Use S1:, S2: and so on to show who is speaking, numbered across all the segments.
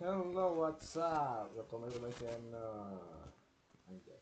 S1: Hello, what's up? Welcome to my channel. Anjay.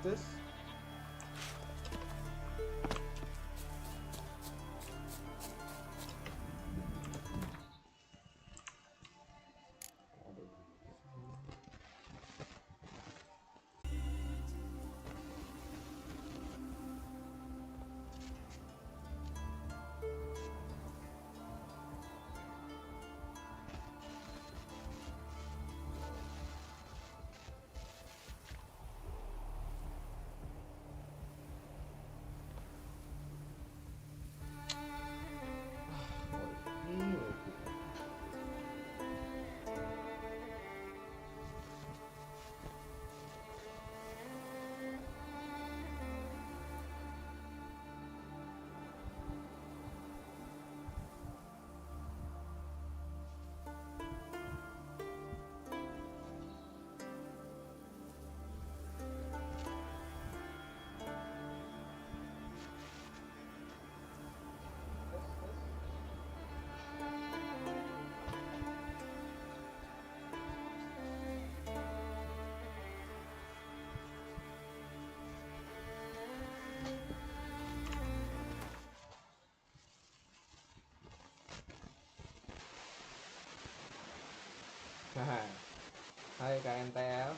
S1: Tes. Hai KNTL.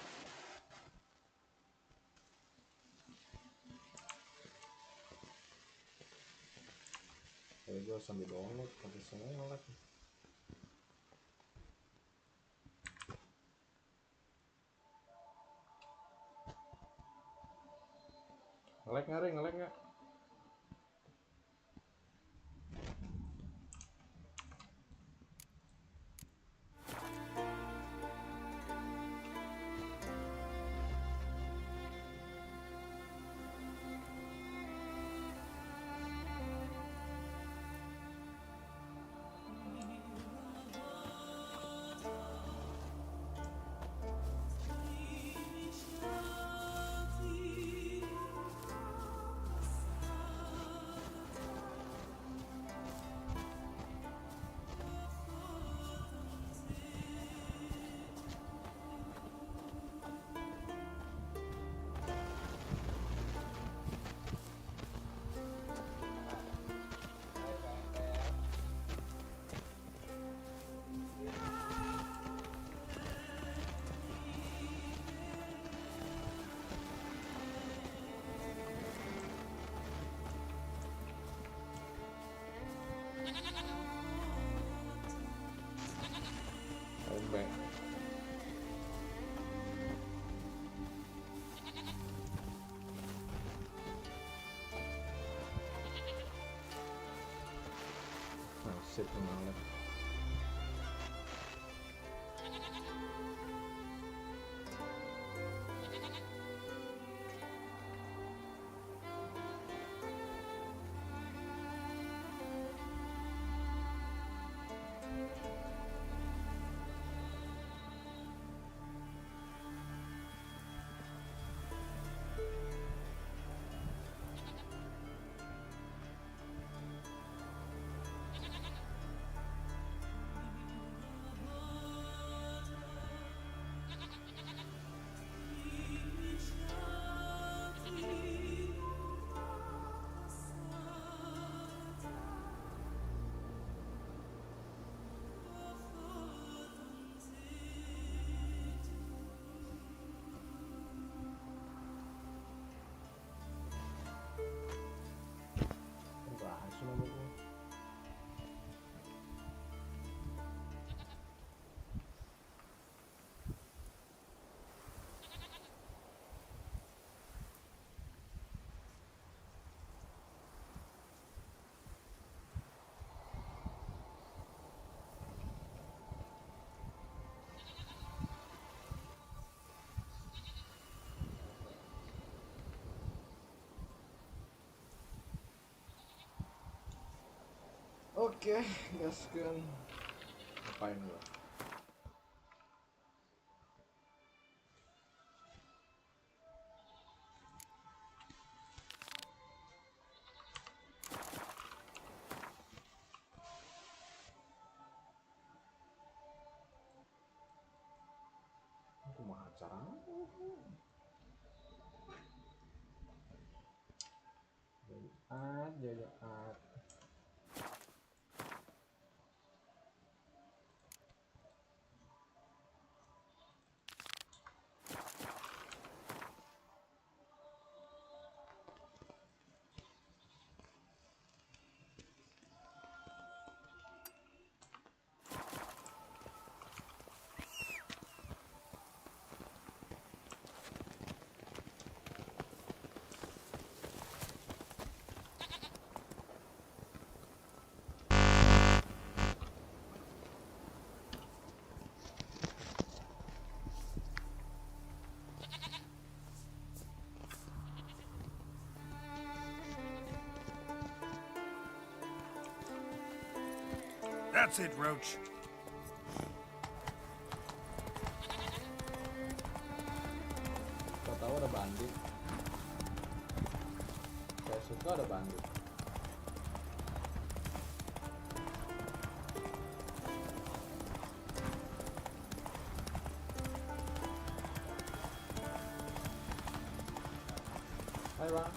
S1: Gue sambil download pakai semua lagi. Ngelek nggak? Baik. Nasib banget. Oke, gaskeun. Ngapain gua? Kumaha carana? Jajaat.
S2: That's it, Roach.
S1: Tahu ada bandit. Saya suka ada bandit. Hai bang.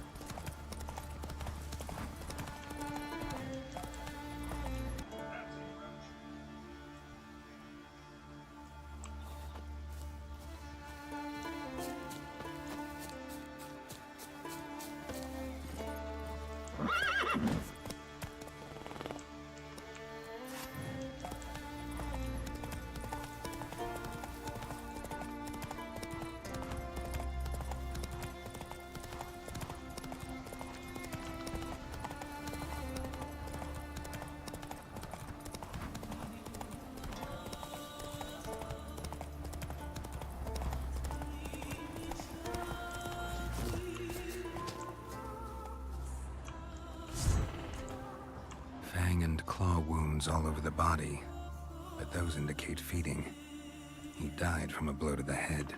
S2: Fang and claw wounds all over the body, but those indicate feeding. He died from a blow to the head.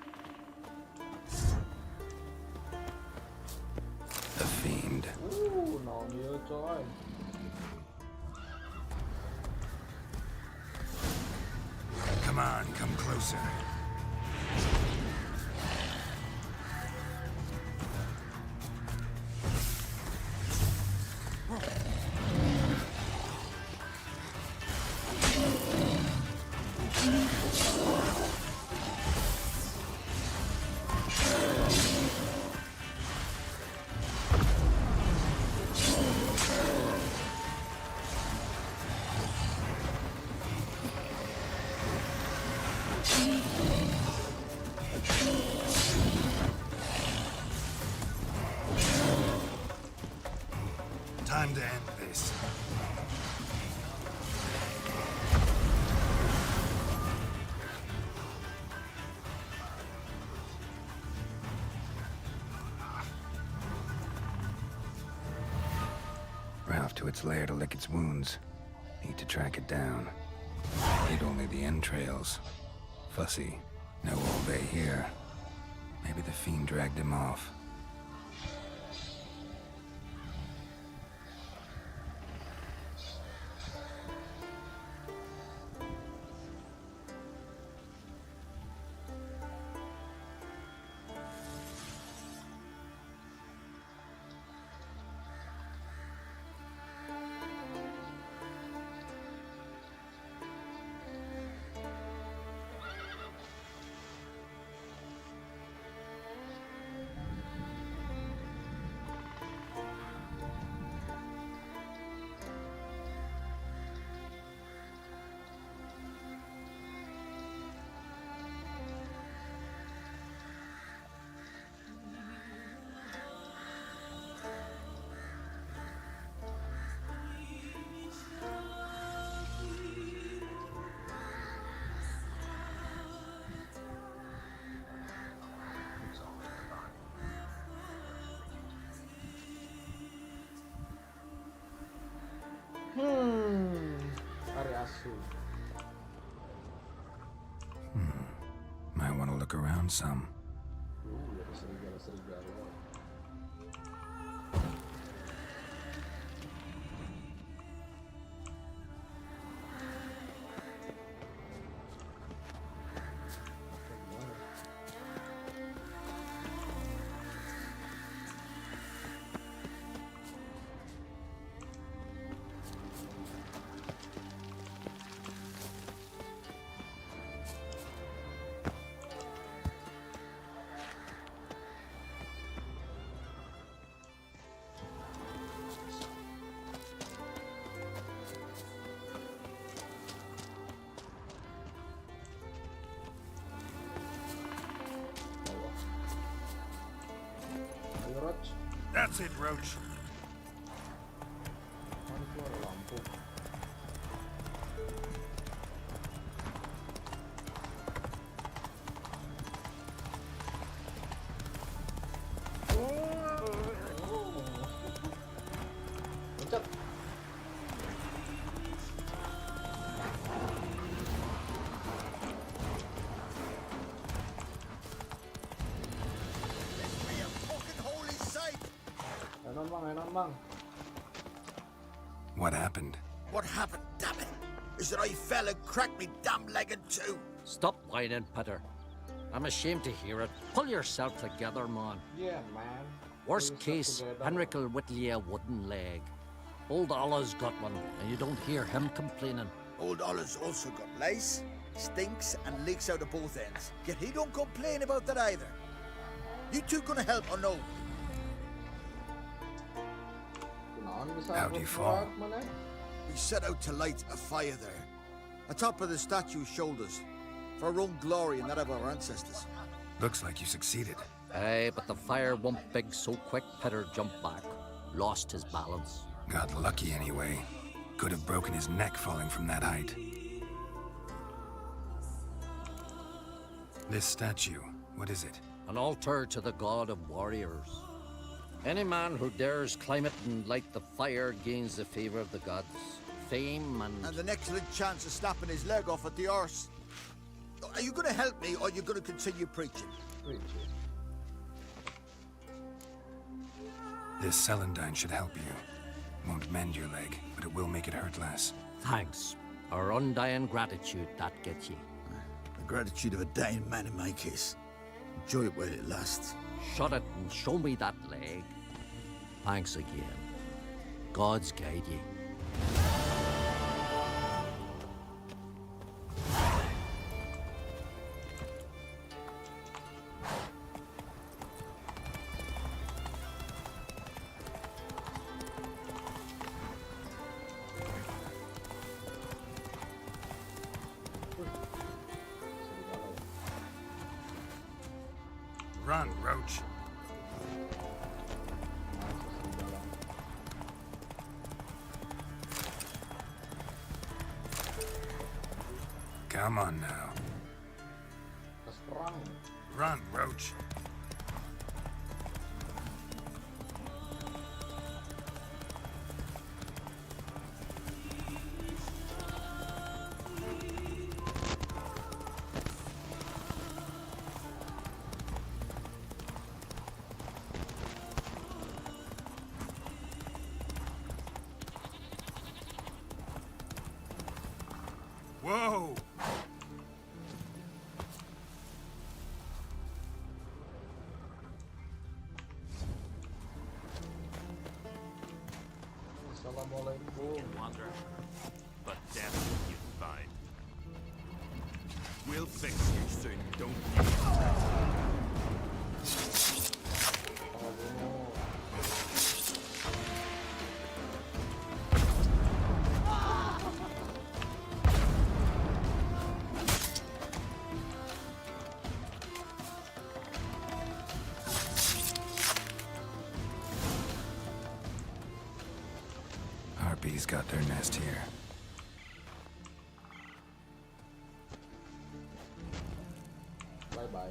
S2: The fiend.
S1: Non nhiều coy.
S2: Come on, come closer. Time to end this. We're off to its lair to lick its wounds. Need to track it down. Need only the entrails. Fussy. No all day here. Maybe the fiend dragged him off. look around some.
S1: Ada serigala.
S2: That's it, Roach.
S1: Mana itu ada lampu? Loncat. Enak bang.
S2: What happened?
S3: What happened, damn it, is that I fell and cracked me damn leg in two.
S4: Stop whining, Peter. I'm ashamed to hear it. Pull yourself together, man.
S1: Yeah, man.
S4: Worst case, Henrik will whittle you a wooden leg. Old Ollah's got one, and you don't hear him complaining.
S3: Old Ollah's also got lice, stinks, and leaks out of both ends. Yet he don't complain about that either. You two gonna help or no?
S2: How'd you fall?
S3: We set out to light a fire there, atop of the statue's shoulders, for our own glory and that of our ancestors.
S2: Looks like you succeeded.
S4: Aye, but the fire went big so quick Peter jumped back, lost his balance.
S2: Got lucky anyway. Could have broken his neck falling from that height. This statue, what is it?
S4: An altar to the god of warriors. Any man who dares climb it and light the fire gains the favor of the gods, fame
S3: and an excellent chance of snapping his leg off at the arse. Are you going to help me, or are you going to continue preaching?
S2: This celandine should help you. Won't mend your leg, but it will make it hurt less.
S4: Thanks. Our undying gratitude, that gets you.
S3: The gratitude of a dying man in my case. Enjoy it while it lasts.
S4: Shut it and show me that leg. Thanks again. God's guide you.
S2: Run, Roach. Come on now. Run, Roach. Whoa!
S1: Assalamualaikum.
S5: Can wander, but death you find. We'll fix you soon, don't you?
S2: Harpies got their nest here.
S1: Bye-bye.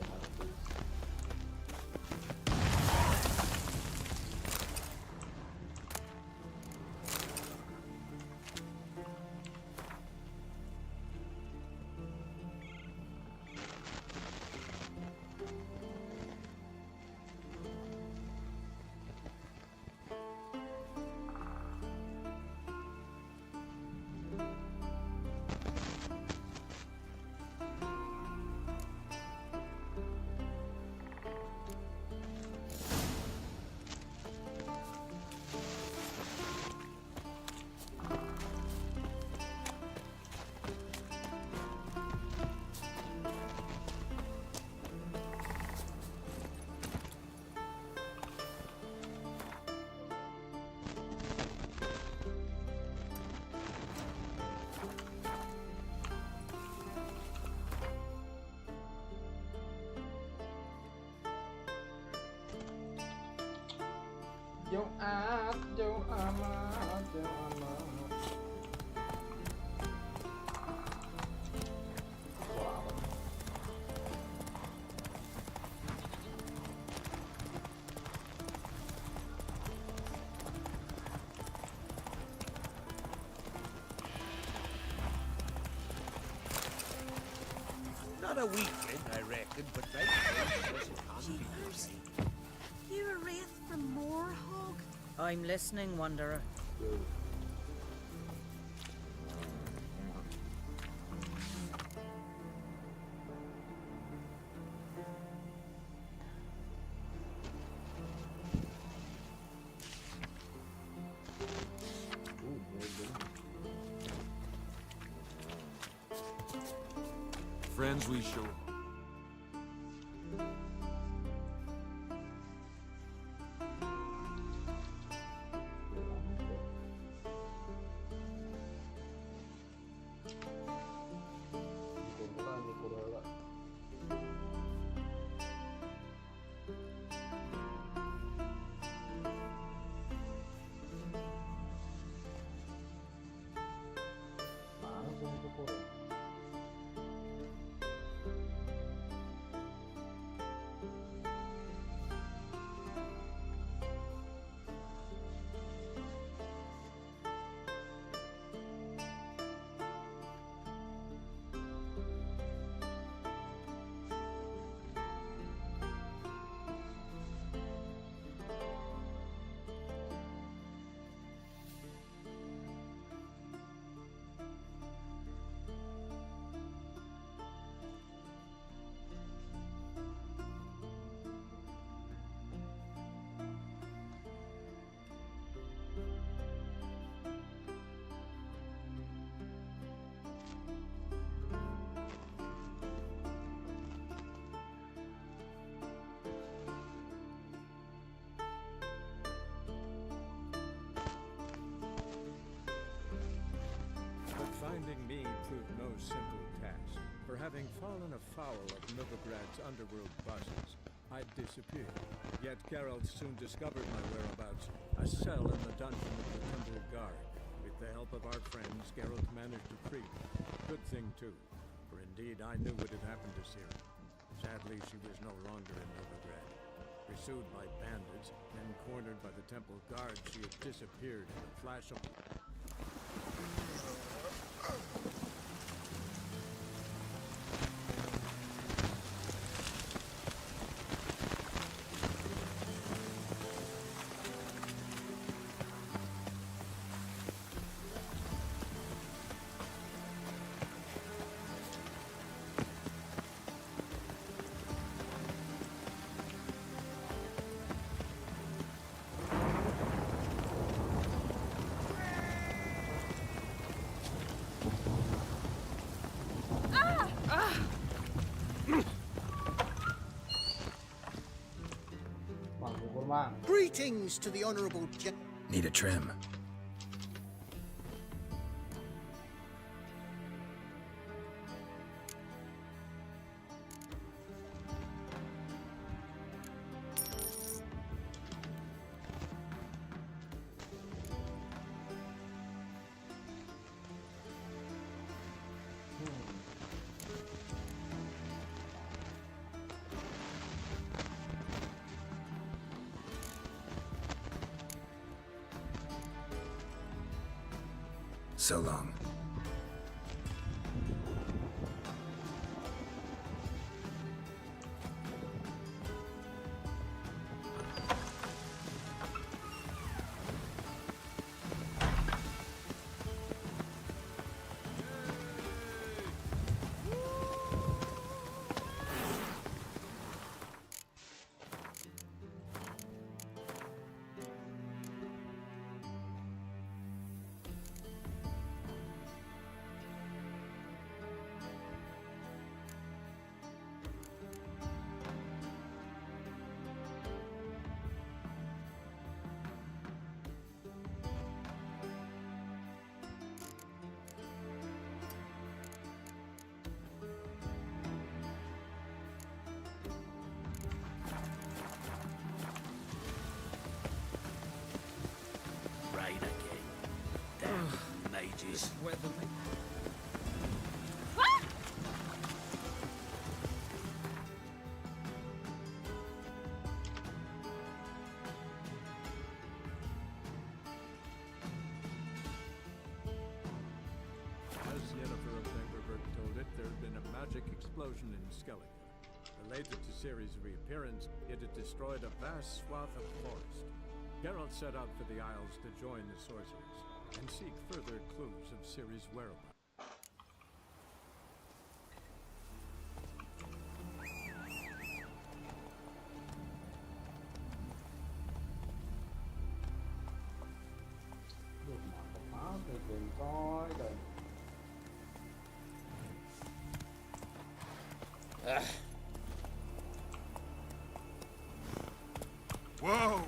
S1: Jumat, Jumat, Jumat. Suara apa?
S3: Not a weakling, I reckon, but right now, it can't be
S6: Jeepers. You a wraith from Moorhog? I'm listening, Wanderer.
S5: Friends we show.
S7: Finding me proved no simple task, for having fallen afoul of Novigrad's underworld bosses, I'd disappeared. Yet Geralt soon discovered my whereabouts, a cell in the dungeon of the Temple Guard. With the help of our friends, Geralt managed to free me. Good thing, too, for indeed I knew what had happened to Ciri. Sadly, she was no longer in Novigrad. Pursued by bandits, then cornered by the Temple Guard, she had disappeared in a flash of...
S1: Bang, ukur bang.
S3: Greetings to the honorable
S2: Need a trim. So long.
S3: Jeez.
S7: As Yennefer of Vengerberg told it, there had been a magic explosion in Skelige. Related to Ciri's reappearance, it had destroyed a vast swath of forest. Geralt set out for the Isles to join the sorcerers and seek further clues of Ciri's whereabouts.
S1: Được mọi cái pháo thì tìm coi rồi.
S5: Whoa!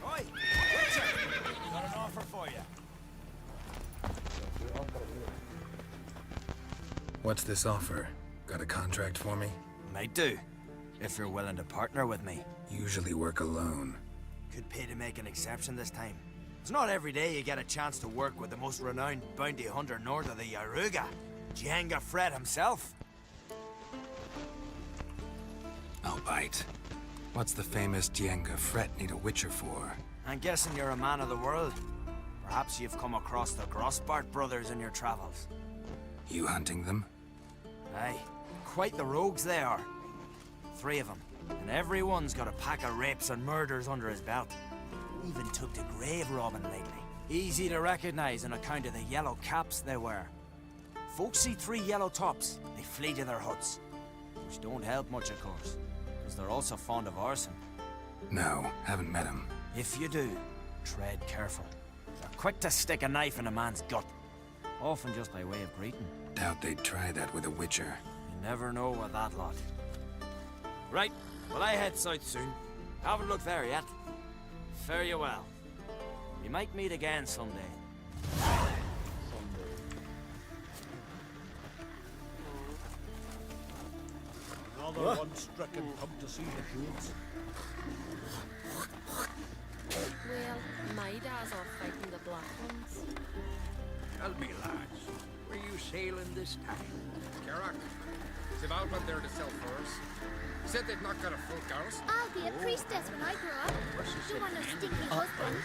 S3: Oi! Witcher! Got an offer for you.
S2: What's this offer? Got a contract for me?
S3: Might do, if you're willing to partner with me.
S2: Usually work alone.
S3: Could pay to make an exception this time. It's not every day you get a chance to work with the most renowned bounty hunter north of the Yaruga, Jenga Fred himself.
S2: I'll bite. What's the famous Jenga Fret need a witcher for?
S3: I'm guessing you're a man of the world. Perhaps you've come across the Grossbart brothers in your travels.
S2: You hunting them?
S3: Aye, quite the rogues they are. 3 of them, and everyone's got a pack of rapes and murders under his belt. Even took to grave robbing lately. Easy to recognize on account of the yellow caps they wear. Folks see 3 yellow tops, they flee to their huts. Which don't help much, of course, because they're also fond of arson.
S2: No, haven't met him.
S3: If you do, tread careful. They're quick to stick a knife in a man's gut, often just by way of greeting.
S2: Doubt they'd try that with a witcher.
S3: You never know with that lot. Right, well I head south soon. Haven't looked there yet. Fare you well. We might meet again someday.
S8: Another one stricken come to see the goods.
S9: Well, my dad's off fighting the Black Ones.
S10: Tell me, lads, were you sailing this time? Carrack. They've outwent there to sell furs. Said they've not got a full garrison.
S11: I'll be a priestess when I grow up. Don't want no stinky husband.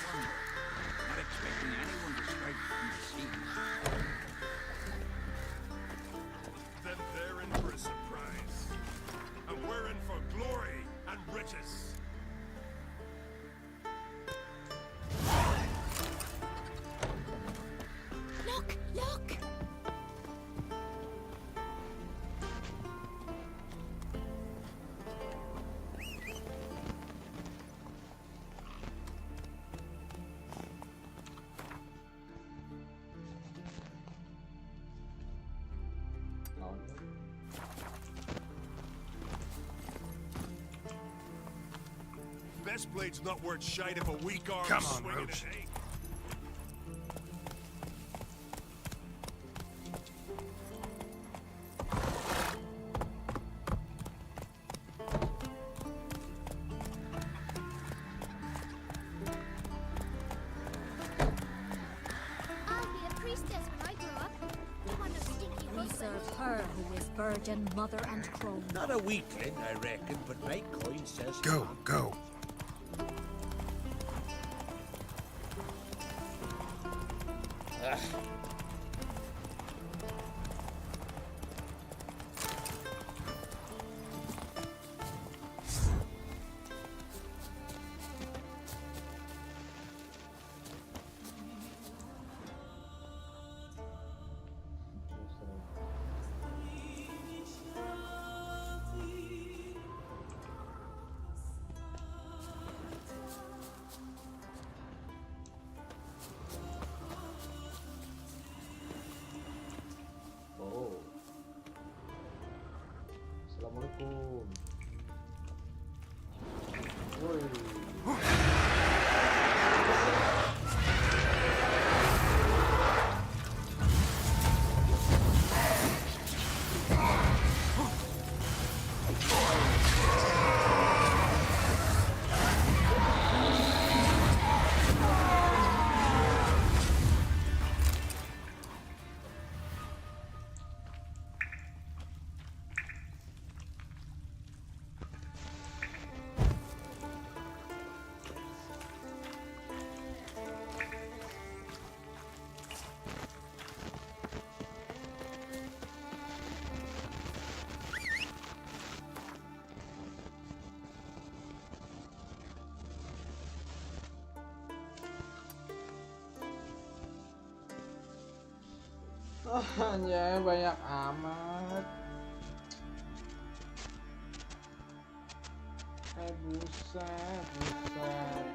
S10: Not expecting anyone to strike from the sea.
S5: Then they're in for a surprise. And we're in for glory and riches.
S11: Look, look!
S5: Best blade's not worth shite if a weak arm
S10: Come on,
S5: swinging
S10: Roach.
S5: it ain't.
S6: virgin mother and crone.
S8: Not a weakling, I reckon, but my coin says...
S2: Go, go.
S1: Oh. Assalamualaikum. Woi. Anjay, banyak amat. Buset, buset.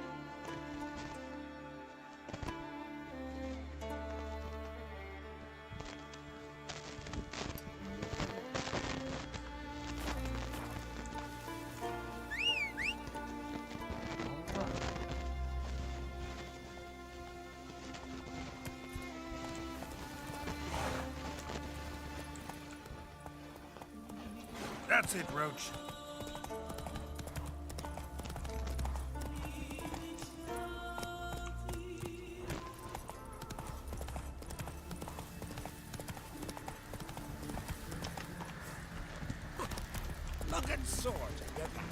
S5: That's it, Roach.
S8: Looking sore together.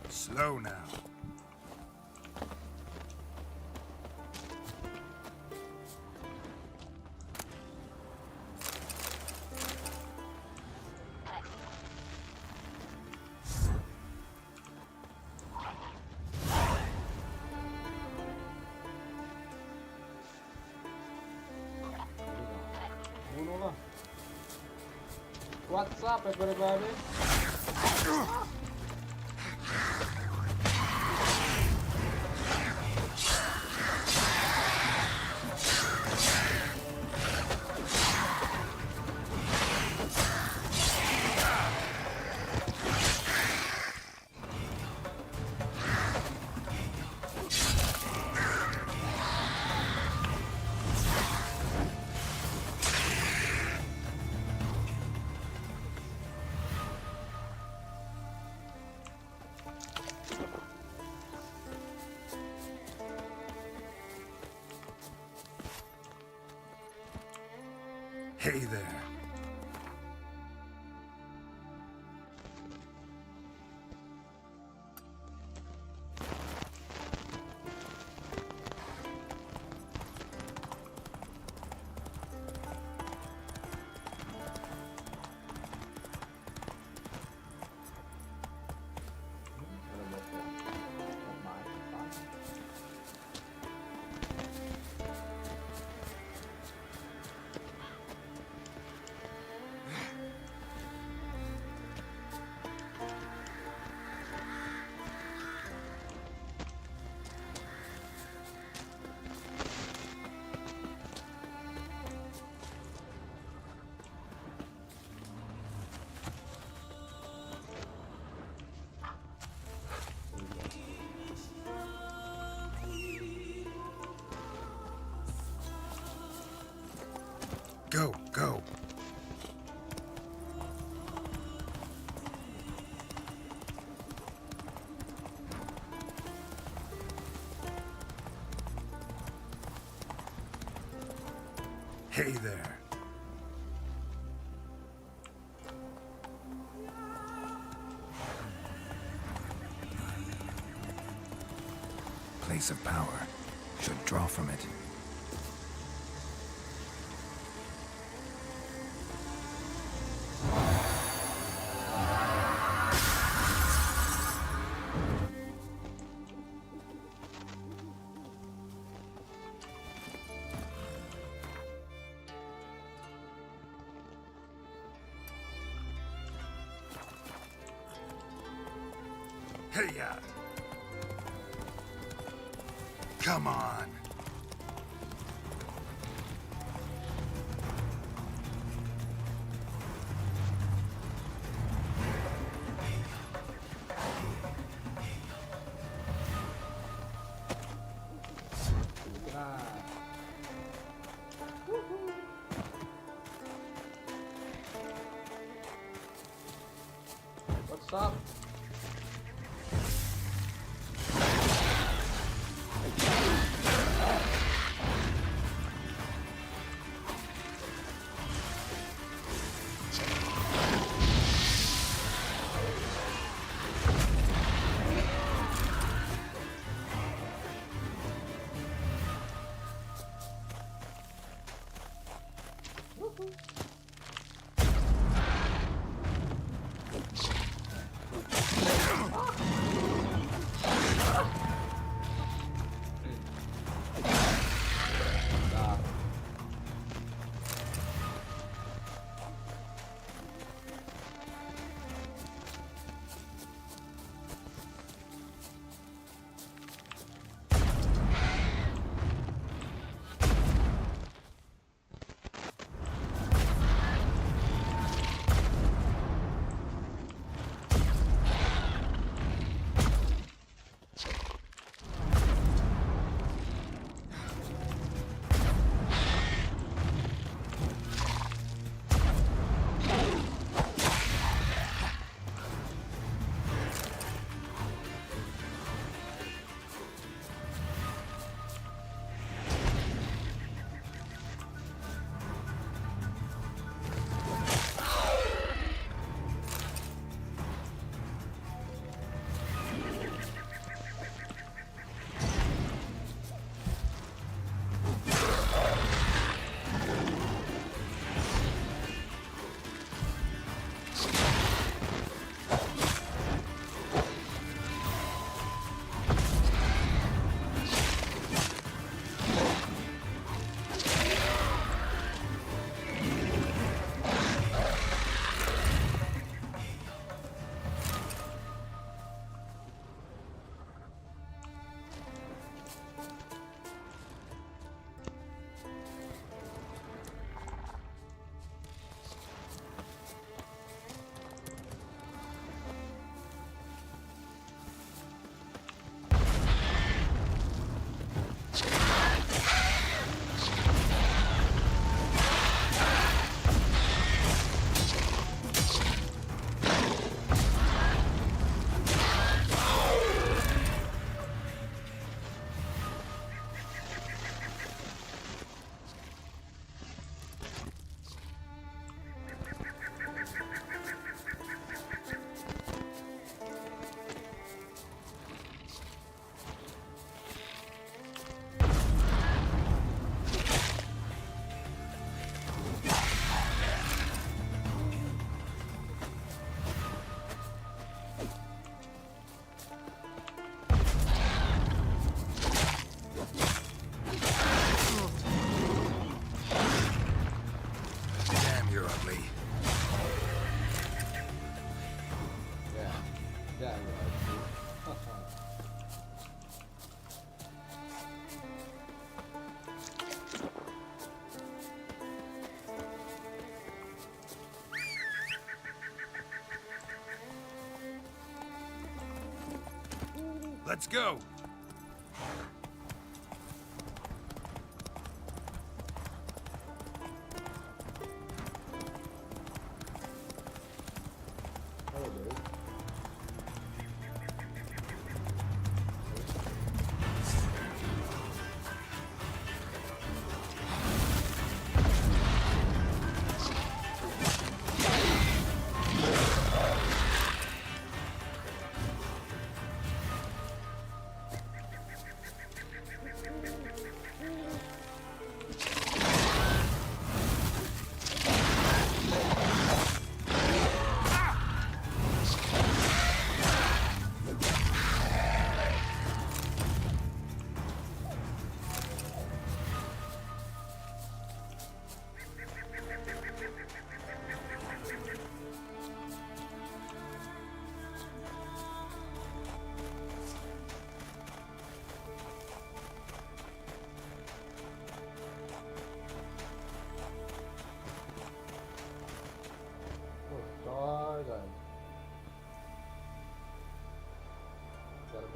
S5: Slow now.
S1: Bunuh lah. What's up, everybody?
S5: Hey there.
S2: Go, go. Hey there. Place of power. Should draw from it. Hey-ya! Come on!
S1: What's up?
S2: Let's go!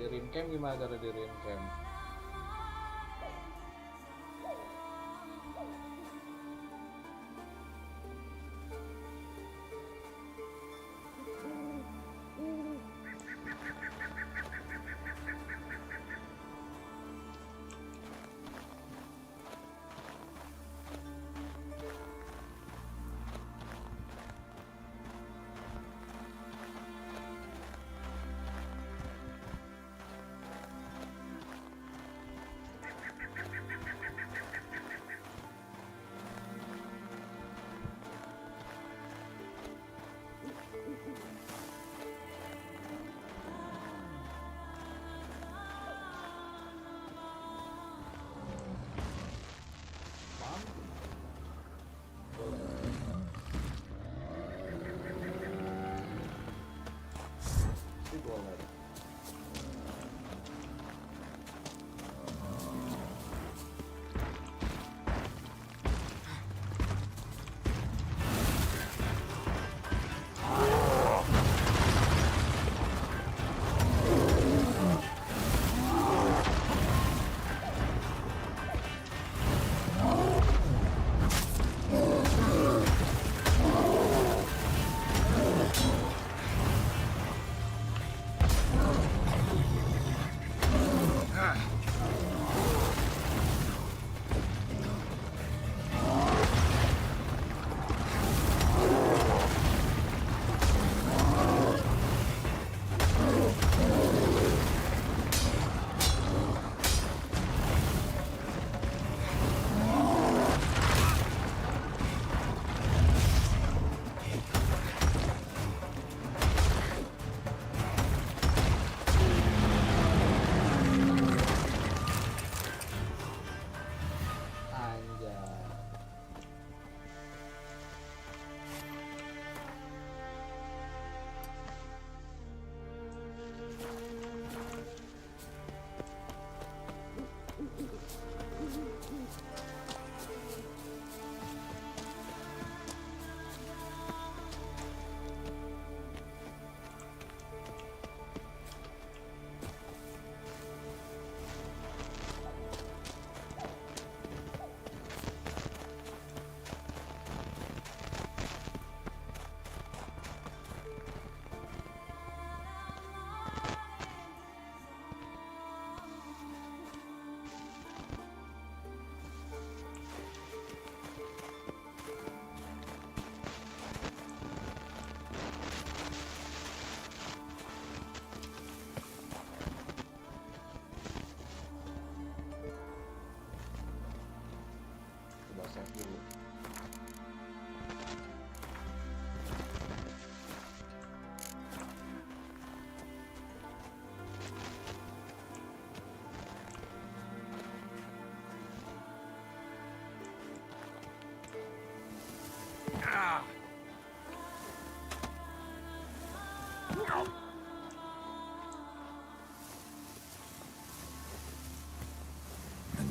S1: Di rincam gimana cara di rincam?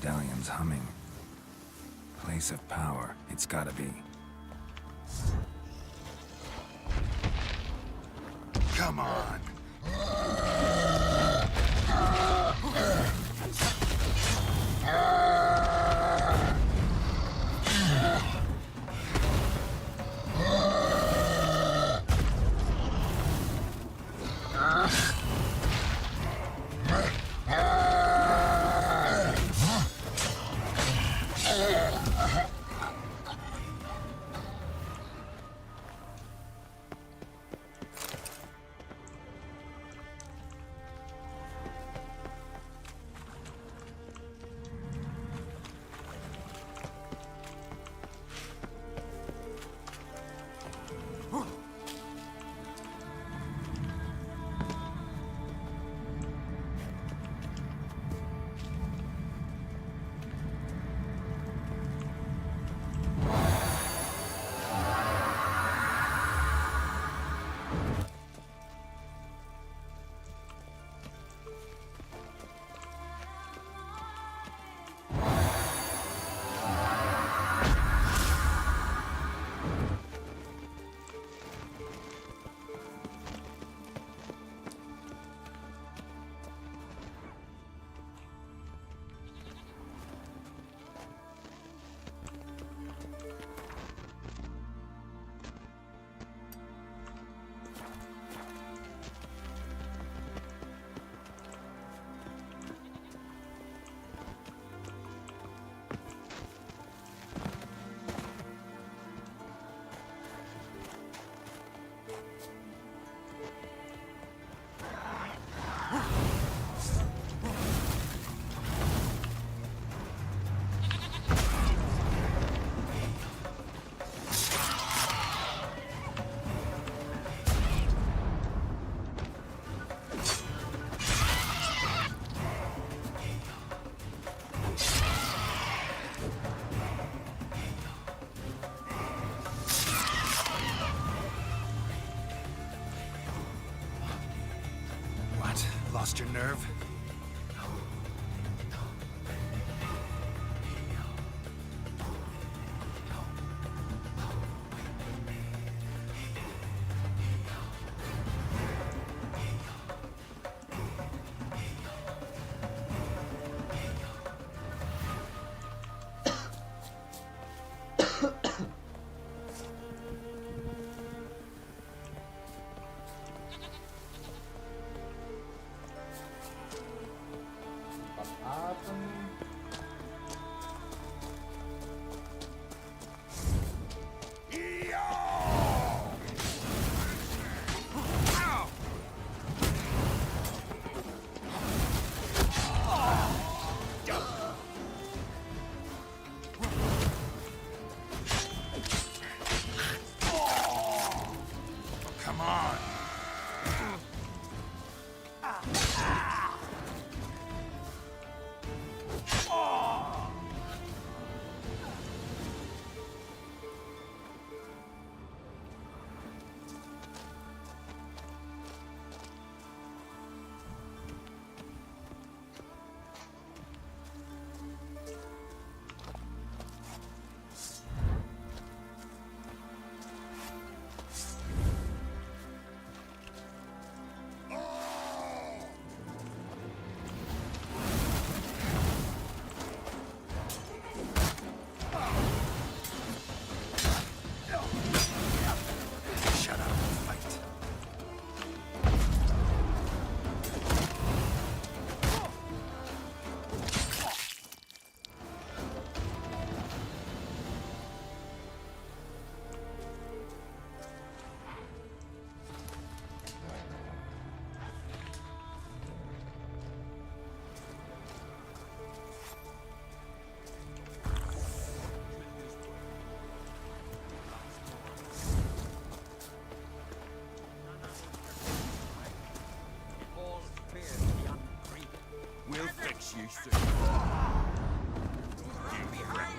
S2: Medallion's humming. Place of power, it's gotta be. Come on!
S3: Lost your nerve? Come on! Shut up and fight. We'll fix you soon. Get behind.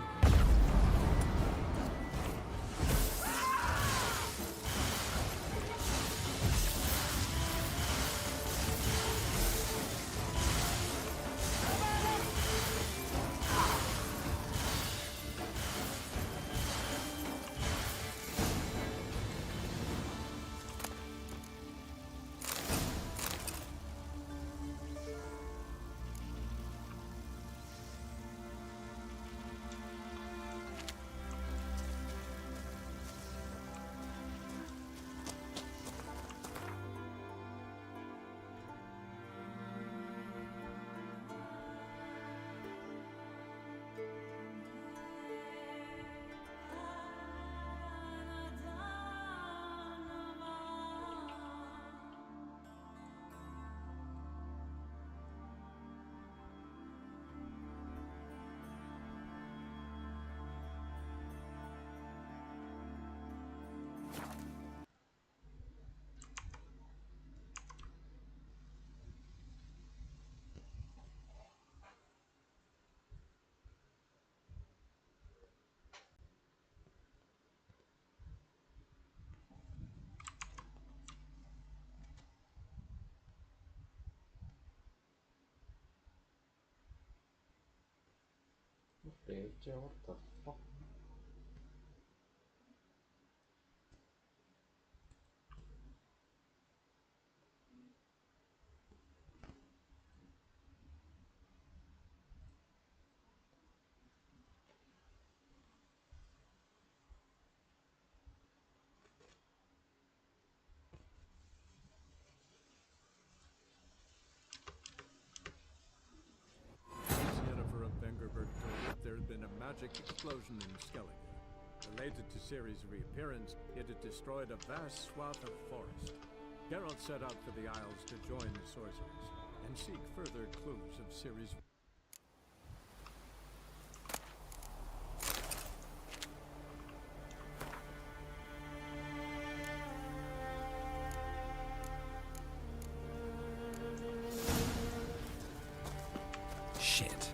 S1: What the fuck?
S7: Yennefer of Vengerberg told that there had been a magic explosion in Skelige. Related to Ciri's reappearance, it had destroyed a vast swath of forest. Geralt set out for the Isles to join the sorcerers and seek further clues of Ciri's.
S2: Shit.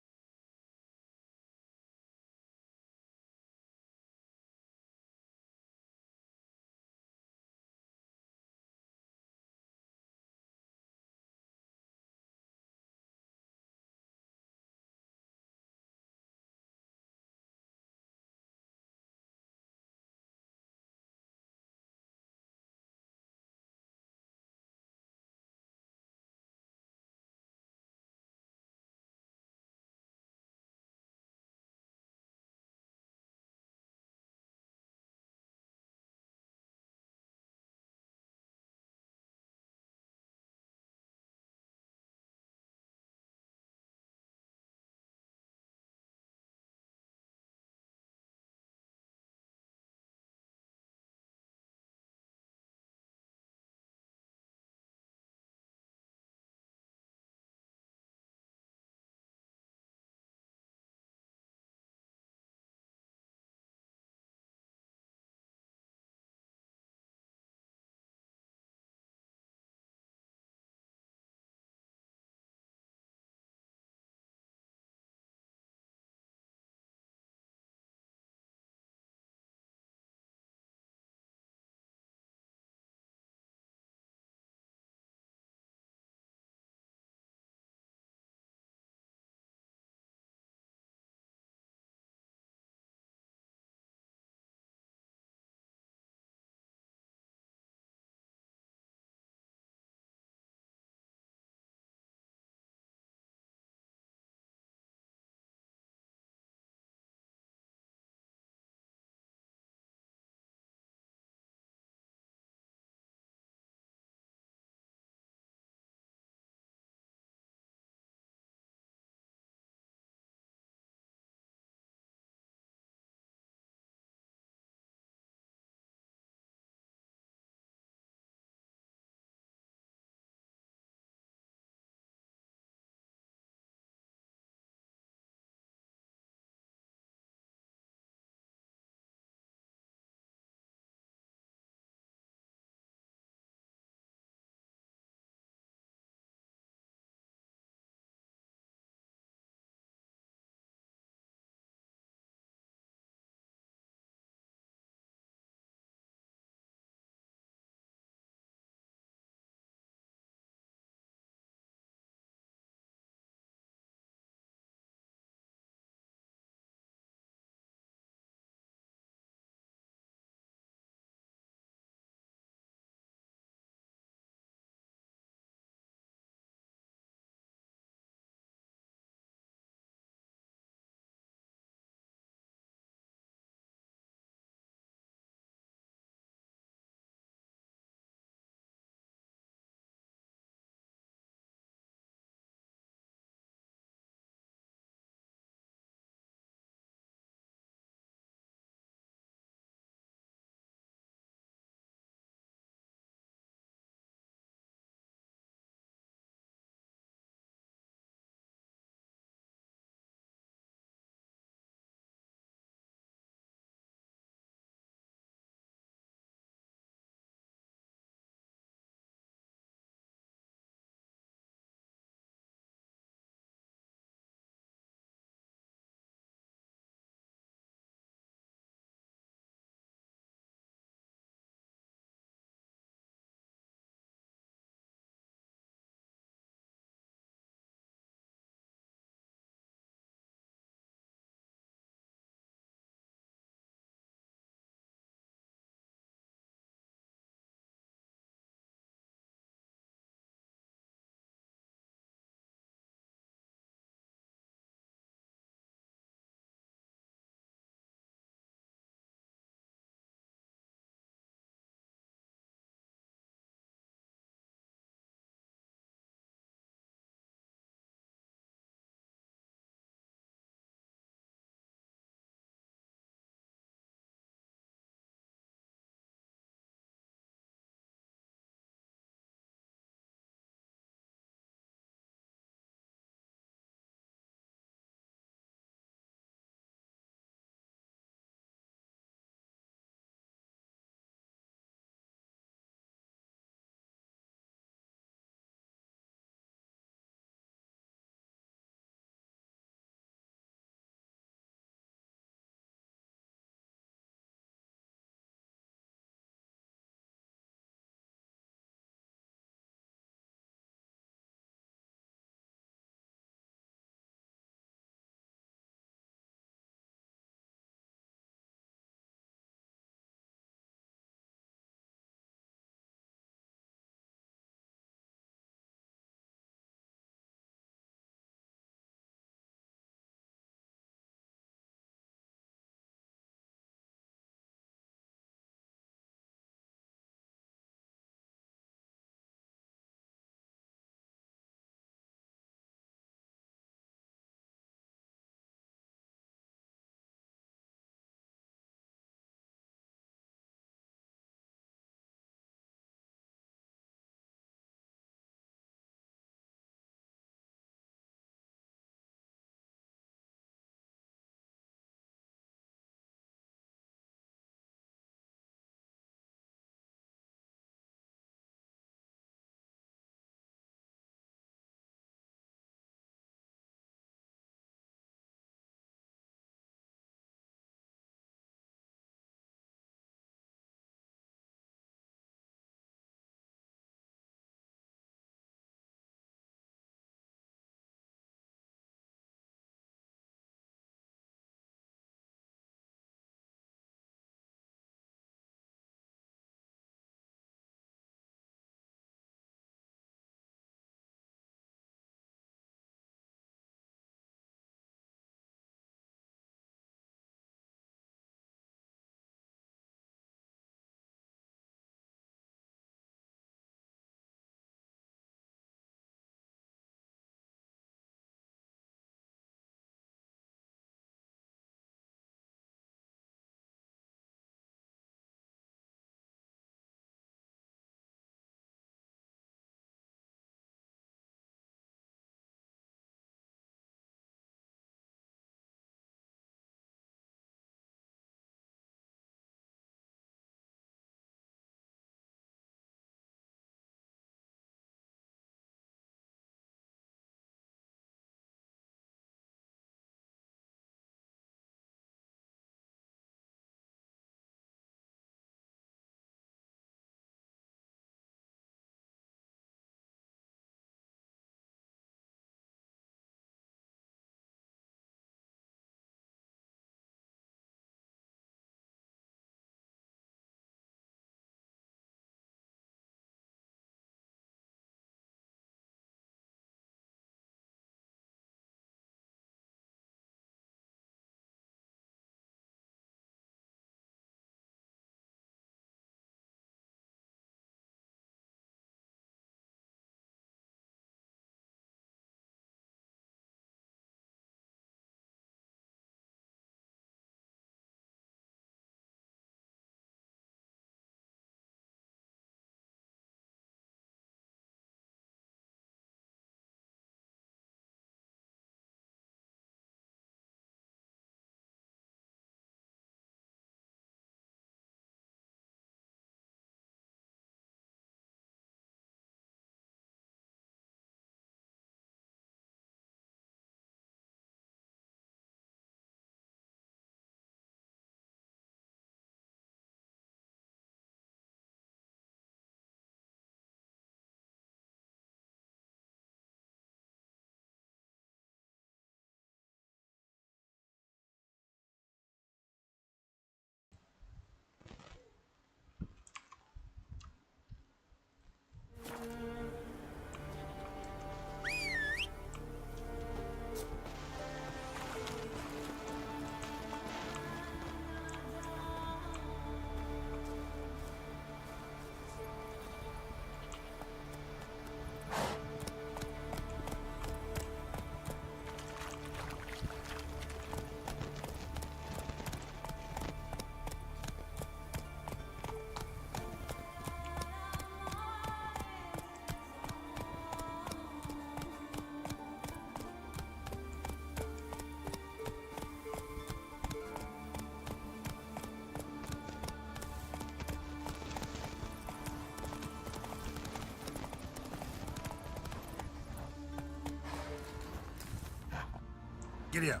S2: Giddy up.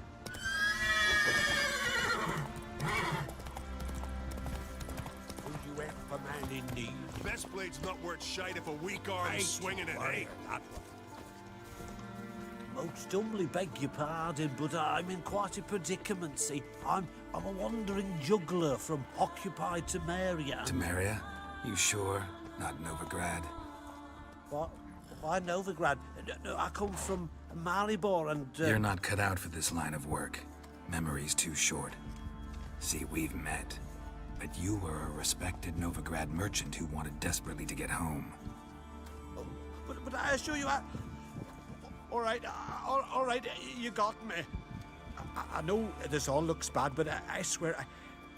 S8: Would you ever man in need?
S5: Best blade's not worth shite if a weak arm's swinging it, eh?
S8: Most humbly beg your pardon, but I'm in quite a predicament, see. I'm a wandering juggler from occupied Temeria.
S2: Temeria? You sure? Not Novigrad?
S8: What? Why Novigrad? No, I come from Maribor and...
S2: You're not cut out for this line of work. Memory's too short. See, we've met. But you were a respected Novigrad merchant who wanted desperately to get home.
S8: But I assure you, all right, you got me. I know this all looks bad, but I swear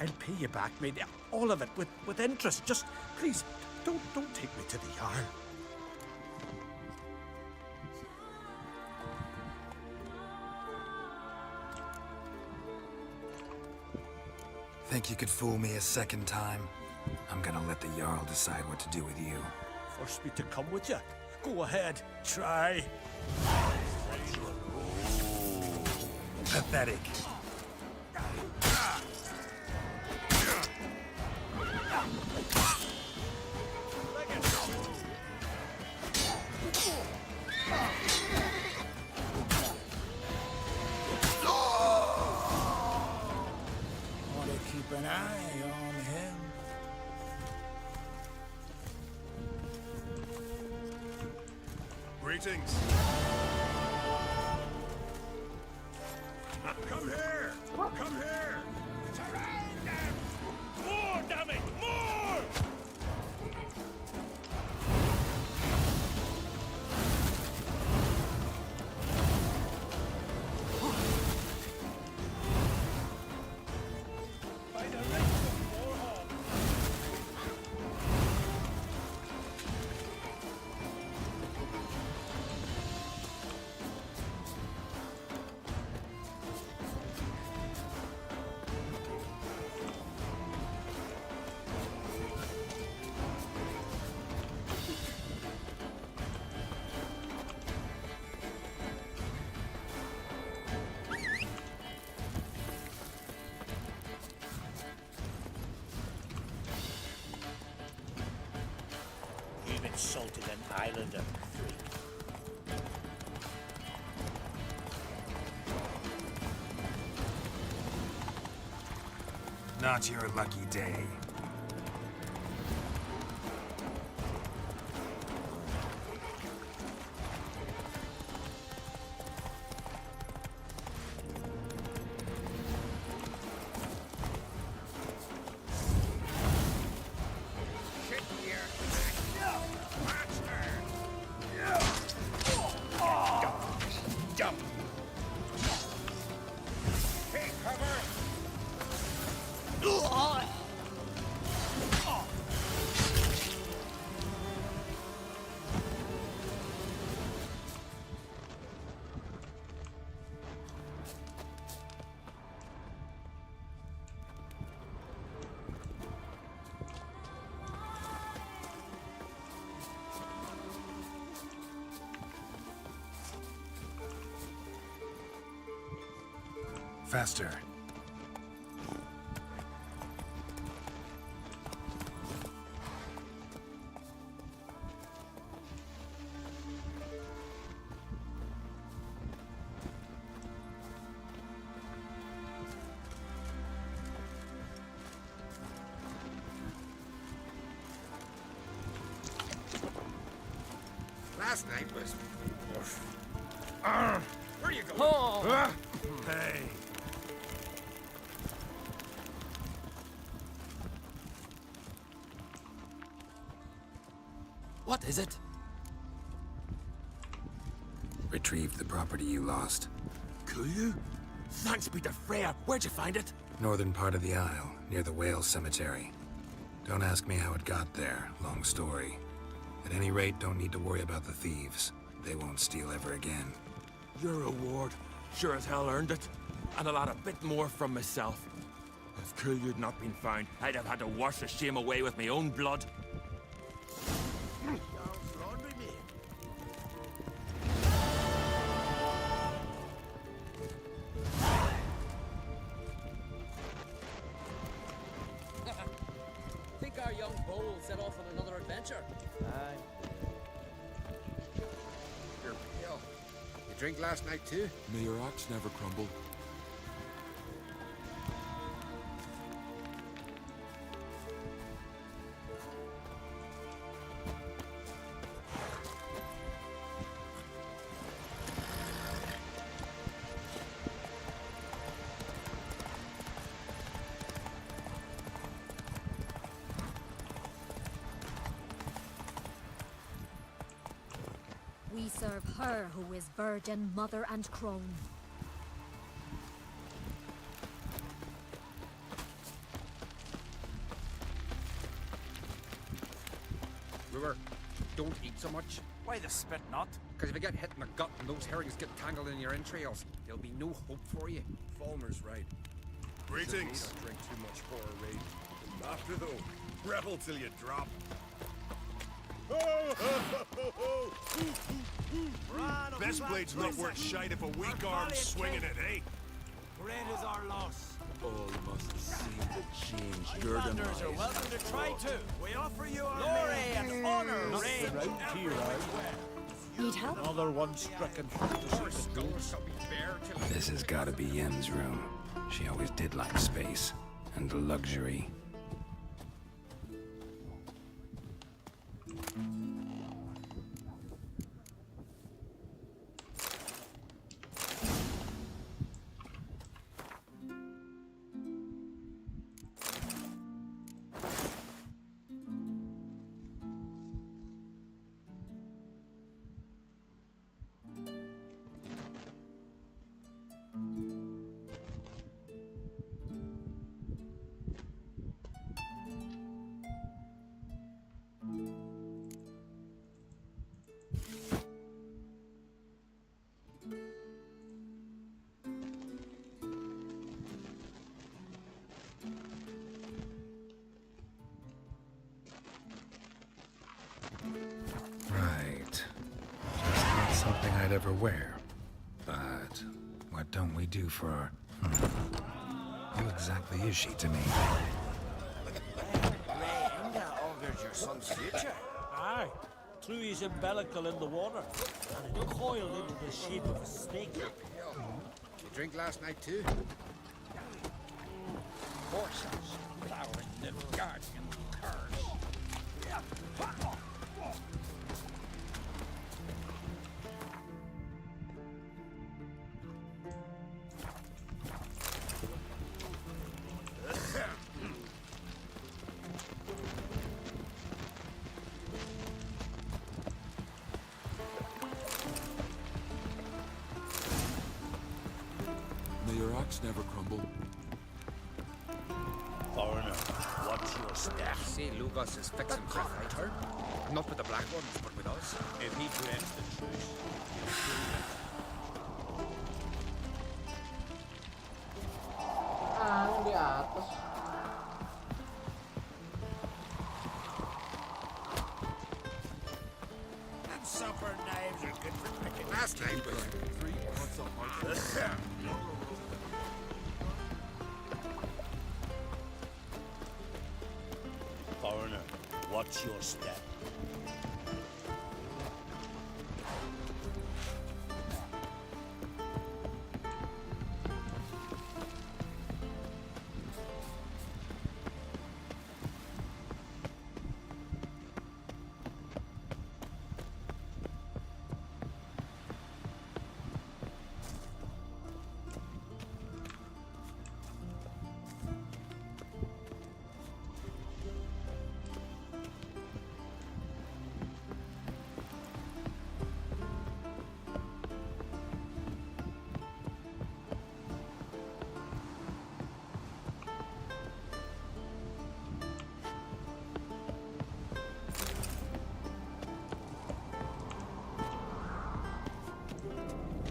S8: I'll pay you back, mate. All of it, with interest. Just, please, don't take me to the yard.
S2: Think you could fool me a second time? I'm gonna let the Jarl decide what to do with you.
S8: Force me to come with you? Go ahead, try.
S2: Pathetic.
S3: Want to keep an eye on him.
S5: Greetings. Come here! Come here! Surround them! More, damn it! More! By the rest of Warhol!
S8: You've insulted an islander, freak.
S2: Not your lucky day.
S10: Shit here. Monster! Jump! Take cover!
S2: Faster.
S10: Last night was... where are you going?
S5: Hey!
S3: What is it?
S2: Retrieve the property you lost.
S3: Cool. Thanks be to Freya. Where'd you find it?
S2: Northern part of the Isle, near the whale cemetery. Don't ask me how it got there. Long story. At any rate, don't need to worry about the thieves. They won't steal ever again.
S12: Your reward sure as hell earned it. And I'll add a bit more from myself. If Cool'd not been found, I'd have had to wash the shame away with my own blood.
S4: we'll set off on another adventure.
S3: Aye.
S10: You're pale. You drink last night too?
S12: May your ox never crumble.
S11: We serve her who is virgin, mother, and crone.
S10: Brewer, don't eat so much.
S3: Why the spit not?
S10: Because if you get hit in the gut and those herrings get tangled in your entrails, there'll be no hope for you.
S7: Falmer's right.
S5: Greetings.
S7: Don't drink too much horror rage.
S5: After though, rebel till you drop. Best blade's not worth shite if a weak arm's swinging it, eh?
S3: Great is our loss.
S12: All must seem to change your
S3: Highlanders are welcome to try too. We offer you our glory and honor reign everywhere.
S11: Need help?
S8: Another one stricken.
S10: Our skulls shall be bare till
S2: This has gotta be Yen's room. She always did like space and luxury. Right. Just not something I'd ever wear. But what don't we do for our... Who exactly is she to me?
S3: Ray augurs your son's future.
S13: Aye. Threw his umbilical in the water, and it coiled into the shape of a snake.
S10: you drink last night too?
S13: Horses plowing the guardian curs.
S12: May your ox never crumble.
S8: Foreigner, what's your step?
S10: Say Lugos is fixing for a fight her. Not with the black ones, but with us.
S8: If he grants the truce, he'll prove it.
S1: Yang di atas.
S8: And supper knives are good for picking.
S10: Last night was 3 months of hard.
S8: Foreigner, what's your step?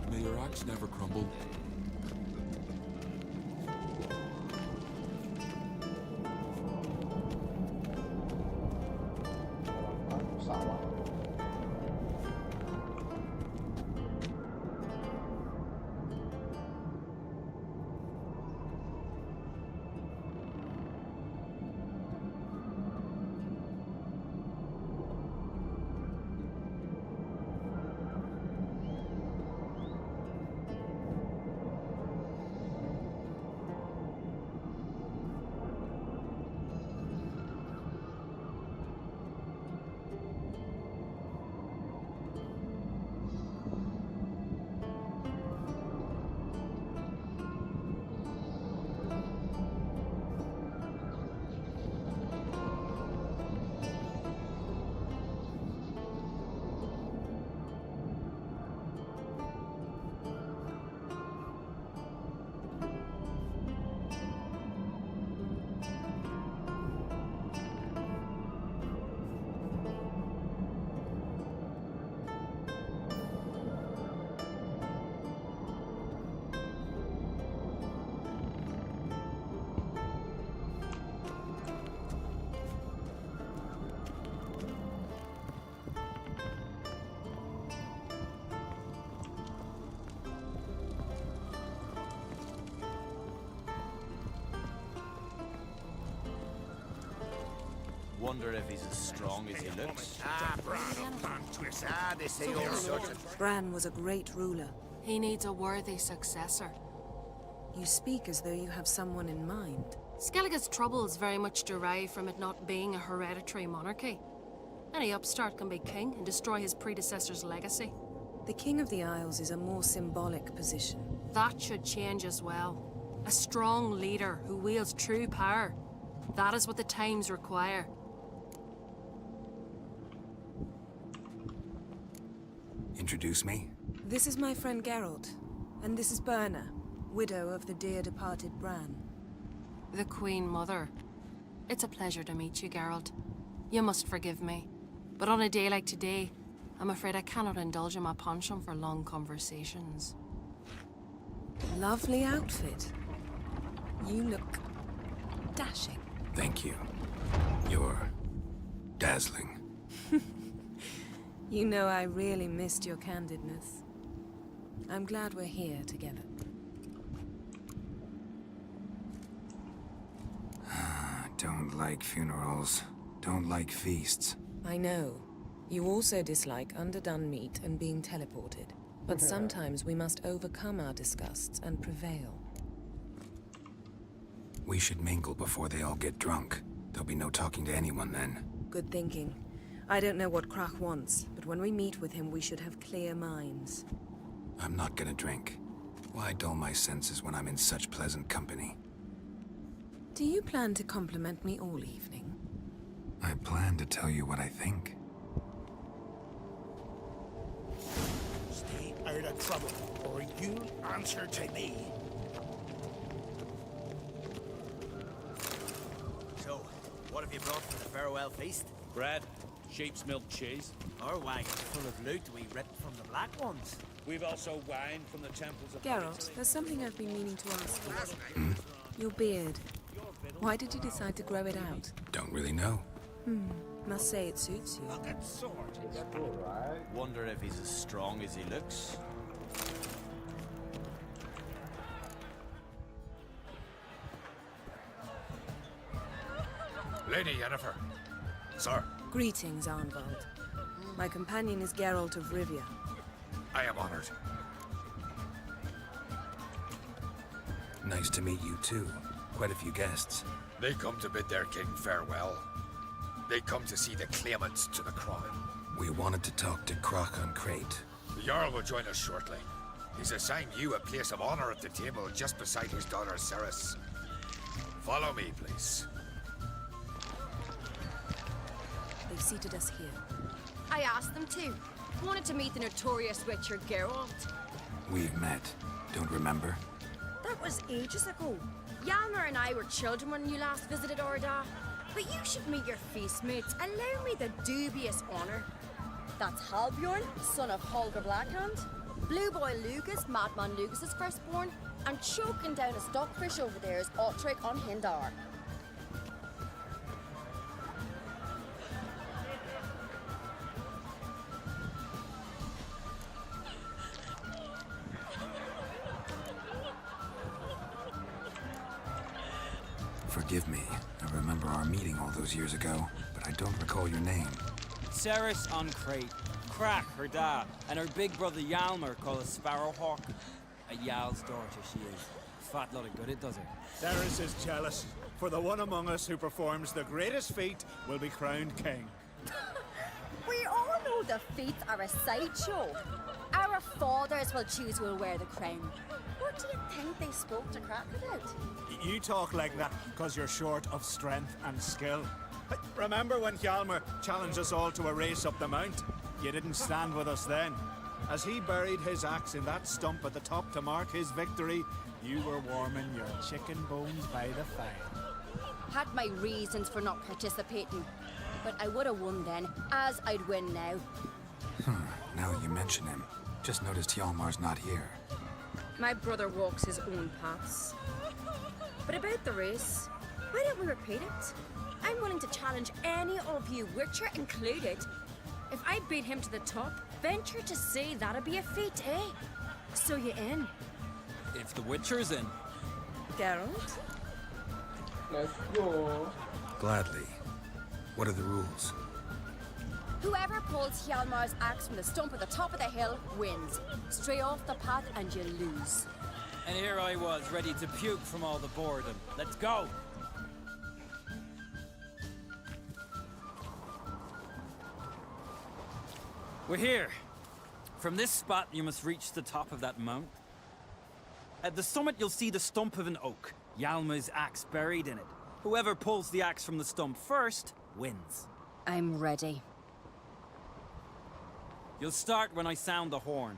S12: May your ox never crumble.
S1: Pesawat.
S3: Wonder if he's as strong as he looks.
S8: They say all sorts of...
S6: Bran was a great ruler.
S9: He needs a worthy successor.
S6: You speak as though you have someone in mind.
S9: Skelige's troubles very much derive from it not being a hereditary monarchy. Any upstart can be king and destroy his predecessor's legacy.
S6: The King of the Isles is a more symbolic position.
S9: That should change as well. A strong leader who wields true power. That is what the times require.
S2: Introduce me?
S6: This is my friend Geralt, and this is Berna, widow of the dear departed Bran.
S9: The Queen Mother. It's a pleasure to meet you, Geralt. You must forgive me, but on a day like today, I'm afraid I cannot indulge in my penchant for long conversations.
S6: Lovely outfit. You look dashing.
S2: Thank you. You're dazzling.
S6: You know I really missed your candidness. I'm glad we're here together.
S2: Don't like funerals. Don't like feasts.
S6: I know. You also dislike underdone meat and being teleported. But sometimes we must overcome our disgusts and prevail.
S2: We should mingle before they all get drunk. There'll be no talking to anyone then.
S6: Good thinking. I don't know what Krach wants, but when we meet with him, we should have clear minds.
S2: I'm not gonna drink. Why dull my senses when I'm in such pleasant company?
S6: Do you plan to compliment me all evening?
S2: I plan to tell you what I think.
S8: Stay out of trouble, or you'll answer to me.
S3: So, what have you brought for the farewell feast?
S13: Bread, sheep's milk cheese.
S3: Our wagon's full of loot we ripped from the Black Ones.
S13: We've also wine from the temples of...
S6: Geralt, there's something I've been meaning to ask you. Your beard. Why did you decide to grow it out?
S2: Don't really know.
S6: Must say it suits you.
S1: It's cool, right?
S3: Wonder if he's as strong as he looks.
S10: Lady Yennefer. Sir,
S6: Greetings, Arnvald. My companion is Geralt of Rivia.
S10: I am honored.
S2: Nice to meet you too. Quite a few guests.
S10: They come to bid their king farewell. They come to see the claimants to the crown.
S2: We wanted to talk to Krach on Crate.
S10: The Jarl will join us shortly. He's assigned you a place of honor at the table just beside his daughter Ceres. Follow me, please.
S6: They've seated us here.
S11: I asked them to. Wanted to meet the notorious witcher Geralt.
S2: We've met. Don't remember?
S11: That was ages ago. Hjalmar and I were children when you last visited Orda. But you should meet your feast mates. Allow me the dubious honor. That's Halbjorn, son of Holger Blackhand. Blue Boy Lucas, Madman Lucas's firstborn. And choking down a stockfish over there is Otric on Hindar.
S2: Forgive me. I remember our meeting all those years ago, but I don't recall your name.
S14: Ceres on Crate, Krach, her dad, and her big brother Hjalmar called a Sparrowhawk. A Jarl's daughter she is. Fat lot of good it does her.
S8: Ceres is jealous, for the one among us who performs the greatest feat will be crowned king.
S11: We all know the feats are a sideshow. Our fathers will choose who will wear the crown. What do you think they spoke to Krach about?
S8: You talk like that because you're short of strength and skill. Remember when Hjalmar challenged us all to a race up the mount? You didn't stand with us then. As he buried his axe in that stump at the top to mark his victory, you were warming your chicken bones by the fire.
S11: Had my reasons for not participating, but I would have won then, as I'd win now.
S2: Now you mention him. Just noticed Hjalmar's not here.
S11: My brother walks his own paths. But about the race, why don't we repeat it? I'm willing to challenge any of you, Witcher included. If I beat him to the top, venture to say that'd be a feat, eh? So you in?
S14: If the Witcher's in.
S6: Geralt?
S1: Let's go.
S2: Gladly. What are the rules?
S11: Whoever pulls Hjalmar's axe from the stump at the top of the hill wins. Stray off the path and you lose.
S14: And here I was, ready to puke from all the boredom. Let's go! We're here. From this spot, you must reach the top of that mount. At the summit, you'll see the stump of an oak. Hjalmar's axe buried in it. Whoever pulls the axe from the stump first, wins.
S11: I'm ready.
S14: You'll start when I sound the horn.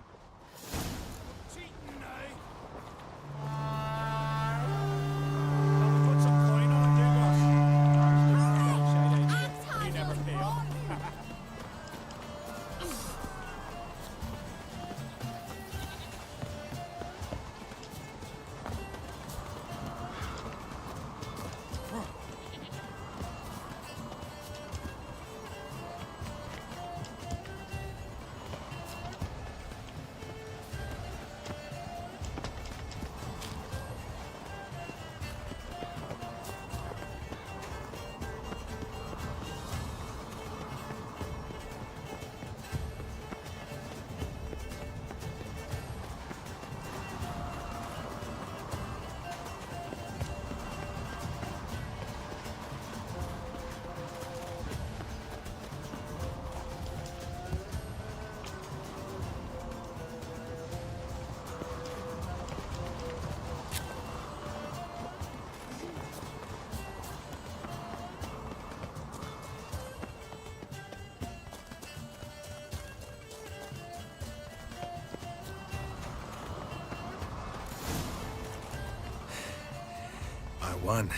S2: Won,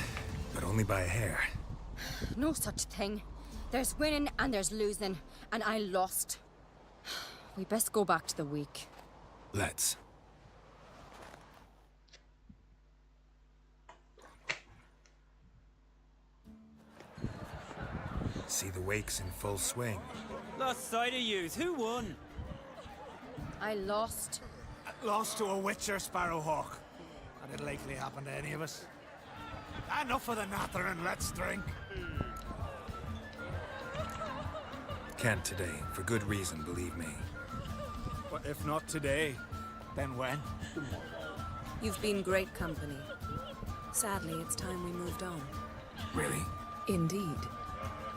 S2: but only by a hair.
S11: No such thing. There's winning and there's losing, and I lost. We best go back to the week.
S2: Let's. See the wakes in full swing.
S14: Lost sight of yous. Who won?
S11: I lost.
S8: Lost to a witcher, Sparrowhawk. That'd likely happen to any of us. Enough of the natter and let's drink.
S2: Can't today, for good reason, believe me.
S8: But if not today, then when?
S6: You've been great company. Sadly, it's time we moved on.
S2: Really?
S6: Indeed.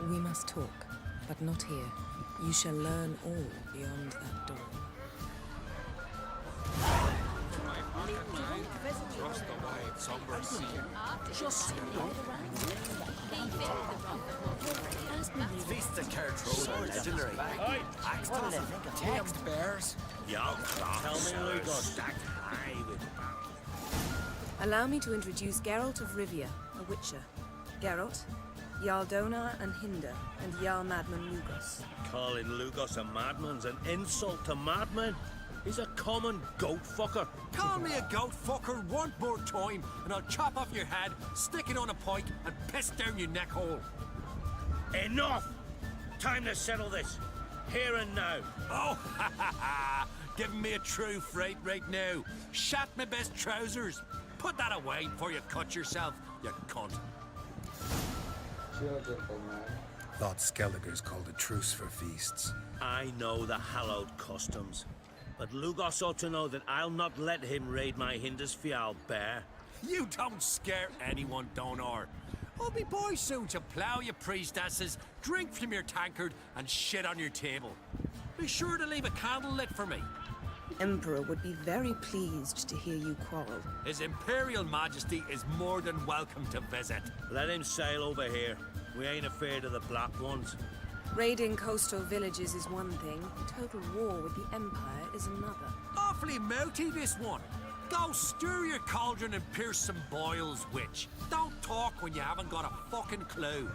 S6: We must talk, but not here. You shall learn all beyond that door.
S12: Across the wide, somber sea.
S3: Just feast of Cartrode, legendary. Axe text bears. Young clocks are stacked high with
S6: Allow me to introduce Geralt of Rivia, a witcher. Geralt, Jarl Donar and Hinder, and Jarl Madman Lugos.
S13: Calling Lugos a madman's an insult to madmen. He's a common goat fucker.
S8: Call me a goat fucker one more time, and I'll chop off your head, stick it on a pike, and piss down your neck hole.
S13: Enough! Time to settle this. Here and now.
S8: Oh, ha ha ha! Giving me a true fright right now. Shat my best trousers. Put that away before you cut yourself, you cunt.
S2: Thought Skeligers called a truce for feasts.
S13: I know the hallowed customs. But Lugos ought to know that I'll not let him raid my Hindisfial bear.
S8: You don't scare anyone, Donar. I'll be boys soon to plough your priestesses, drink from your tankard, and shit on your table. Be sure to leave a candle lit for me.
S6: Emperor would be very pleased to hear you quarrel.
S8: His Imperial Majesty is more than welcome to visit.
S13: Let him sail over here. We ain't afraid of the Black Ones.
S6: Raiding coastal villages is one thing. Total war with the Empire is another.
S8: Awfully mouthy, this one. Go stir your cauldron and pierce some boils, witch. Don't talk when you haven't got a fucking clue.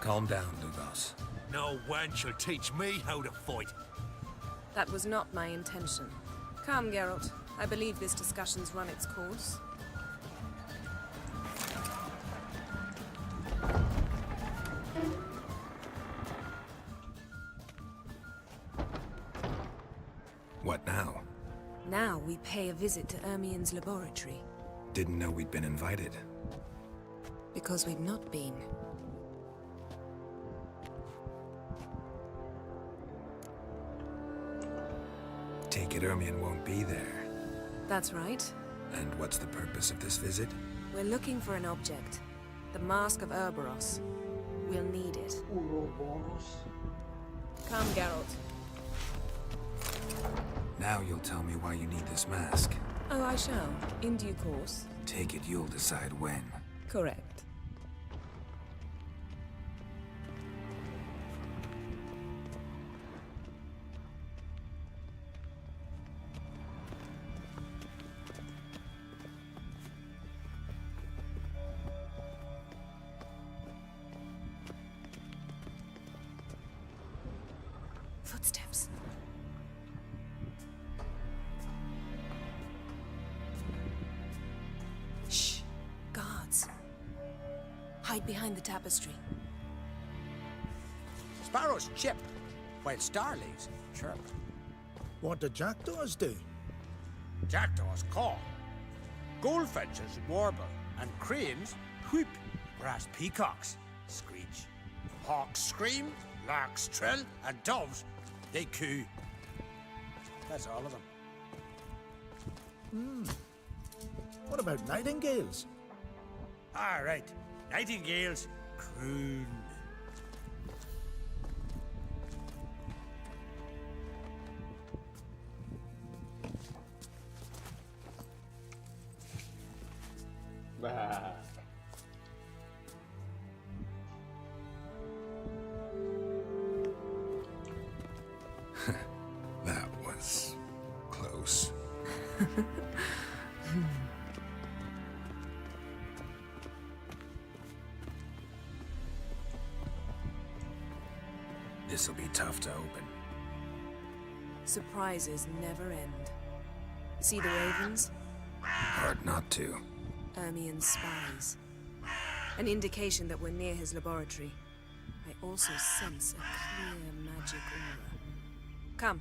S2: Calm down, Lugos.
S8: No wench will teach me how to fight.
S6: That was not my intention. Come, Geralt. I believe this discussion's run its course.
S2: What now?
S6: Now we pay a visit to Ermien's laboratory.
S2: Didn't know we'd been invited.
S6: Because we've not been.
S2: Take it Ermion won't be there.
S6: That's right.
S2: And what's the purpose of this visit?
S6: We're looking for an object. The Mask of Ouroboros. We'll need it. Come, Geralt.
S2: Now you'll tell me why you need this mask.
S6: Oh, I shall. In due course.
S2: Take it you'll decide when.
S6: Correct. Footsteps. Shh. Guards. Hide behind the tapestry.
S8: Sparrows chip, while starlings chirp.
S15: What do jackdaws do?
S8: Jackdaws caw. Goldfinches warble, and cranes whoop, whereas peacocks screech. Hawks scream, larks trill, and doves, they coo. That's all of them.
S15: What about nightingales?
S8: All right, nightingales croon.
S2: That was close. This'll be tough to open.
S6: Surprises never end. See the ravens?
S2: Hard not to.
S6: Ermion's spies. An indication that we're near his laboratory. I also sense a clear magic aura. Come.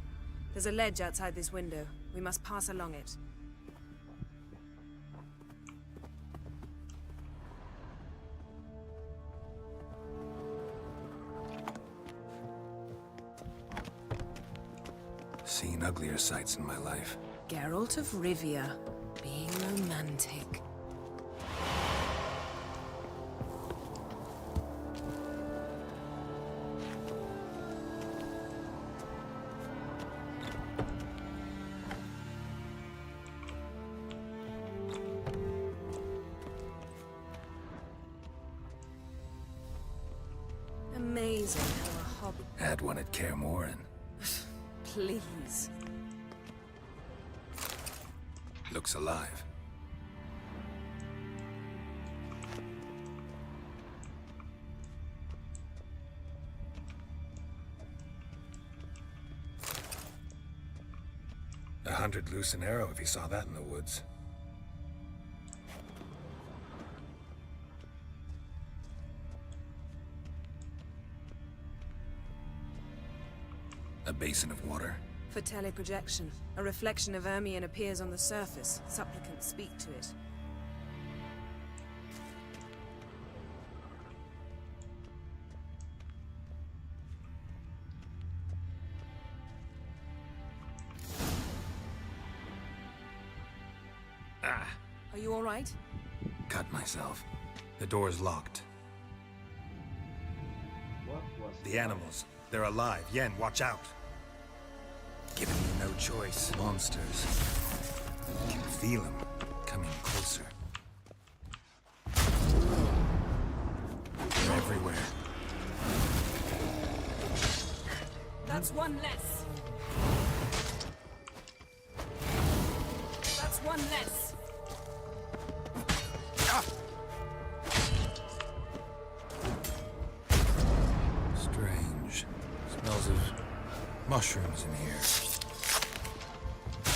S6: There's a ledge outside this window. We must pass along it.
S2: Seen uglier sights in my life.
S6: Geralt of Rivia, being romantic. Amazing how a hobbit...
S2: Had one at Kaer Morhen.
S6: Please.
S2: Looks alive. A hunter'd loose an arrow if he saw that in the woods. A basin of water.
S6: For teleprojection, a reflection of Ermion appears on the surface. Supplicants speak to it.
S2: Ah!
S6: Are you all right?
S2: Cut myself. The door's locked.
S1: What was
S2: The animals. They're alive. Yen, watch out. Giving you no choice. Monsters. You can feel them coming closer. They're everywhere.
S6: That's one less. That's one less.
S2: Ah! Strange. Smells of mushrooms in here.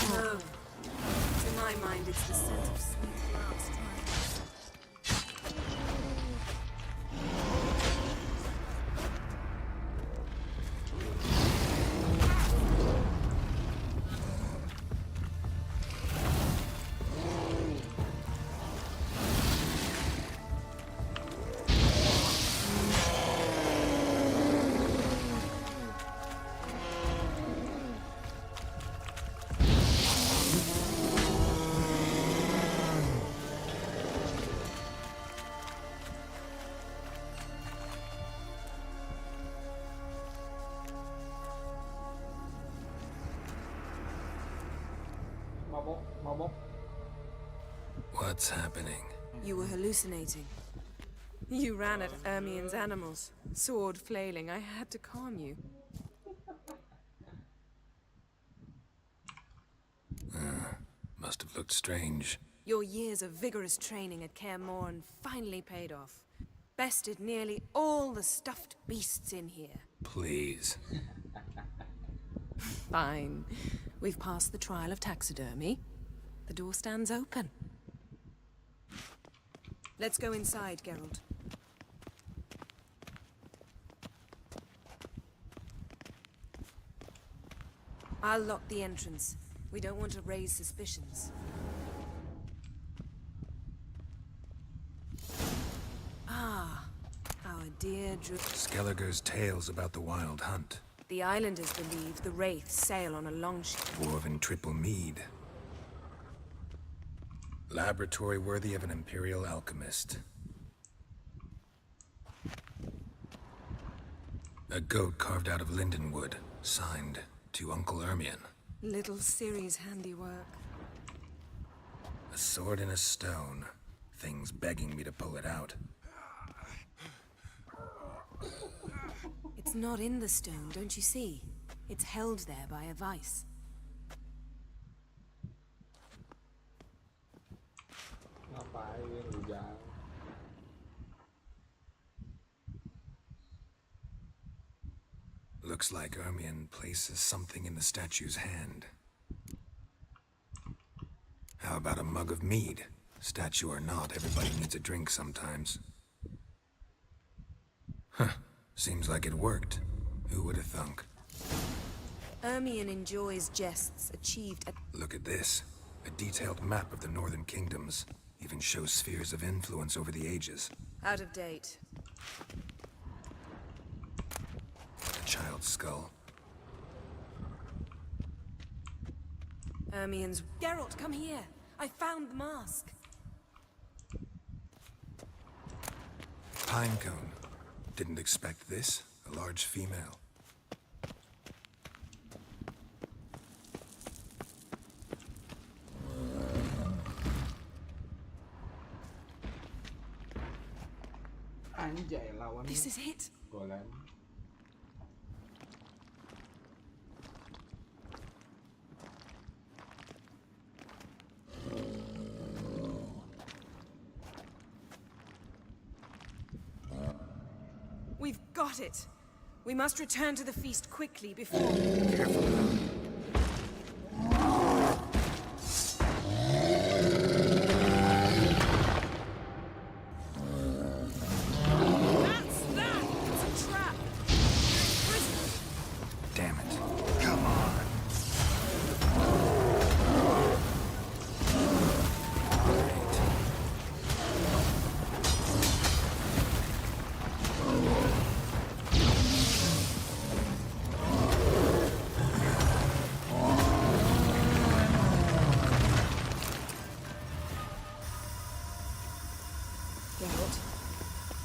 S6: No. To my mind, it's the scent of sweet grass drying.
S2: What's happening?
S6: You were hallucinating. You ran at Ermien's animals, sword flailing. I had to calm you.
S2: Must have looked strange.
S6: Your years of vigorous training at Kaer Morhen finally paid off. Bested nearly all the stuffed beasts in here.
S2: Please.
S6: Fine. We've passed the trial of taxidermy. The door stands open. Let's go inside, Geralt. I'll lock the entrance. We don't want to raise suspicions. Ah, our dear
S2: Skellige's tales about the wild hunt.
S6: The islanders believe the wraiths sail on a longship.
S2: Dwarven triple mead. Laboratory worthy of an imperial alchemist. A goat carved out of lindenwood, signed to Uncle Ermien.
S6: Little Ciri's handiwork.
S2: A sword in a stone. Things begging me to pull it out.
S6: It's not in the stone, don't you see? It's held there by a vice.
S1: Ngapain lu jangan?
S2: Looks like Ermien places something in the statue's hand. How about a mug of mead? Statue or not, everybody needs a drink sometimes. Huh. Seems like it worked. Who would have thunk?
S6: Ermien enjoys jests achieved at...
S2: Look at this. A detailed map of the northern kingdoms. Even shows spheres of influence over the ages.
S6: Out of date.
S2: A child's skull.
S6: Ermien's... Geralt, come here! I found the mask!
S2: Pinecone. Didn't expect this. A large female.
S1: Anjay, lawan
S6: This is it.
S1: golem.
S6: We've got it. We must return to the feast quickly before...
S2: Careful now.
S6: That's that! It's a trap! Prison!
S2: Damn it. Come on.
S6: Geralt,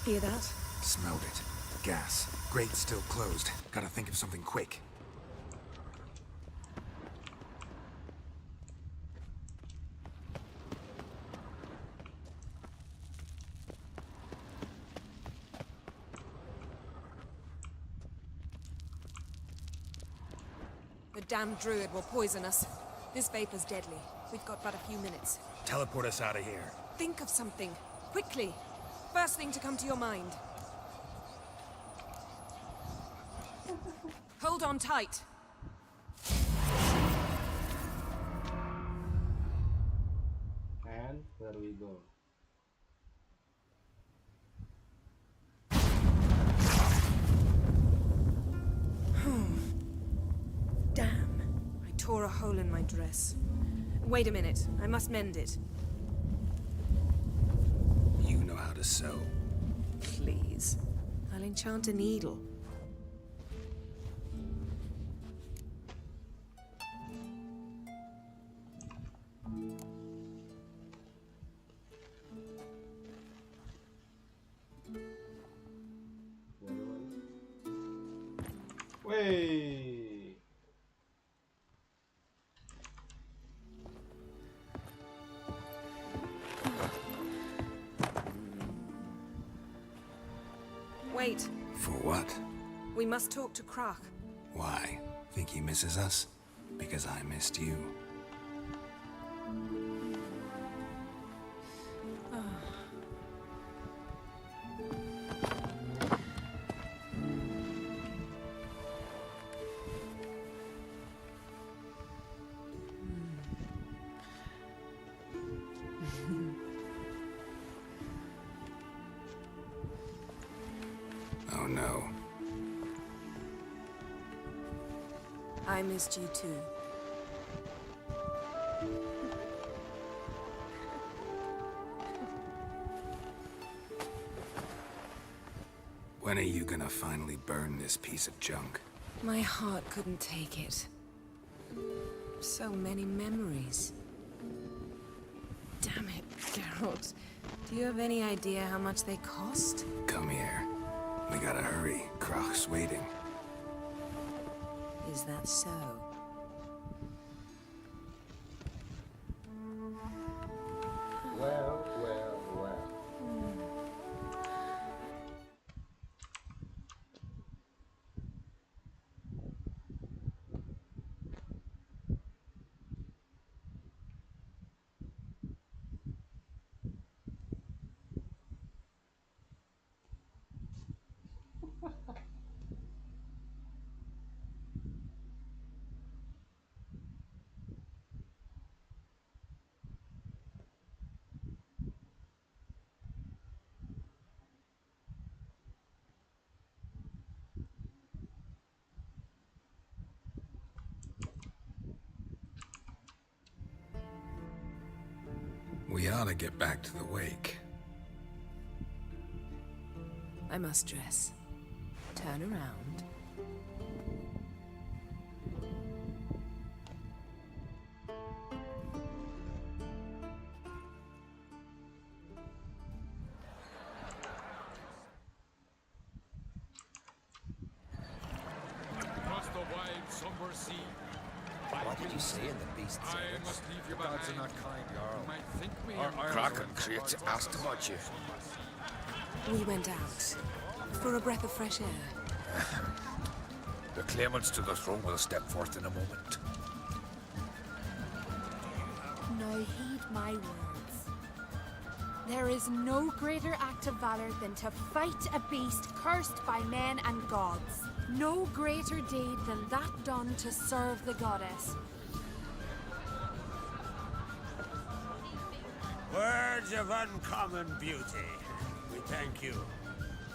S6: hear that?
S2: Smelled it. Gas. Grate still closed. Gotta think of something quick.
S6: The damned druid will poison us. This vapor's deadly. We've got but a few minutes.
S2: Teleport us out of here.
S6: Think of something. Quickly. First thing to come to your mind. Hold on tight.
S1: And there we go.
S6: Damn. I tore a hole in my dress. Wait a minute. I must mend it.
S2: You know how to sew.
S6: Please. I'll enchant a needle.
S1: Wey.
S6: Wait,
S2: For what?
S6: we must talk to Croc.
S2: Why? Think he misses us? Because I missed you. Oh no.
S6: I missed you too.
S2: When are you gonna finally burn this piece of junk?
S6: My heart couldn't take it. So many memories. Damn it, Geralt. Do you have any idea how much they cost?
S2: Come here. We gotta hurry. Croc's waiting.
S6: Is that so?
S1: Well, well, well.
S2: We ought to get back to the wake.
S6: I must dress. Turn around.
S5: Across the wide, somber sea.
S4: What did you say in the beast's
S5: I must leave you behind.
S10: Gods are not kind, Jarl.
S5: You might think me
S10: Kraken creates asked about you.
S6: We went out. For a breath of fresh air.
S10: The claimants to the throne will step forth in a moment.
S16: Now heed my words. There is no greater act of valor than to fight a beast cursed by men and gods. No greater deed than that done to serve the goddess.
S8: Words of uncommon beauty. We thank you.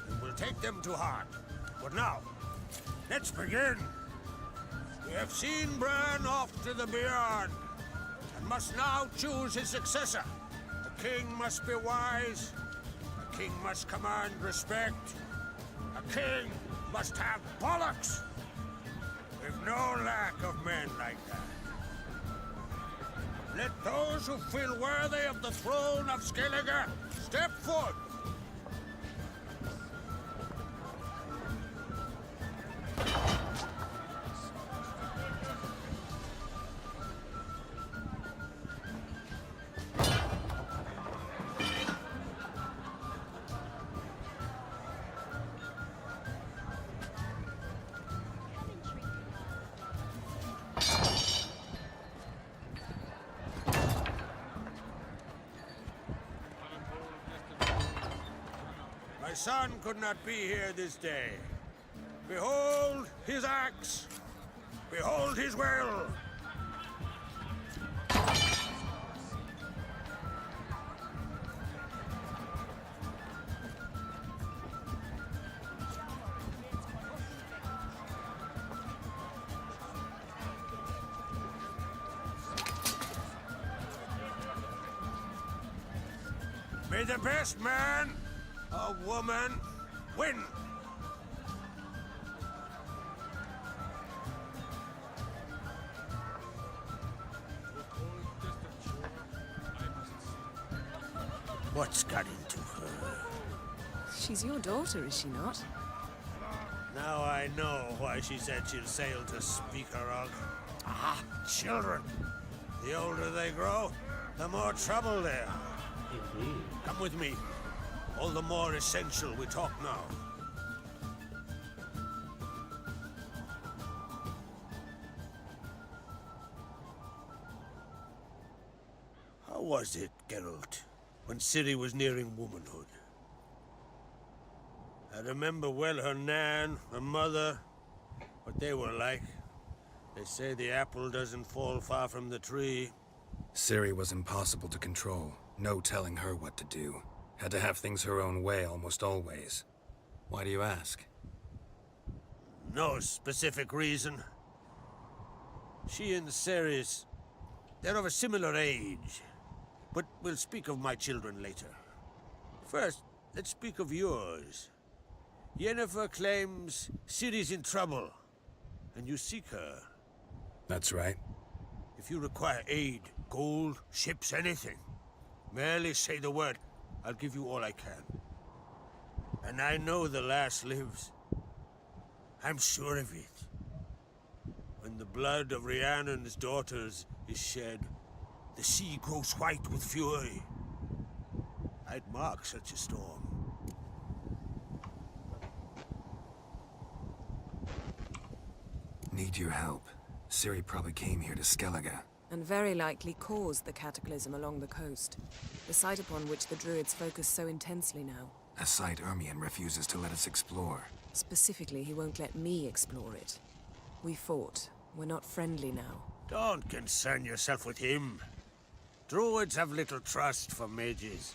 S8: And we'll take them to heart. But now, let's begin. We have seen Bran off to the beyond, and must now choose his successor. A king must be wise. A king must command respect. A king must have bollocks. We've no lack of men like that. Let those who feel worthy of the throne of Skelige step forth. My son could not be here this day. Behold his axe. Behold his will. May the best man or woman win. What's got into her?
S6: She's your daughter, is she not?
S8: Now I know why she said she'll sail to Skelige. Ah, children. The older they grow, the more trouble they are. Come with me. All the more essential we talk now.
S13: was it, Geralt, when Ciri was nearing womanhood? I remember well her nan, her mother, what they were like. They say the apple doesn't fall far from the tree.
S2: Ciri was impossible to control. No telling her what to do. Had to have things her own way almost always. Why do you ask?
S13: No specific reason. She and Ceres, they're of a similar age. But we'll speak of my children later. First, let's speak of yours. Yennefer claims Ciri's in trouble, and you seek her.
S2: That's right.
S13: If you require aid, gold, ships, anything, merely say the word. I'll give you all I can. And I know the lass lives. I'm sure of it. When the blood of Rhiannon's daughters is shed, the sea grows white with fury. I'd mark such a storm.
S2: Need your help. Ciri probably came here to Skelige.
S6: And very likely caused the cataclysm along the coast. The site upon which the druids focus so intensely now.
S2: A site Ermion refuses to let us explore.
S6: Specifically, he won't let me explore it. We fought. We're not friendly now.
S13: Don't concern yourself with him. Druids have little trust for mages.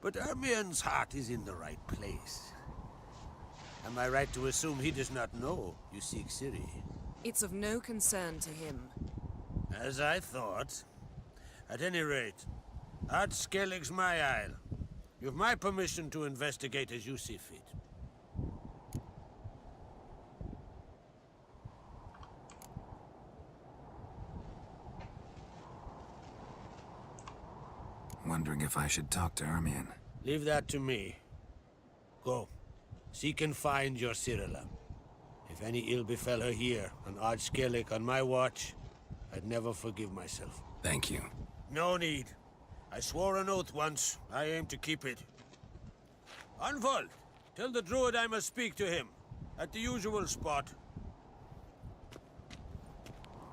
S13: But Ermion's heart is in the right place. Am I right to assume he does not know you seek Ciri?
S6: It's of no concern to him.
S13: As I thought. At any rate, Ard Skellig's my isle. You've my permission to investigate as you see fit.
S2: Wondering if I should talk to Ermion.
S13: Leave that to me. Go. Seek and find your Cirilla. If any ill befell her here, on Ard Skellig on my watch, I'd never forgive myself.
S2: Thank you.
S13: No need. I swore an oath once. I aim to keep it. Unfold! Tell the druid I must speak to him. At the usual spot.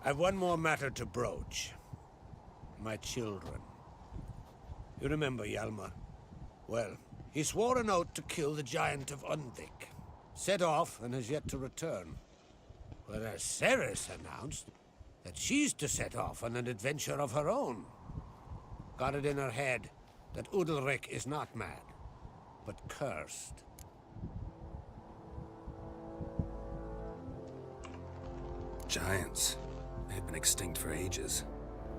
S13: I've one more matter to broach. My children. You remember Hjalmar? Well, he swore an oath to kill the giant of Undvik. Set off and has yet to return. Whereas Ceres announced that she's to set off on an adventure of her own. Got it in her head that Udalric is not mad, but cursed.
S2: Giants. They've been extinct for ages.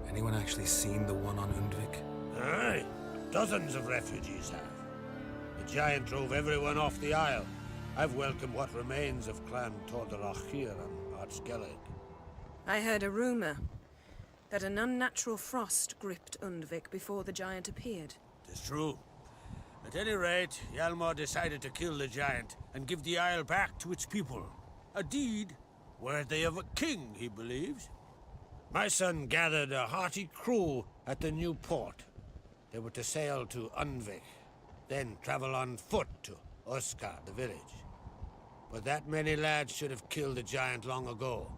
S2: Anyone actually seen the one on Undvik?
S13: Aye, dozens of refugees have. The giant drove everyone off the isle. I've welcomed what remains of Clan Tordarach here on Ard Skellig.
S6: I heard a rumor that an unnatural frost gripped Undvik before the giant appeared.
S13: It's true. At any rate, Hjalmar decided to kill the giant and give the isle back to its people. A deed worthy of a king, he believes. My son gathered a hearty crew at the new port. They were to sail to Undvik, then travel on foot to Oskar, the village. But that many lads should have killed the giant long ago.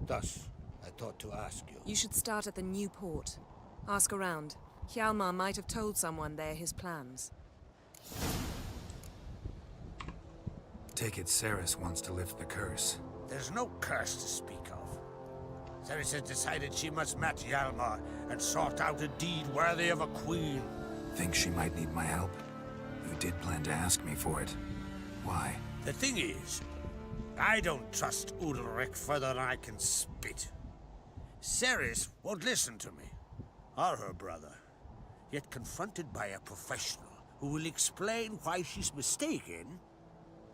S13: Thus, I thought to ask you.
S6: You should start at the new port. Ask around. Hjalmar might have told someone there his plans.
S2: Take it Ceres wants to lift the curse.
S13: There's no curse to speak of. Ceres has decided she must match Hjalmar and sort out a deed worthy of a queen.
S2: Think she might need my help? You did plan to ask me for it. Why?
S13: The thing is, I don't trust Udalric further than I can spit. Ceres won't listen to me, or her brother. Yet confronted by a professional who will explain why she's mistaken,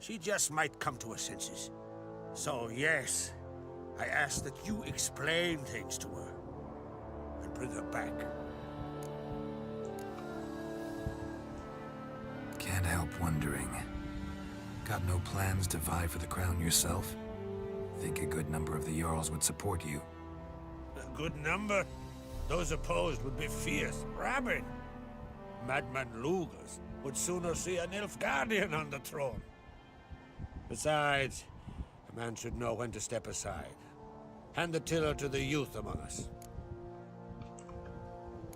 S13: she just might come to her senses. So yes, I ask that you explain things to her and bring her back.
S2: Can't help wondering. Got no plans to vie for the crown yourself? Think a good number of the Jarls would support you.
S13: A good number? Those opposed would be fierce, rabid. Madman Lugas would sooner see an Nilfgaardian on the throne. Besides, a man should know when to step aside. Hand the tiller to the youth among us.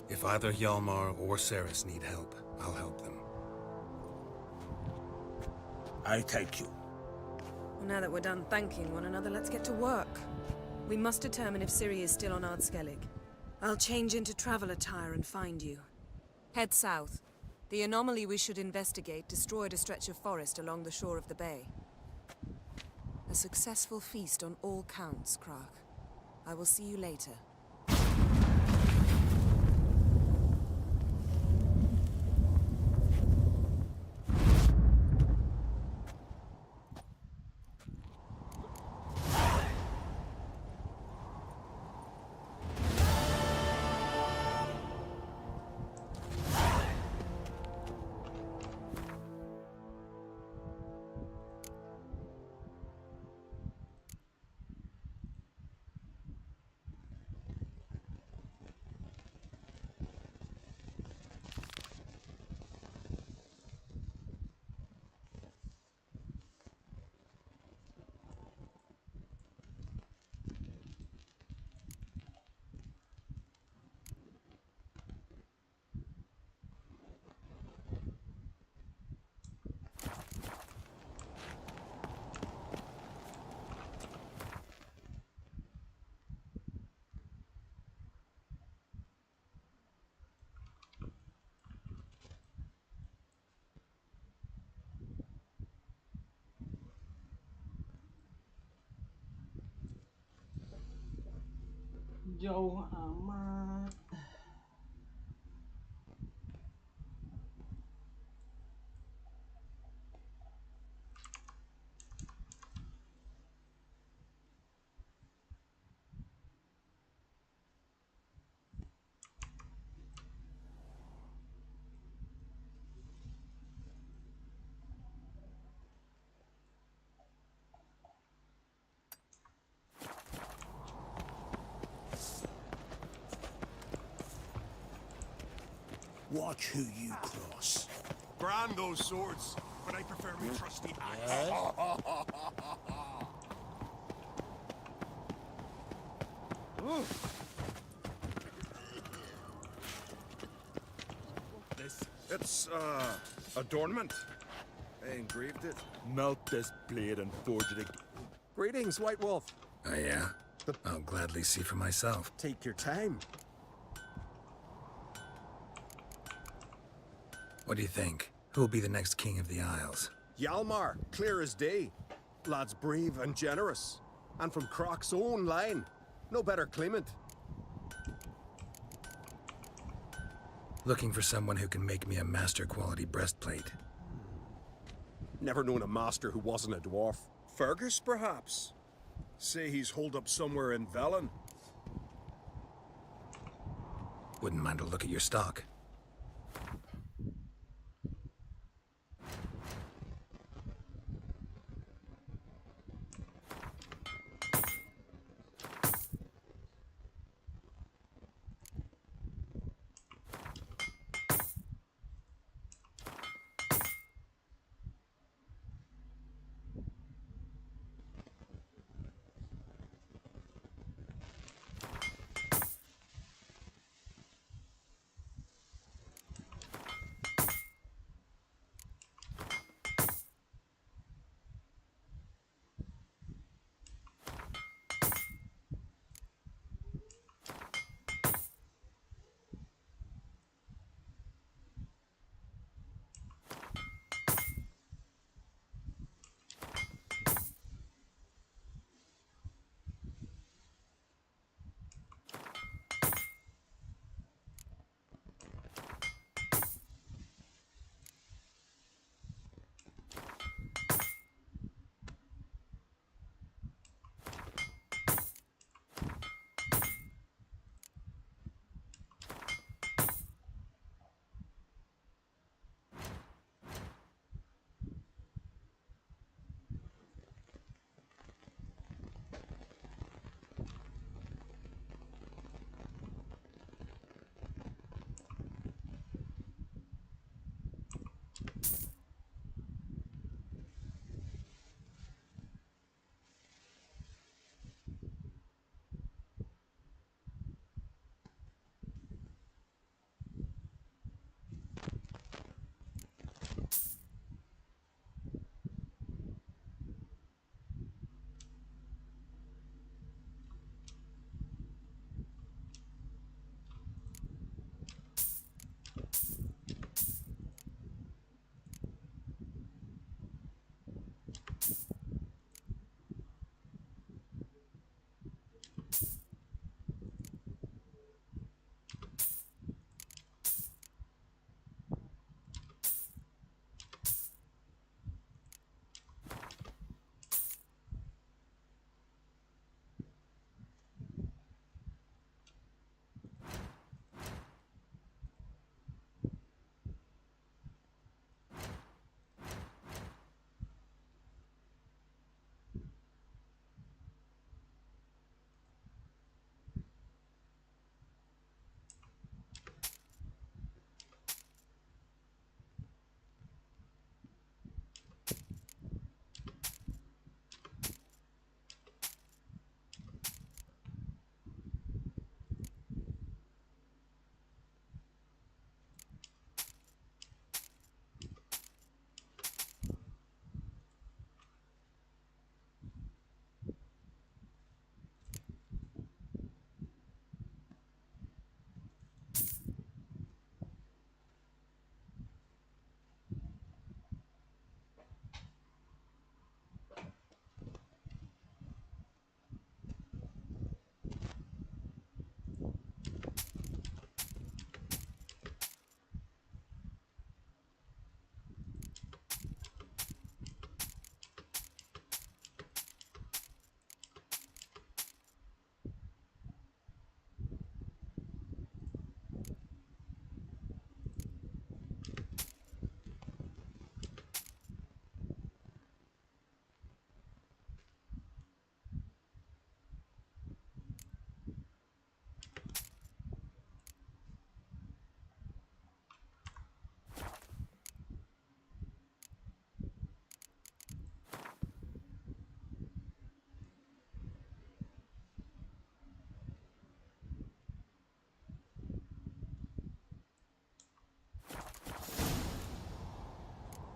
S17: If either Hjalmar or Ceres need help, I'll help them.
S13: I thank you.
S6: Well, now that we're done thanking one another, let's get to work. We must determine if Ciri is still on Skelige. I'll change into travel attire and find you. Head south. The anomaly we should investigate destroyed a stretch of forest along the shore of the bay. A successful feast on all counts, Krach. I will see you later.
S1: Jauh amat.
S13: Watch who you cross.
S5: Brand those swords, but I prefer my trusty axe.
S12: It's, adornment. I engraved it. Melt this blade and forge it again.
S17: Greetings, White Wolf. Oh, yeah? I'll gladly see for myself.
S18: Take your time.
S17: What do you think? Who will be the next king of the Isles?
S18: Hjalmar, clear as day. Lad's brave and generous. And from Croc's own line. No better claimant.
S17: Looking for someone who can make me a master-quality breastplate.
S18: Never known a master who wasn't a dwarf.
S5: Fergus, perhaps? Say he's holed up somewhere in Velen.
S17: Wouldn't mind a look at your stock.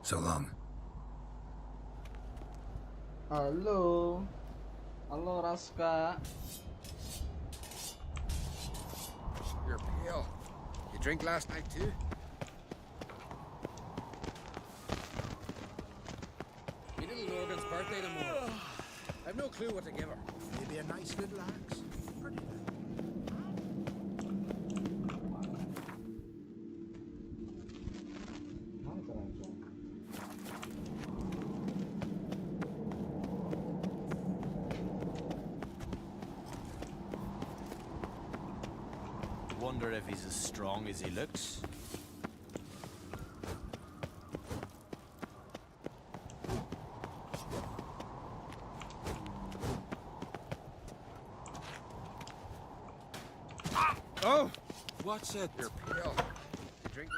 S17: So long.
S1: Halo. Halo, Raska.
S10: You're pale. You drink last night too?
S8: Me little Logan's birthday tomorrow. I've no clue what to give her.
S15: Maybe a nice little axe. Pretty
S3: Wonder if he's as strong as he looks.
S12: Oh! What's it?
S10: You're pale. You drink?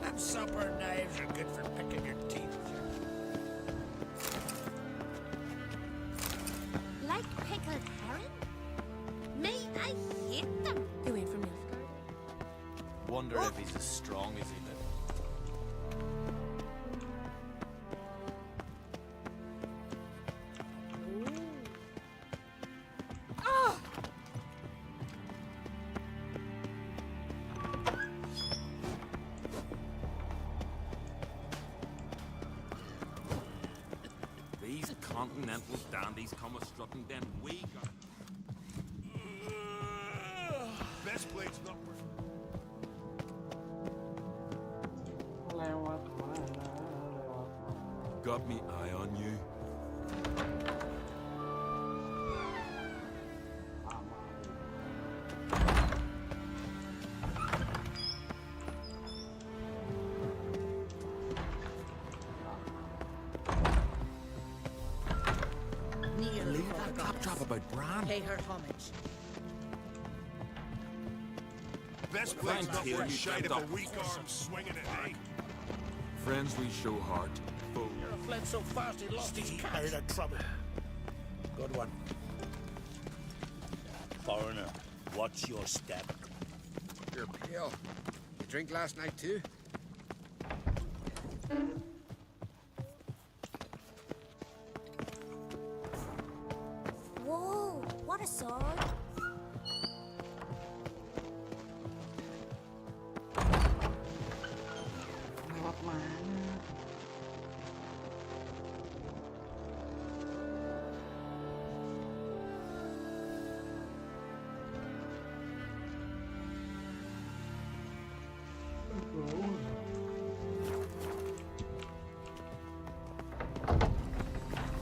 S13: Them supper knives are good for picking your teeth.
S11: Like pickled herring? Me, I hate them.
S6: You ain't from Nilfgaard?
S3: Wonder if he's as strong as he looks.
S12: These continental dandies come a strutting, then we got.
S5: Best blade's not worth.
S12: Got me eye on you.
S11: Nearly
S12: Leave that claptrap about Bran.
S11: Pay her homage.
S5: Best
S12: Fine
S5: blade's not
S12: tail,
S5: worth
S12: you
S5: shite if
S12: damned
S5: a
S12: dog.
S5: weak arm swinging it, eh?
S12: Friends we show heart. Foes.
S13: Fled so fast he lost his cat.
S15: tired of trouble.
S13: Good one.
S19: Foreigner, what's your step?
S10: You're pale. You drink last night too?
S11: Whoa, what a sword.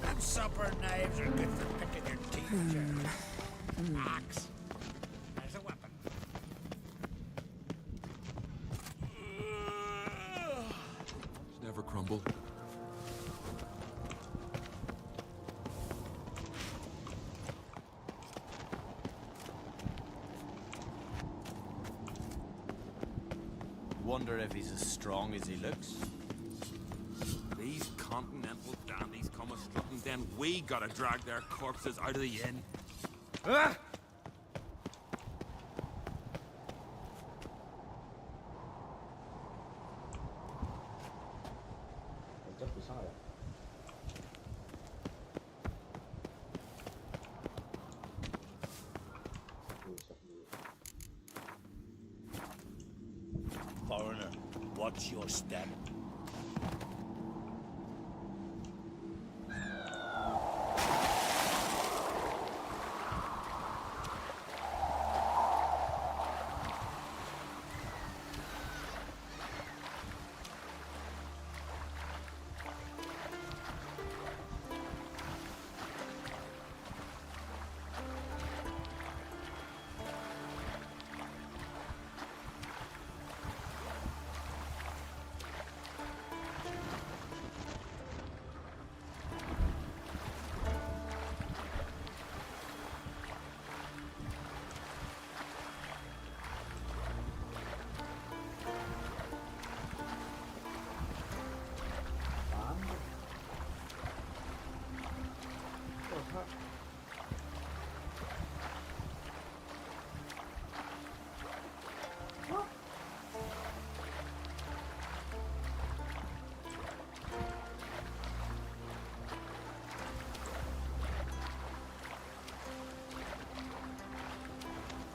S13: Them supper knives are good for picking your teeth. Axe. There's a weapon.
S12: It's never crumble.
S3: Wonder if he's as strong as he looks.
S12: These continental dandies come a strutting, then we gotta drag their corpses out of the inn. Ah!
S1: Just beside it.
S19: Foreigner, what's your step?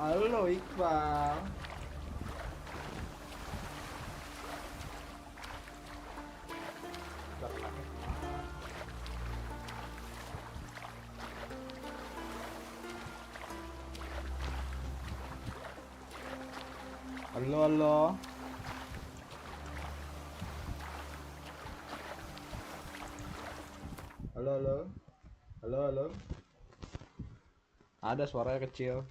S1: Halo Iqbal. Halo, halo. Halo, halo. Halo, halo. Ada suaranya kecil.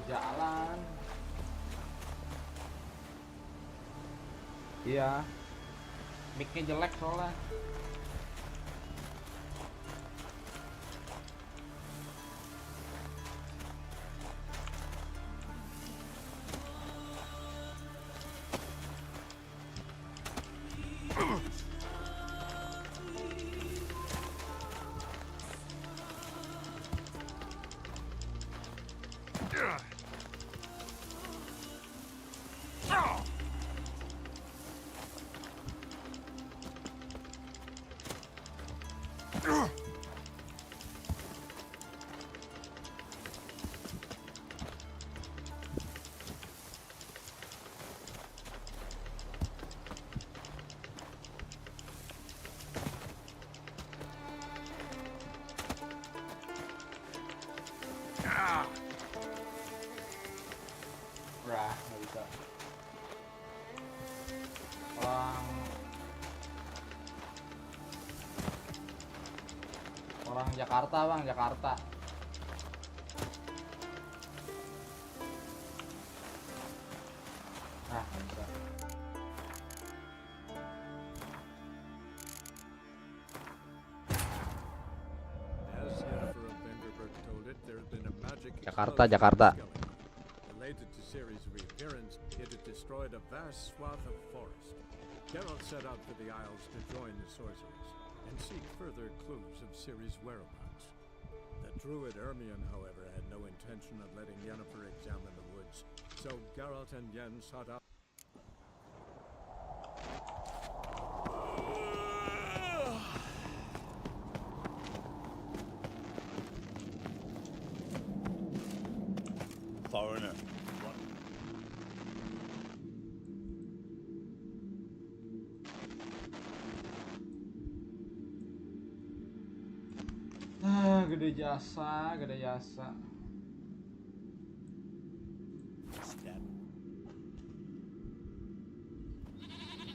S1: Jalan. Iya. Mic-nya jelek soalnya. Nggak bisa. Orang Jakarta bang, Jakarta. Nggak bisa. Jakarta, Jakarta.
S7: Related to Ciri's reappearance, it had destroyed a vast swath of forest. Geralt set out for the Isles to join the sorcerers and seek further clues of Ciri's whereabouts. The druid Ermion, however, had no intention of letting Yennefer examine the woods, so Geralt and Yen sought out.
S19: Foreigner.
S1: Gede jasa, gede jasa.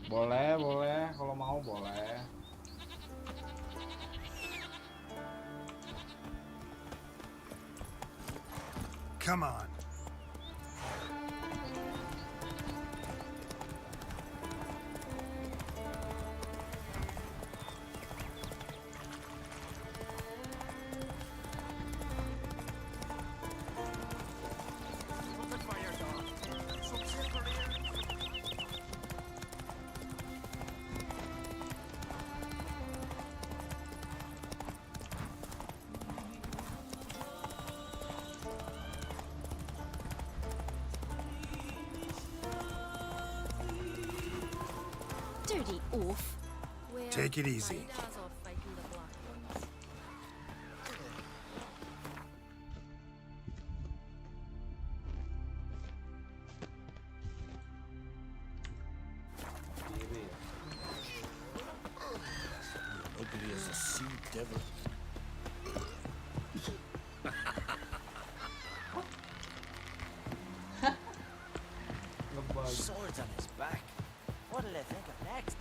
S1: Boleh, boleh. Kalau mau boleh.
S15: Come on.
S11: Dirty oaf.
S15: Take it easy.
S19: Ugly as a sea devil.
S3: Swords on his back. What'll they think of next?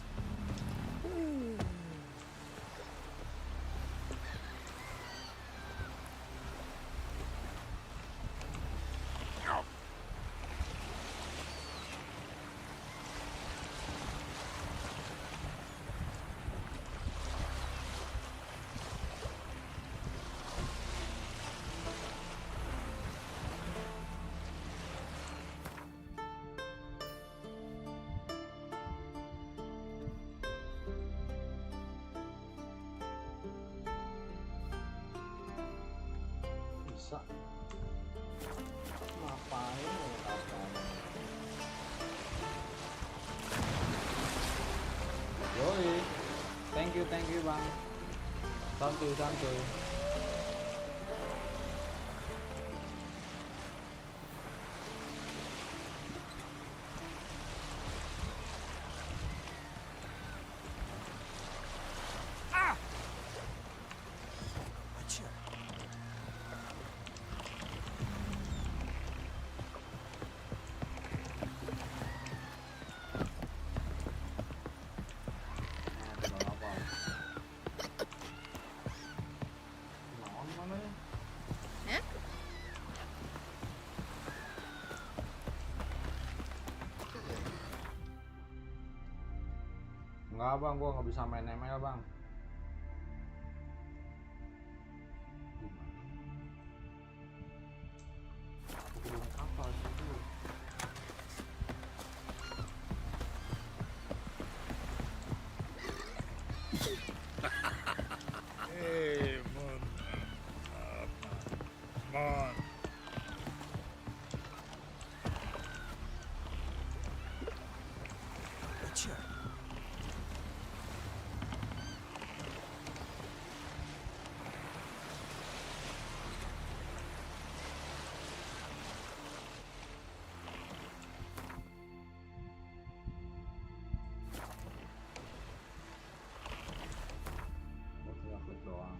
S1: bisa. Ngapain ya kakak? Yoi. Thank you bang. Santuy. Enggak bang, gua nggak bisa main ML bang. Kapal situ.
S19: Hey, Maen. Maen.
S3: Witcher.
S1: Klik doang.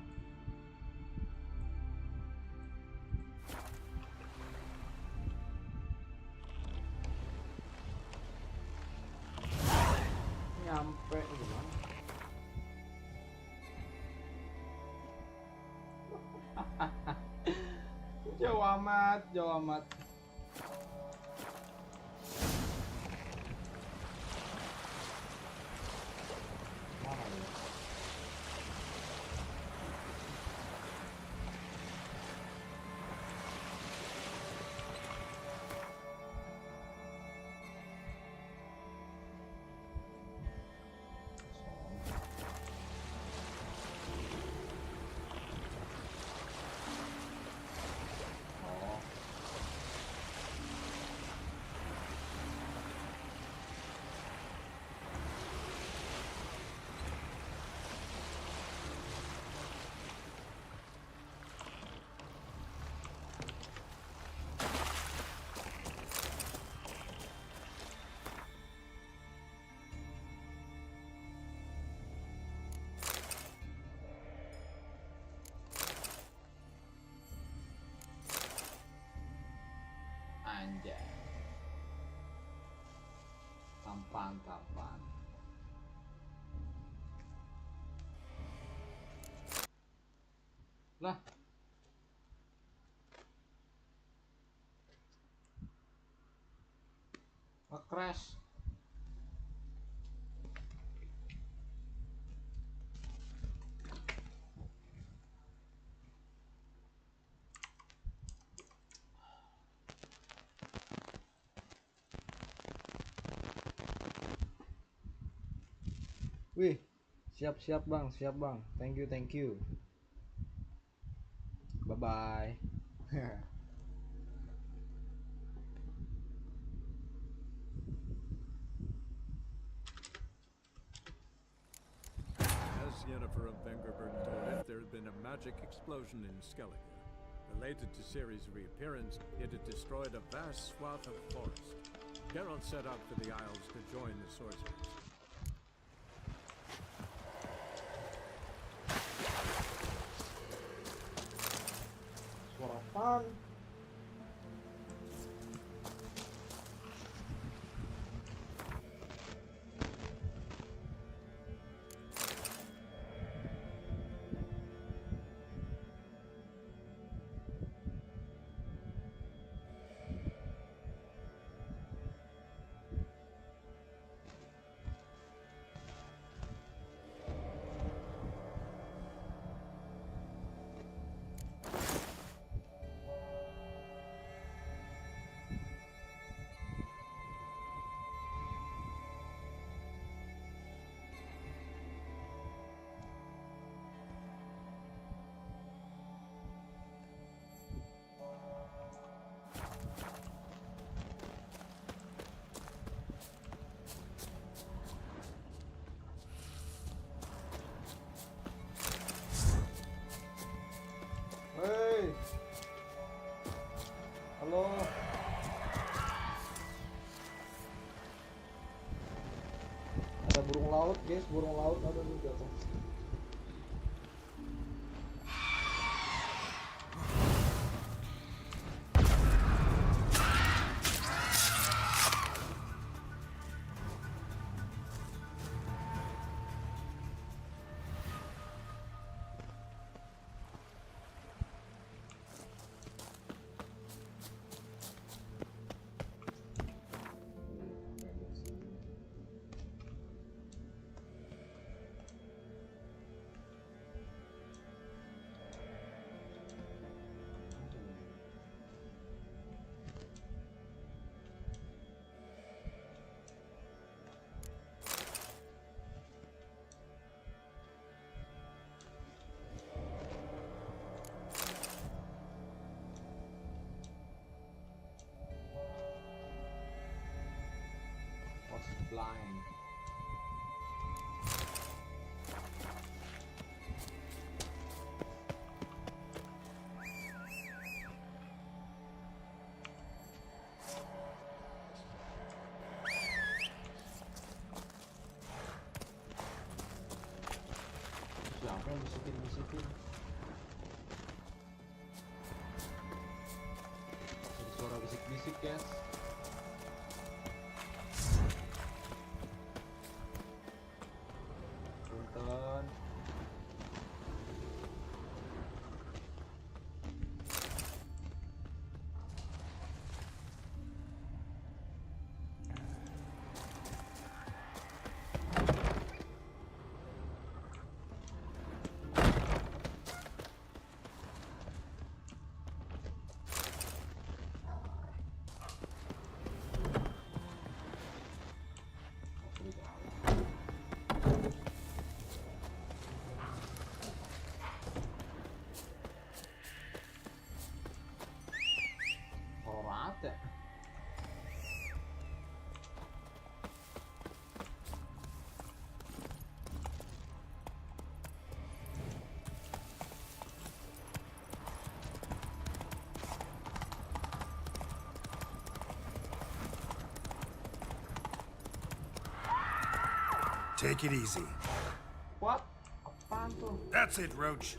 S1: Nyampe gimana? Jauh amat. Anjay. Tampan. Lah. Nge-crash. Wih, siap bang. Thank you. Bye bye.
S7: As Yennefer of Vengerberg told it, there had been a magic explosion in Skelige. Related to Ciri's reappearance, it had destroyed a vast swath of forest. Geralt set out for the Isles to join the sorcerers.
S1: Suara apaan? burung laut guys, burung laut ada juga tuh. Blind. Siapa yang bisikin? Ada suara bisik-bisik guys. Punten. Rate.
S15: Take it easy.
S1: What? Apaan tuh?
S15: That's it, Roach.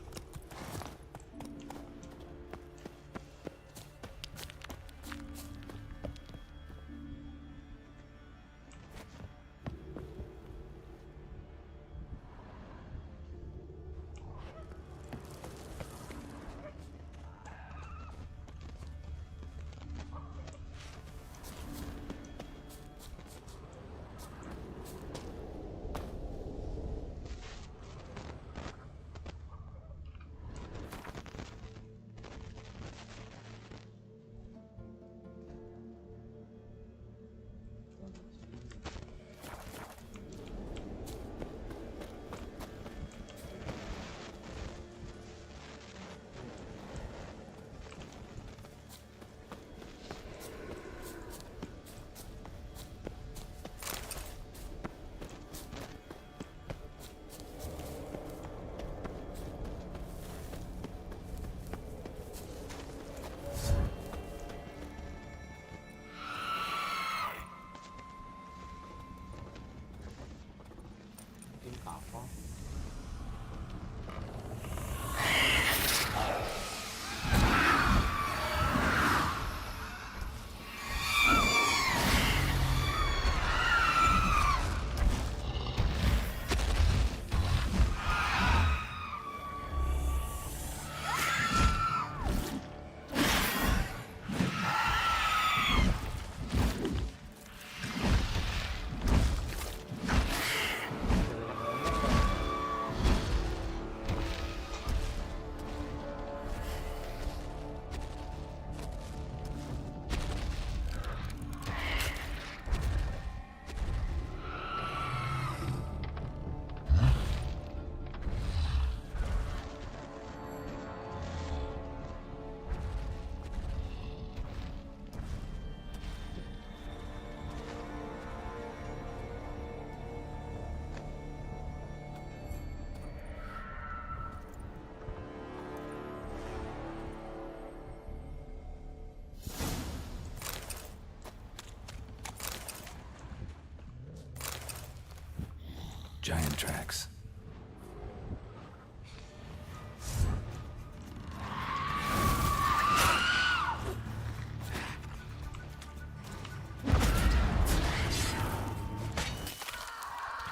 S2: Giant tracks.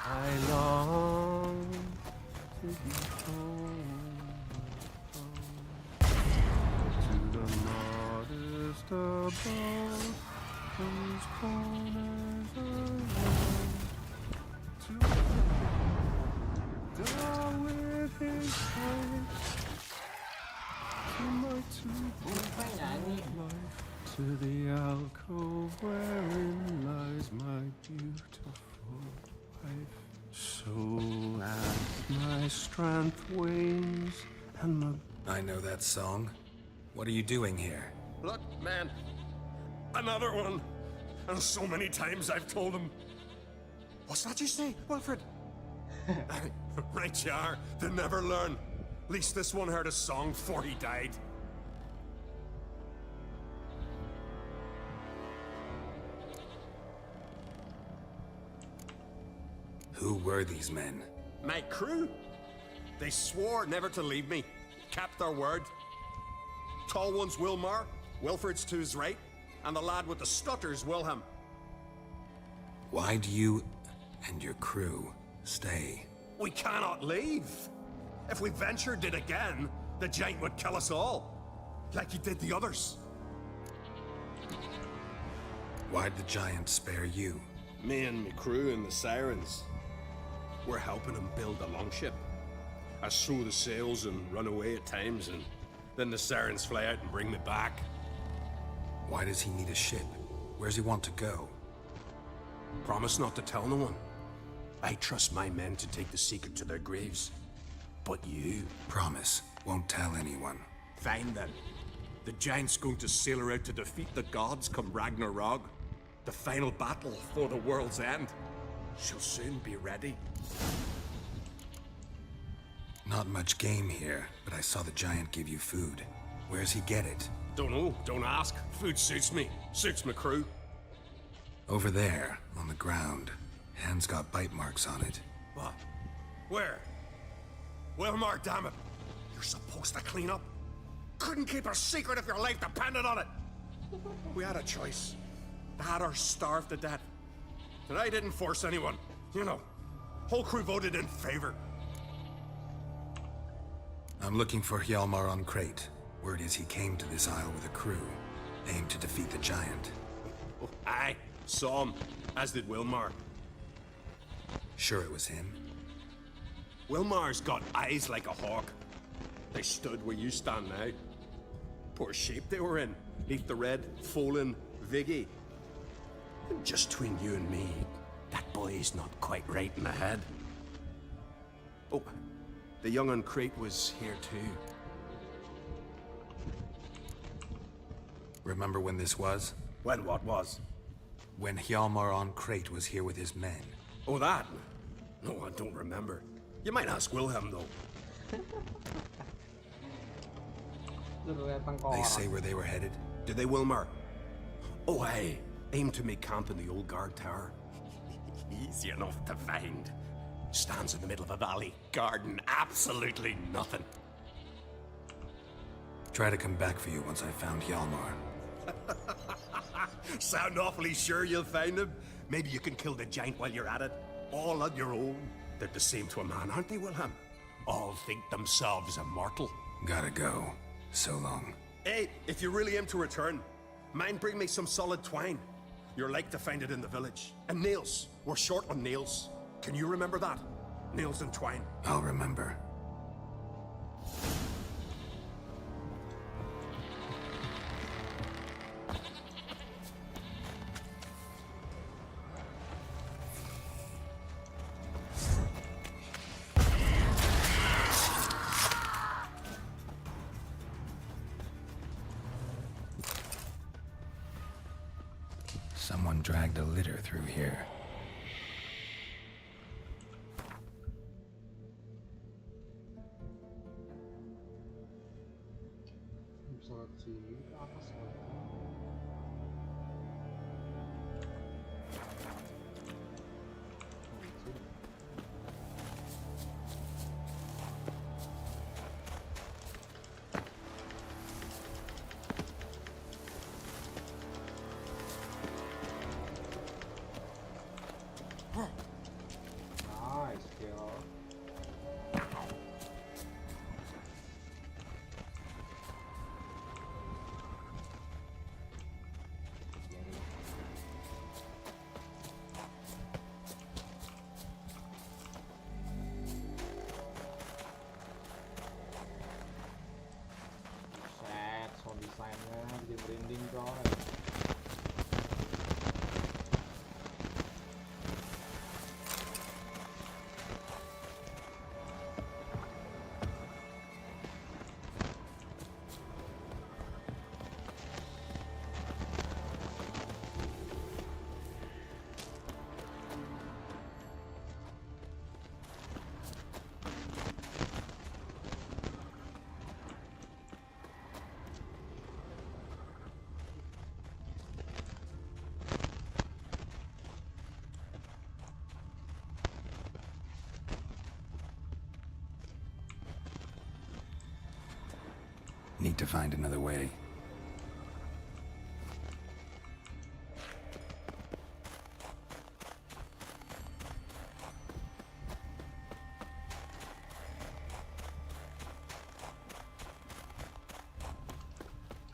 S18: I long to be home, to the modest above, whose corners around, to die with his face, to my two life, to the alcove wherein lies my beautiful wife. So as my strength wanes and my...
S17: I know that song. What are you doing here?
S18: Look, man. Another one. And so many times I've told him. What's that you say, Wilfred? Right you are. They never learn. At least this one heard a song before he died.
S17: Who were these men?
S18: My crew. They swore never to leave me. Kept their word. Tall one's Wilmar, Wilfred's to his right, and the lad with the stutter's Wilhelm.
S17: Why do you and your crew stay?
S18: We cannot leave. If we ventured it again, the giant would kill us all, like he did the others.
S17: Why'd the giant spare you?
S18: Me and my crew and the sirens. We're helping him build a longship. I sew the sails and run away at times, and then the sirens fly out and bring me back.
S17: Why does he need a ship? Where's he want to go?
S18: Promise not to tell no one. I trust my men to take the secret to their graves. But you...
S17: Promise, won't tell anyone.
S18: Fine then. The giant's going to sail her out to defeat the gods come Ragnarok. The final battle for the world's end. She'll soon be ready.
S17: Not much game here, but I saw the giant give you food. Where's he get it?
S18: Don't know, don't ask. Food suits me, suits my crew.
S17: Over there, on the ground. Hand's got bite marks on it.
S18: What? Where? Wilmar, damn it. You're supposed to clean up. Couldn't keep a secret if your life depended on it. We had a choice. They had her starved to death. And I didn't force anyone. You know, whole crew voted in favor.
S17: I'm looking for Hjalmar on Crate. Word is he came to this isle with a crew, aimed to defeat the giant.
S18: Oh, aye, saw him, as did Wilmar.
S17: Sure it was him?
S18: Wilmar's got eyes like a hawk. They stood where you stand now. Poor shape they were in, neath the red, Folin, Viggy. Just between you and me, that boy's not quite right in the head. Oh, the young on Crate was here too.
S17: Remember when this was?
S18: When what was?
S17: When Hjalmar on Crate was here with his men.
S18: Oh, that? No, I don't remember. You might ask Wilhelm, though.
S17: They say where they were headed?
S18: Did they, Wilmar? Oh, aye. Aim to make camp in the old guard tower. Easy enough to find. Stands in the middle of a valley. Garden, absolutely nothing.
S17: Try to come back for you once I found Hjalmar.
S18: Sound awfully sure you'll find him? Maybe you can kill the giant while you're at it. All on your own. They're the same to a man, aren't they, Wilhelm? All think themselves immortal.
S17: Gotta go. So long.
S18: Hey, if you really aim to return, mind bring me some solid twine. You're like to find it in the village. And nails. We're short on nails. Can you remember that? Nails and twine.
S17: I'll remember. Someone dragged a litter through here.
S2: Need to find another way.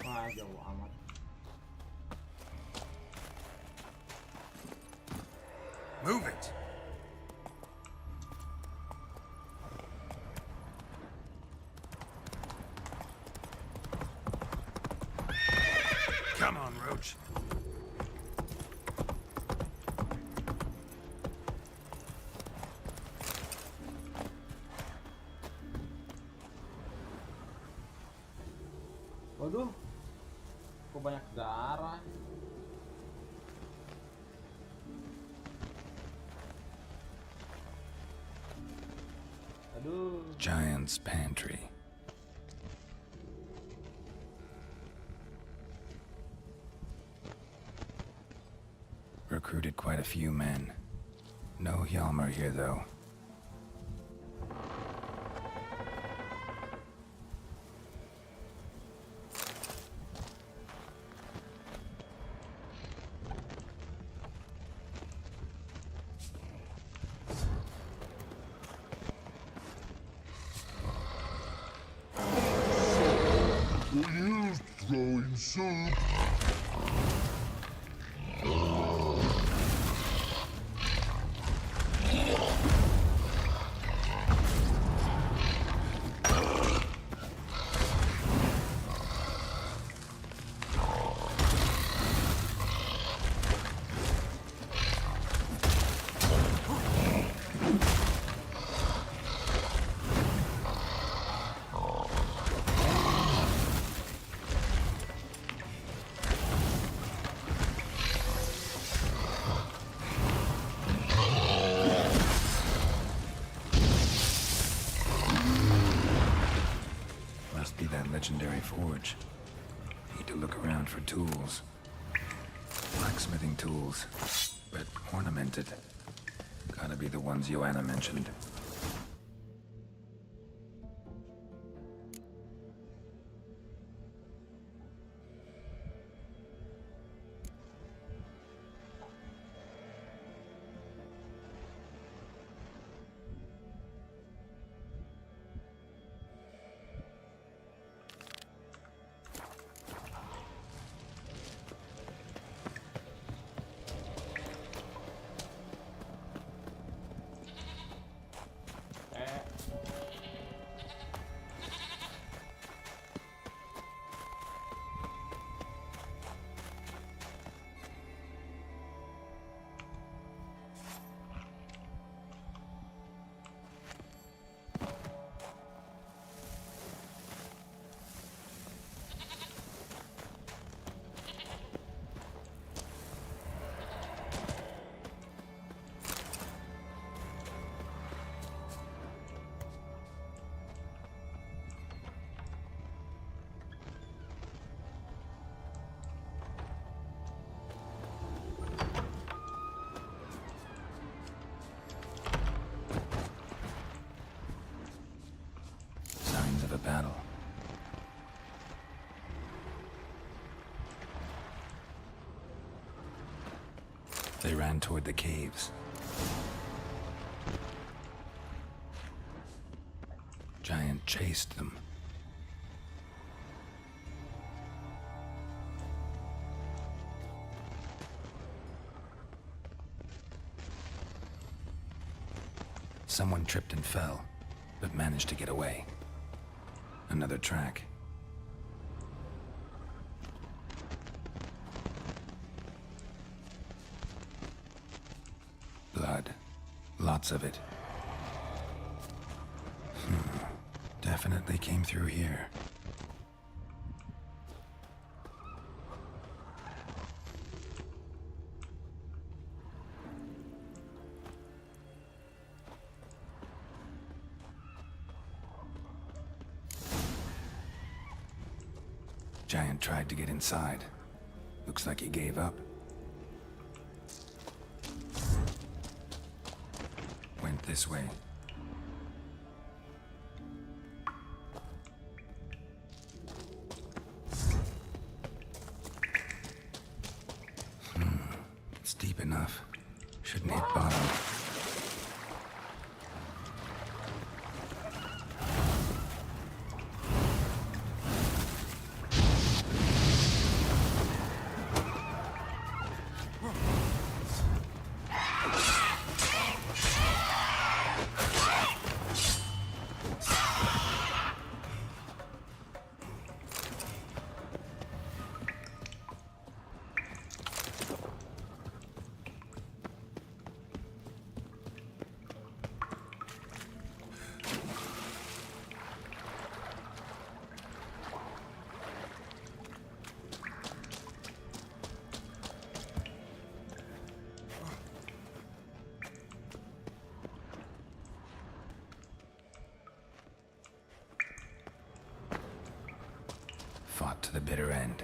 S1: Wah, jauh amat.
S15: Move it! Come on, Roach.
S1: Waduh, kok banyak darah. Aduh.
S2: Giant's pantry. Recruited quite a few men. No Hjalmar here, though.
S5: You throwing soup.
S2: Must be that legendary forge. Need to look around for tools. Blacksmithing tools, but ornamented. Gotta be the ones Joanna mentioned. Signs of a battle. They ran toward the caves. Giant chased them. Someone tripped and fell, but managed to get away. Another track. Blood. Lots of it. Definitely came through here. Giant tried to get inside. Looks like he gave up. Went this way. deep enough. Shouldn't hit bottom. Fought to the bitter end.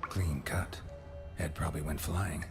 S2: Clean cut. Head probably went flying.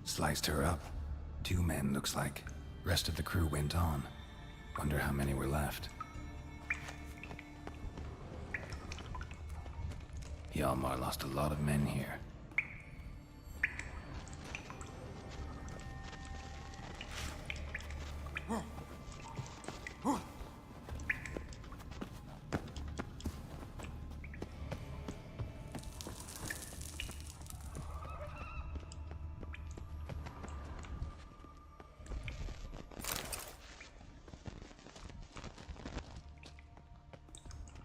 S2: Sliced her up. 2 men, looks like. Rest of the crew went on. Wonder how many were left. Hjalmar lost a lot of men here.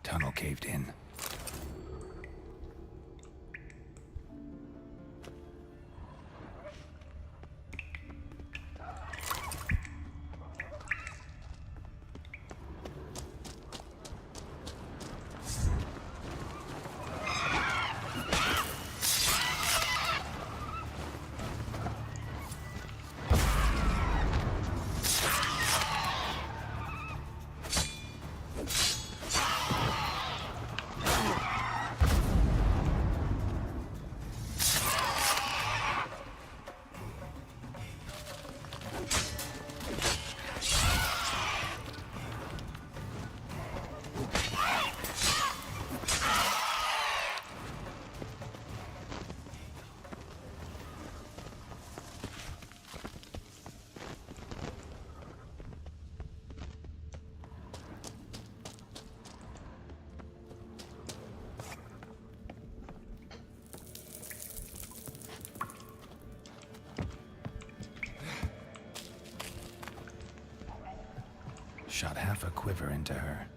S2: Tunnel caved in. Shot half a quiver into her.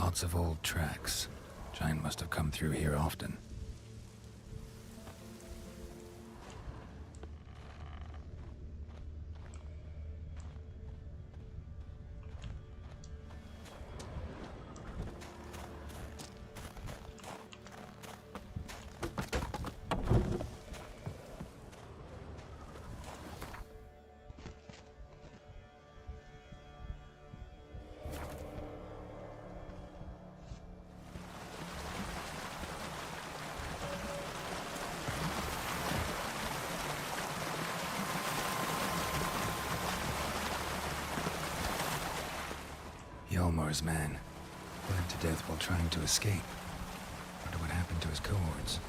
S2: Lots of old tracks. Giant must have come through here often. Hjalmar's man, bled to death while trying to escape. Wonder what happened to his cohorts.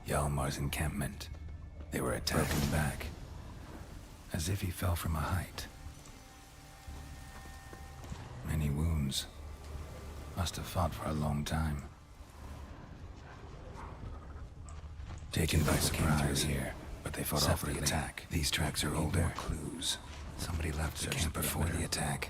S2: Hjalmar's encampment. They were attacking back, as if he fell from a height. Many wounds. Must have fought for a long time. Taken by surprise here, but they fought off the attack. These tracks are older. More clues. Somebody left the camp before the attack.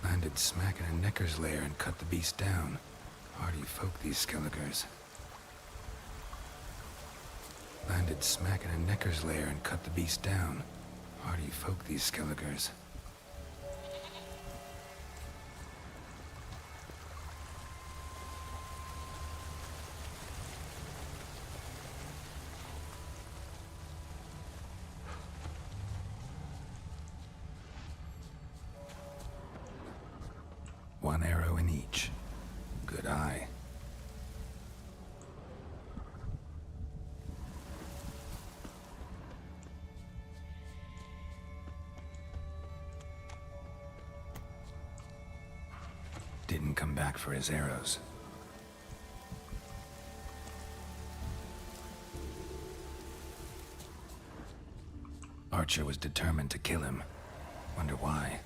S2: Landed smack in a necker's lair and cut the beast down. Hardy folk, these Skeligers. Landed smack in a necker's lair and cut the beast down. Hardy folk, these Skeligers. One arrow in each. Good eye. Didn't come back for his arrows. Archer was determined to kill him. Wonder why.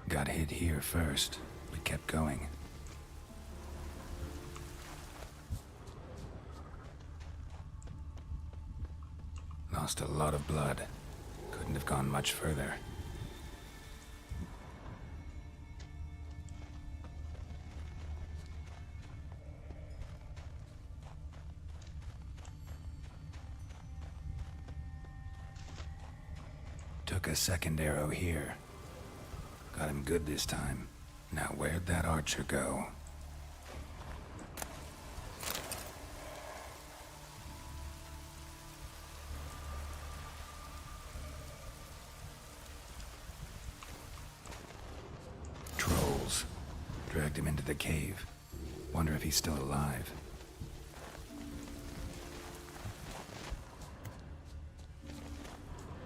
S2: Got hit here first, but kept going. Lost a lot of blood. Couldn't have gone much further. Took a second arrow here. Got him good this time. Now where'd that archer go? Trolls. Dragged him into the cave. Wonder if he's still alive.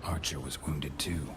S2: Archer was wounded too.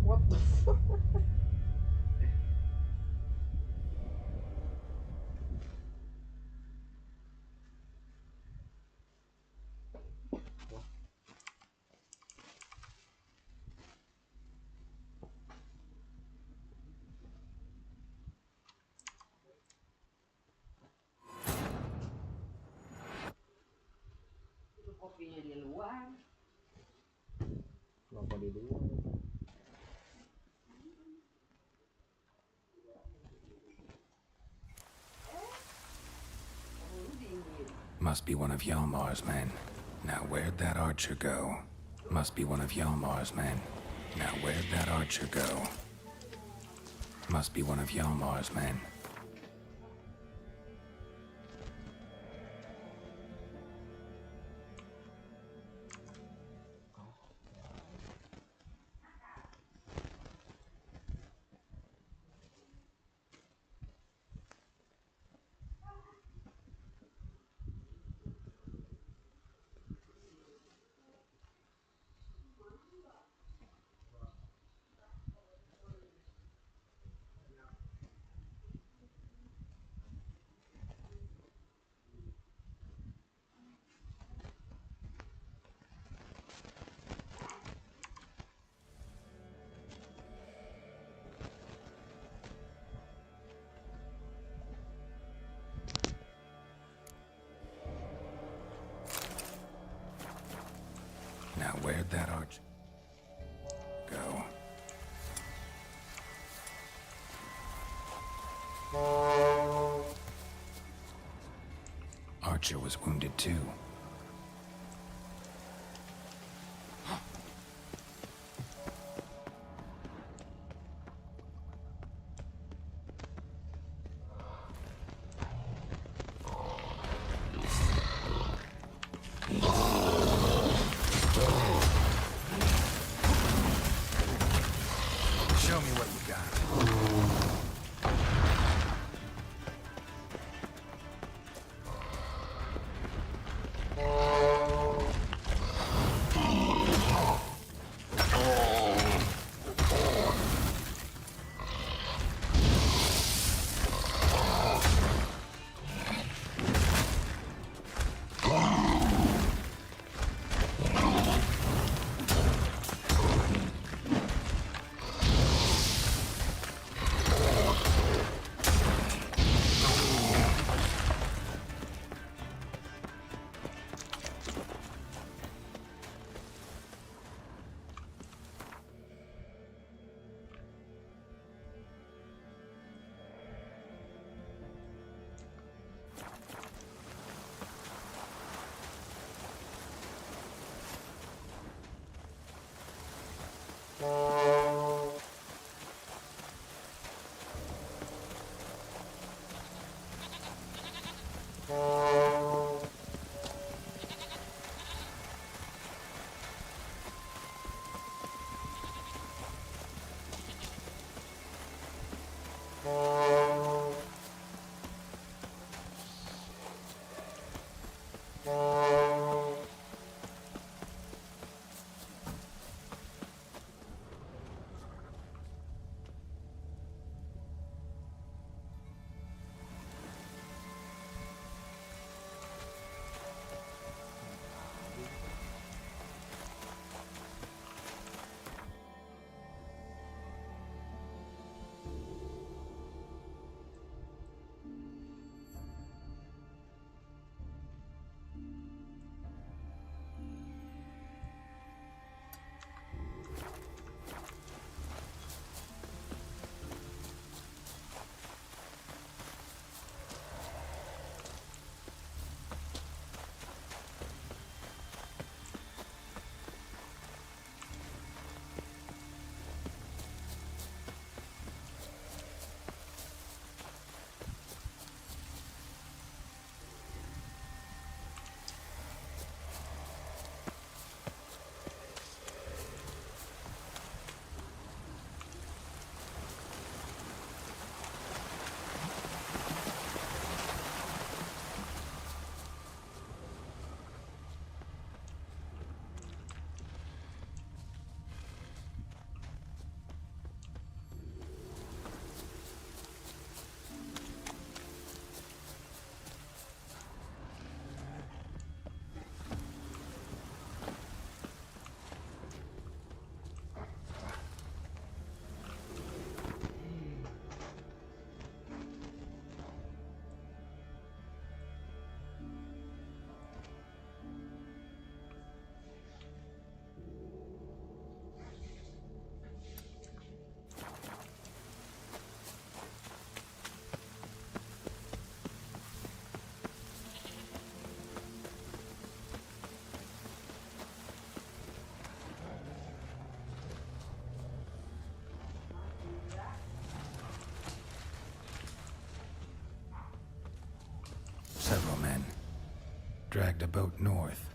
S1: What the fuck? Kenapa di luar?
S2: Must be one of Hjalmar's men. Now where'd that archer go? Must be one of Hjalmar's men. Now where'd that archer go? Must be one of Hjalmar's men. Now where'd that archer go? Archer was wounded too.
S15: Show me what you got.
S2: dragged a boat north.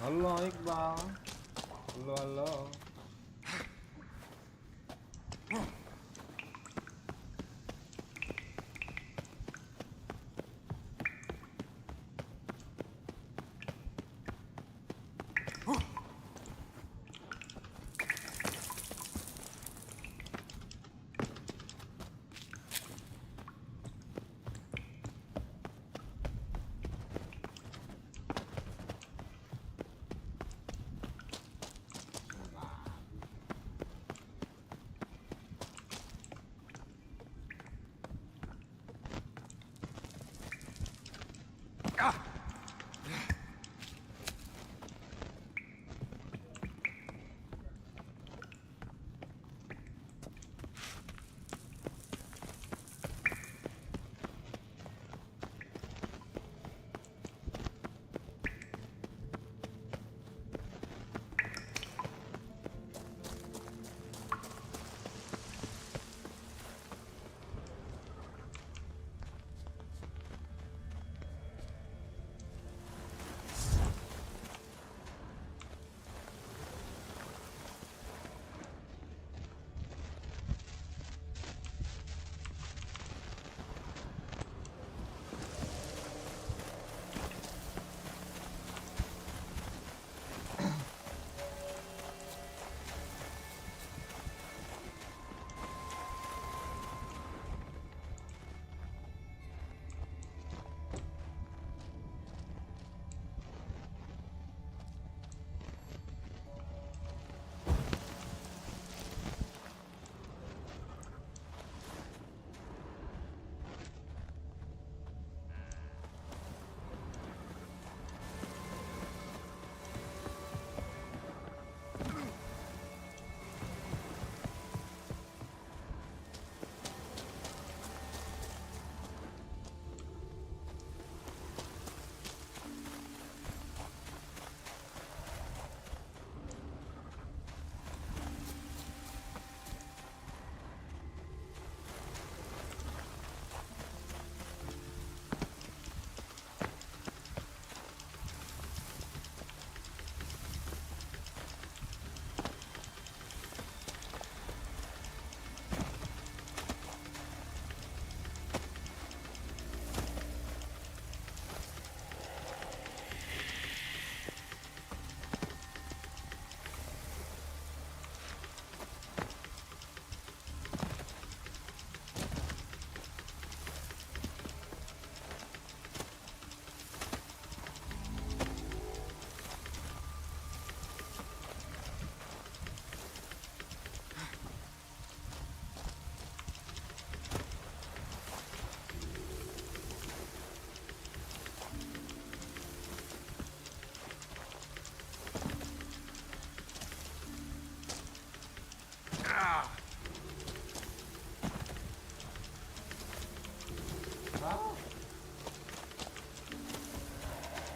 S1: Halo Iqbal. Halo, halo.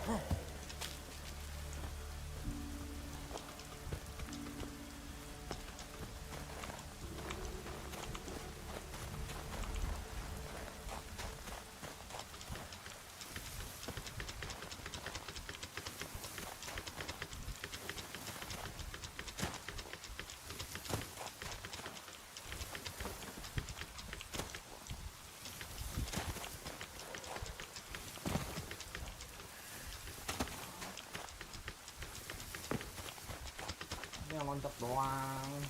S1: Ini yang loncat doang.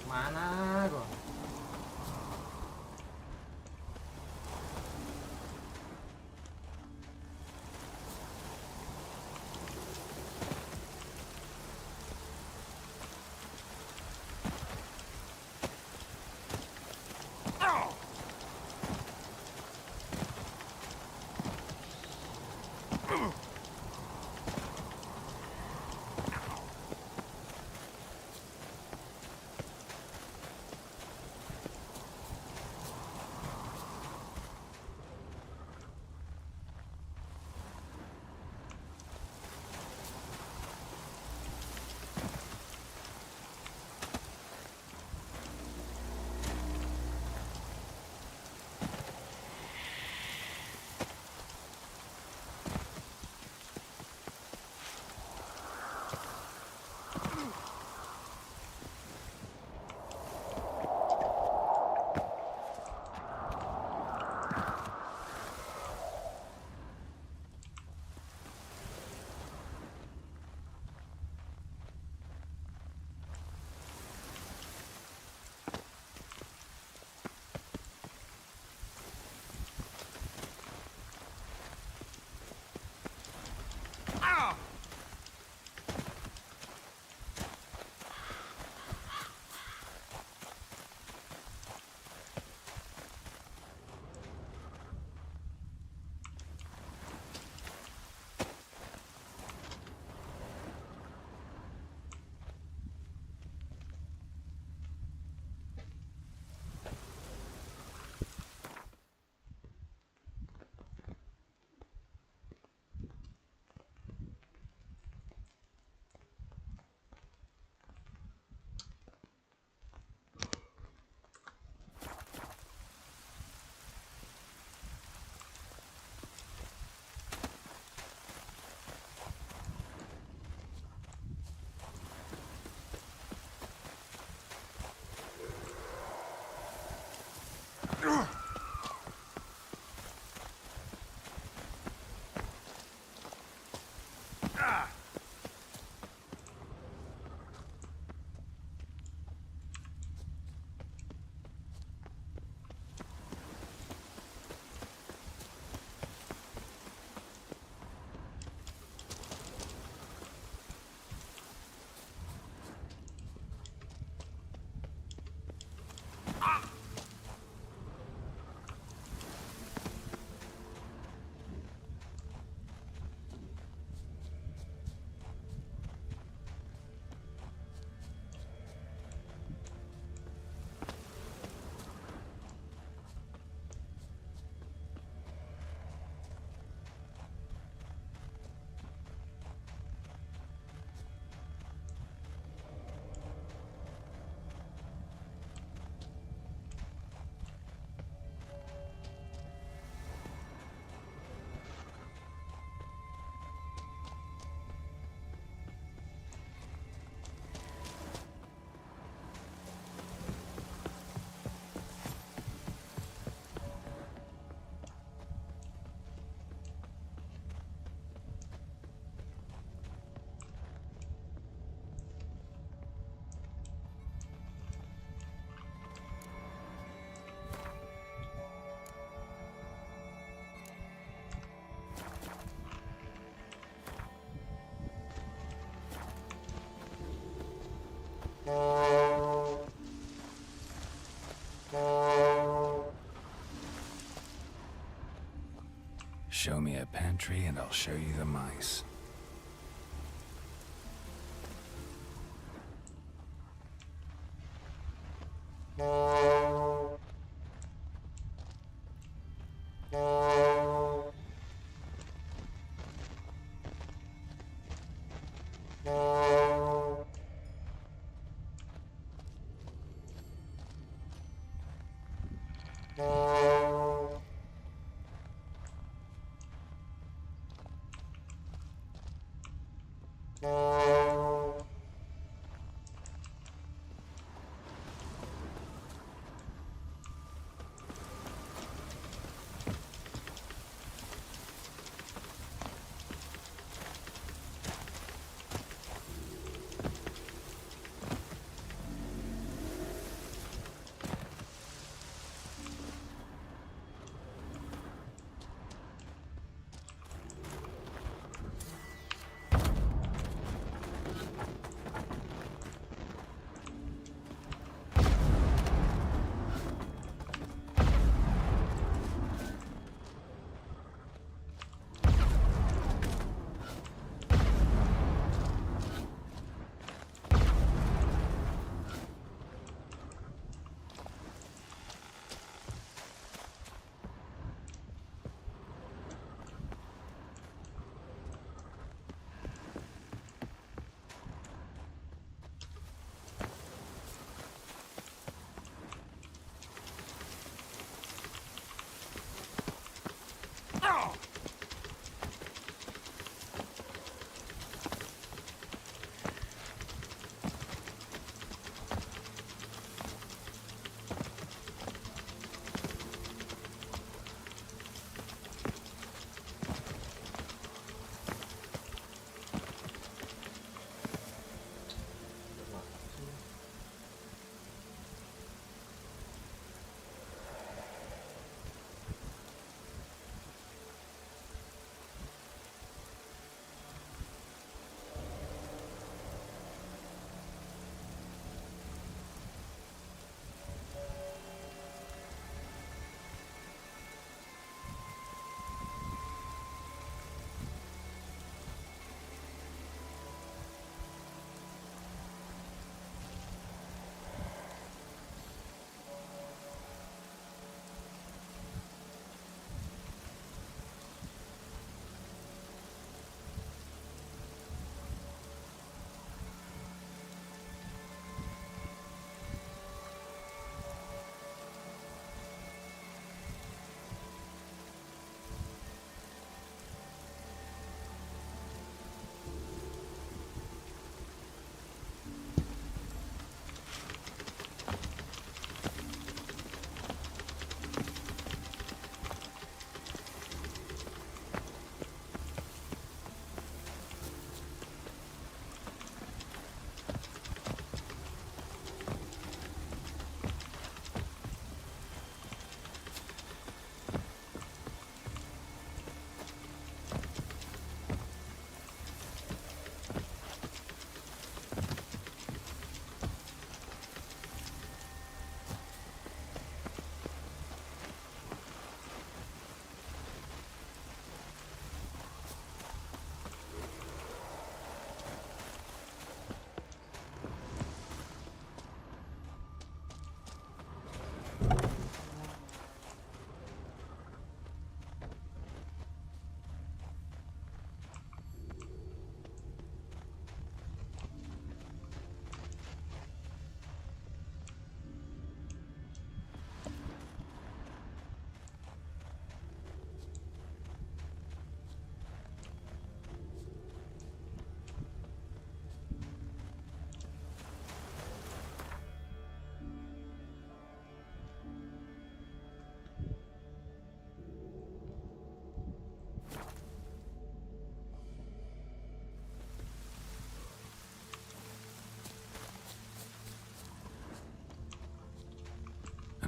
S1: Mana kok?
S2: Show me a pantry and I'll show you the mice.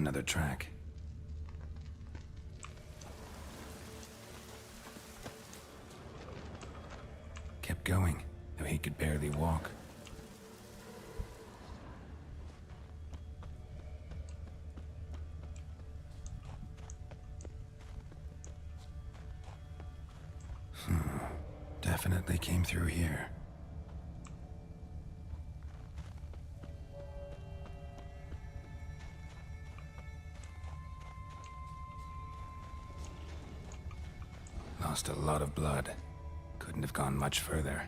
S2: Another track. Kept going, though he could barely walk. definitely came through here. Lost a lot of blood. Couldn't have gone much further.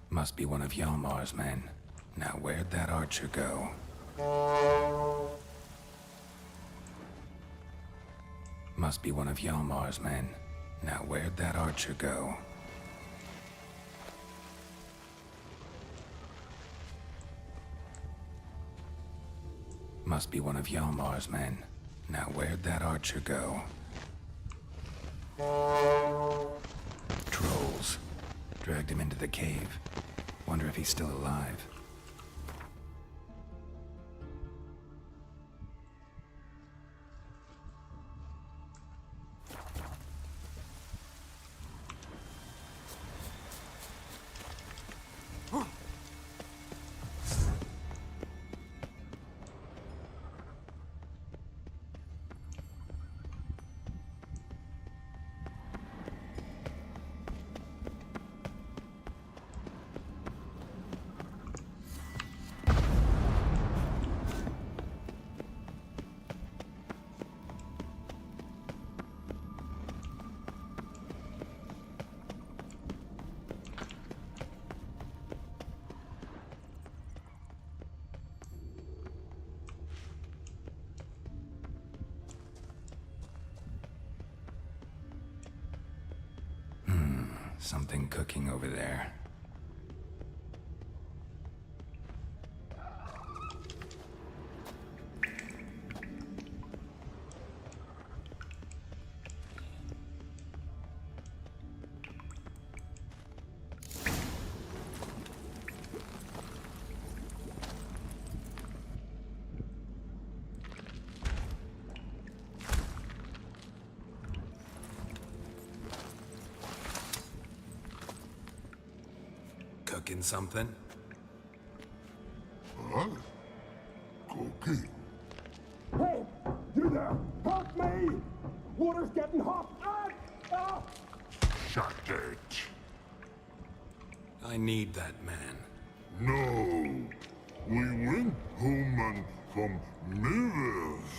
S2: Must be one of Hjalmar's men. Now where'd that archer go? Must be one of Hjalmar's men. Now where'd that archer go? Must be one of Hjalmar's men. Now where'd that archer go? Trolls. Dragged him into the cave. Wonder if he's still alive. Something cooking over there. Cooking something?
S5: Huh? Cooking?
S20: Hey, you there! Help me! Water's getting hot!
S5: Shut it.
S17: I need that man.
S5: No. We went home and from mirrors.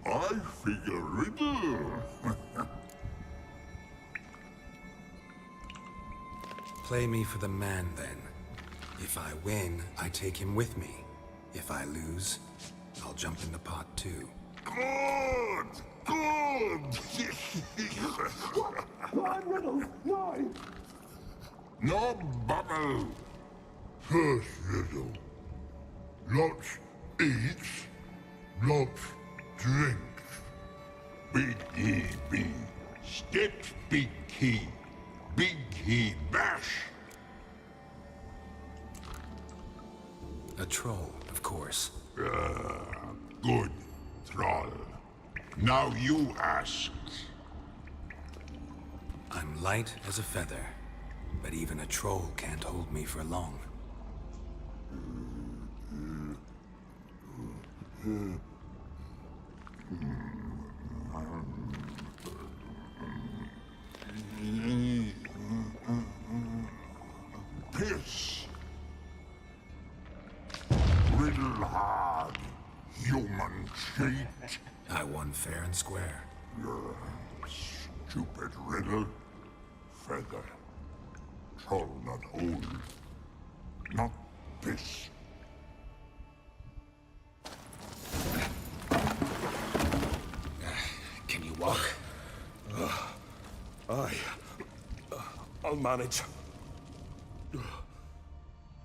S5: I figure riddle.
S17: Play me for the man, then. If I win, I take him with me. If I lose, I'll jump in the pot, too.
S5: Good! Good!
S20: Blind riddles! No!
S5: No bubble! First riddle. Lots eats, lots drinks. Big E B. Steps big key. Big key bash.
S17: A troll, of course.
S5: Good, troll. Now you ask.
S17: I'm light as a feather, but even a troll can't hold me for long.
S5: Piss. Riddle hard, human cheat.
S17: I won fair and square.
S5: Stupid riddle. Feather. Troll not hold. Not piss.
S17: Can you walk?
S18: I'll manage.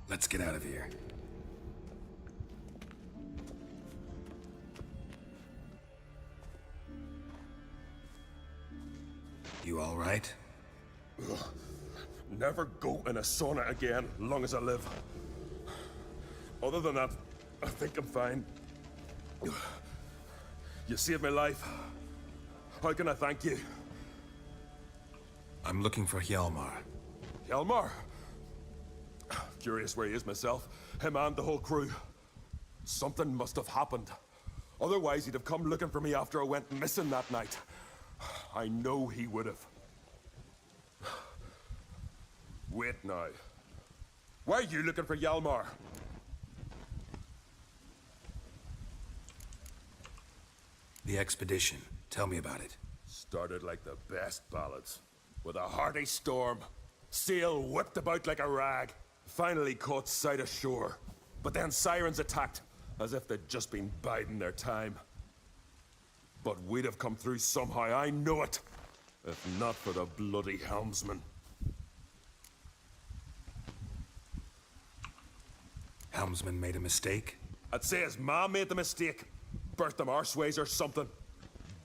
S17: Let's get out of here. You all right?
S18: Never go in a sauna again, long as I live. Other than that, I think I'm fine. You saved my life. How can I thank you?
S17: I'm looking for Hjalmar.
S18: Hjalmar? Curious where he is myself. Him and the whole crew. Something must have happened.
S5: Otherwise, he'd have come looking for me after I went missing that night. I know he would have. Wait now. Why are you looking for Hjalmar?
S17: The expedition. Tell me about it.
S5: Started like the best ballads. With a hearty storm. Sail whipped about like a rag. Finally caught sight of shore. But then sirens attacked, as if they'd just been biding their time. But we'd have come through somehow, I know it. If not for the bloody helmsman.
S17: Helmsman made a mistake?
S5: I'd say his ma made the mistake. Birthed them arseways or something.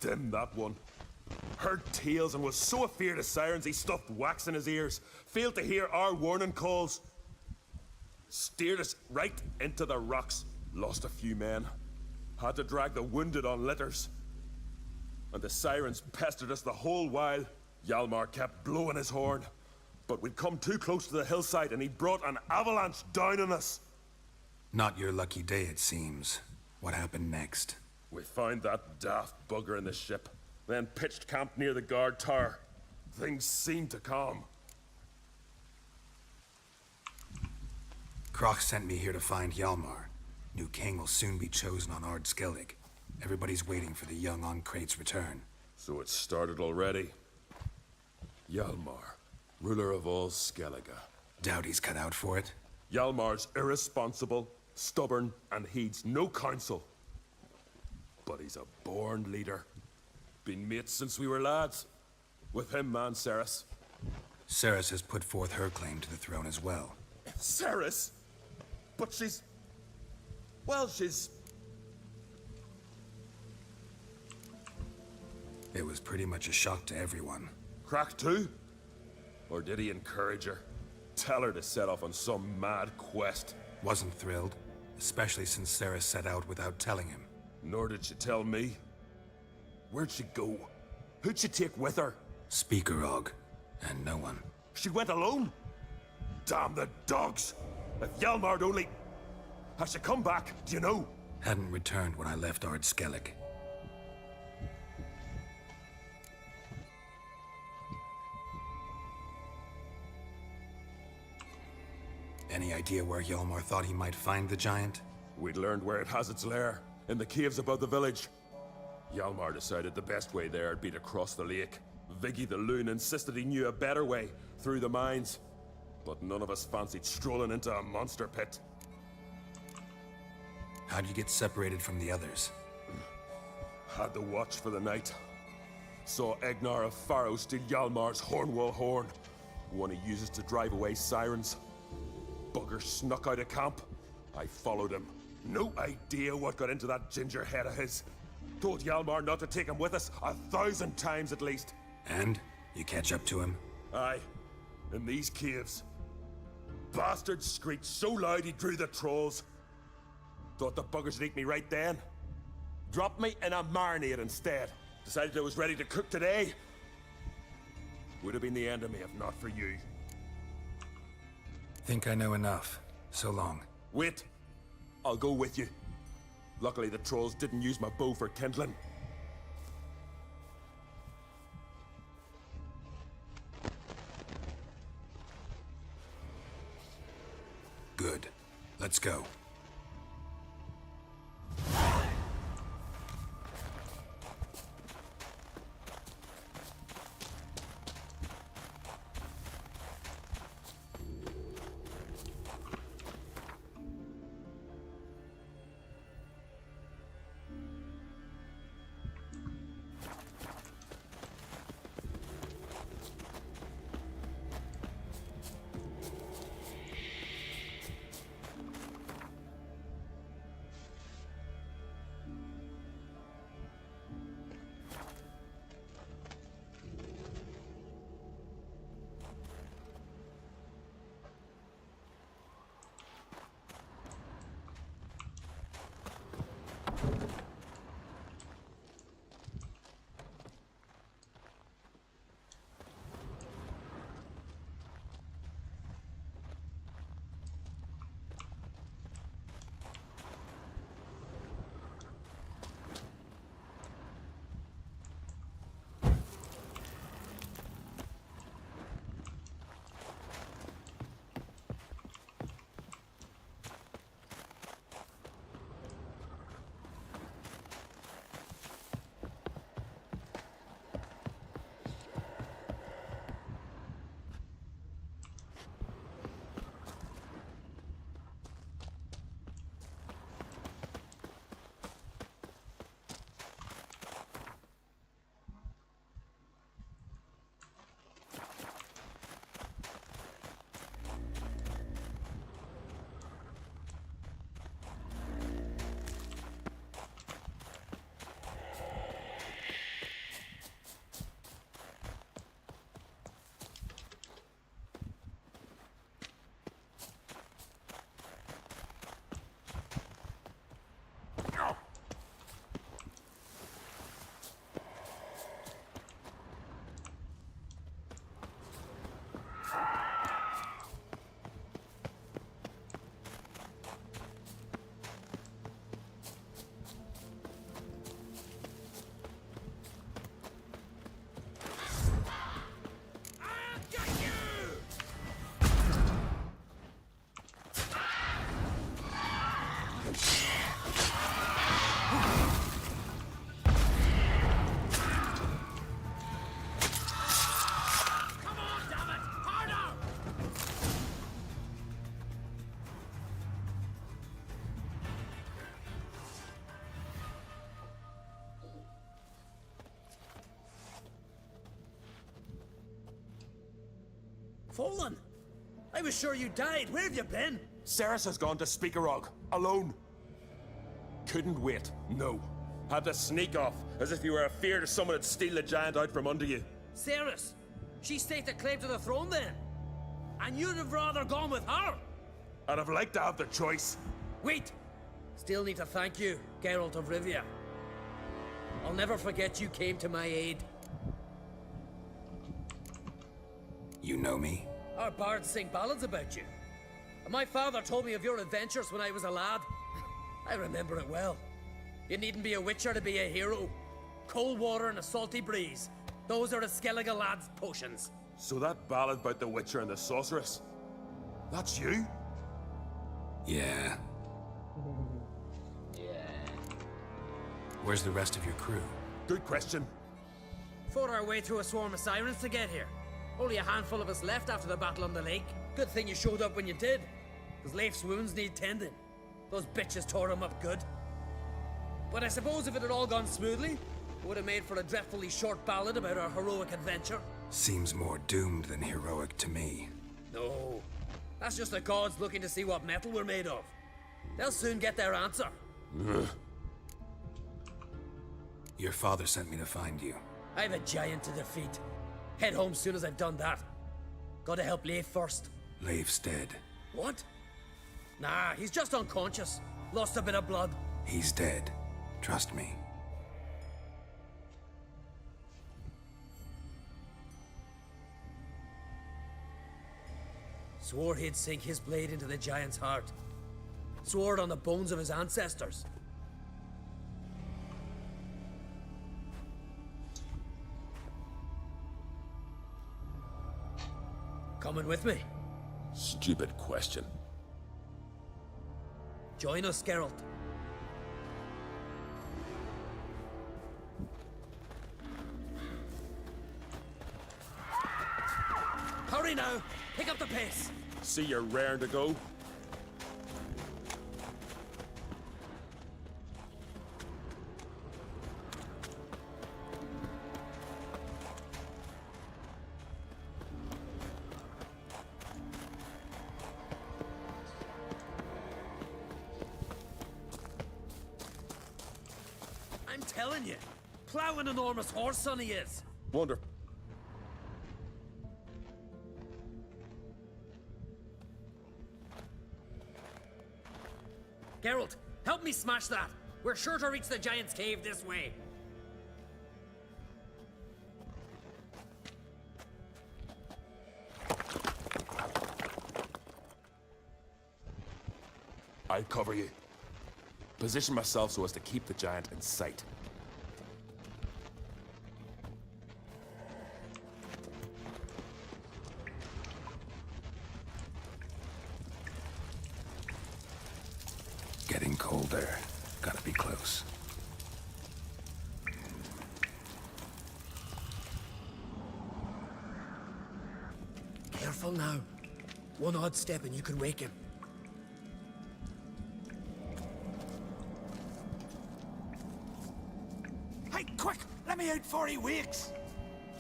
S5: Dim that one. Heard tales and was so afeard of sirens he stuffed wax in his ears. Failed to hear our warning calls. Steered us right into the rocks. Lost a few men. Had to drag the wounded on litters. And the sirens pestered us the whole while. Hjalmar kept blowing his horn. But we'd come too close to the hillside and he brought an avalanche down on us.
S17: Not your lucky day, it seems. What happened next?
S5: We found that daft bugger in the ship. Then pitched camp near the guard tower. Things seemed to calm.
S17: Kroch sent me here to find Hjalmar. New king will soon be chosen on Ard Skelige. Everybody's waiting for the young Oncrate's return.
S5: So it started already. Hjalmar, ruler of all Skelige.
S17: Doubt he's cut out for it.
S5: Hjalmar's irresponsible, stubborn, and heeds no counsel. But he's a born leader. Been mates since we were lads. With him, man, Ceres.
S17: Ceres has put forth her claim to the throne as well.
S5: Ceres? But she's... well, she's...
S17: It was pretty much a shock to everyone.
S5: Cracked too? Or did he encourage her? Tell her to set off on some mad quest?
S17: Wasn't thrilled, especially since Ceres set out without telling him.
S5: Nor did she tell me. Where'd she go? Who'd she take with her?
S17: Speakerog, and no one.
S5: She went alone? Damn the dogs! If Hjalmar'd only... Has she come back, do you know?
S17: Hadn't returned when I left Ard Skelige. Any idea where Hjalmar thought he might find the giant?
S5: We'd learned where it has its lair, in the caves above the village. Hjalmar decided the best way there'd be to cross the lake. Viggy the Loon insisted he knew a better way, through the mines. But none of us fancied strolling into a monster pit.
S17: How'd you get separated from the others?
S5: Had the watch for the night. Saw Egnar of Faro steal Hjalmar's Hornwall horn, one he uses to drive away sirens. Bugger snuck out of camp. I followed him. No idea what got into that ginger head of his. Told Hjalmar not to take him with us 1,000 times at least.
S17: And? You catch up to him?
S5: Aye. In these caves. Bastard screeched so loud he drew the trolls. Thought the buggers would eat me right then. Dropped me in a marinade instead. Decided I was ready to cook today. Would have been the end of me if not for you.
S17: Think I know enough. So long.
S5: Wait. I'll go with you. Luckily the trolls didn't use my bow for kindling.
S17: Good. Let's go.
S13: Fallen! I was sure you died. Where have you been?
S5: Ceres has gone to Speakerog, alone. Couldn't wait, no. Had to sneak off, as if you were afeard someone would steal the giant out from under you.
S13: Ceres! She staked a claim to the throne then. And you'd have rather gone with her.
S5: I'd have liked to have the choice.
S13: Wait! Still need to thank you, Geralt of Rivia. I'll never forget you came to my aid.
S17: You know me?
S13: Our bards sing ballads about you. And my father told me of your adventures when I was a lad. I remember it well. You needn't be a witcher to be a hero. Cold water and a salty breeze. Those are the Skelige lad's potions.
S5: So that ballad about the Witcher and the Sorceress, that's you?
S17: Yeah. Where's the rest of your crew?
S5: Good question.
S13: Fought our way through a swarm of sirens to get here. Only a handful of us left after the battle on the lake. Good thing you showed up when you did. Because Leif's wounds need tending. Those bitches tore him up good. But I suppose if it had all gone smoothly, it would have made for a dreadfully short ballad about our heroic adventure.
S17: Seems more doomed than heroic to me.
S13: No. That's just the gods looking to see what metal we're made of. They'll soon get their answer.
S17: Your father sent me to find you.
S13: I have a giant to defeat. Head home soon as I've done that. Gotta help Leif first.
S17: Leif's dead.
S13: What? Nah, he's just unconscious. Lost a bit of blood.
S17: He's dead. Trust me.
S13: Swore he'd sink his blade into the giant's heart. Swore it on the bones of his ancestors. Coming with me?
S5: Stupid question.
S13: Join us, Geralt. Hurry now! Pick up the pace!
S5: See you're raring to go.
S13: I'm telling you, plow an enormous horse, son he is.
S5: Wonderful.
S13: Geralt, help me smash that. We're sure to reach the giant's cave this way.
S5: I'll cover you. Position myself so as to keep the giant in sight.
S17: Getting colder. Gotta be close.
S13: Careful now. One odd step and you can wake him.
S10: Hey, quick! Let me out before he wakes!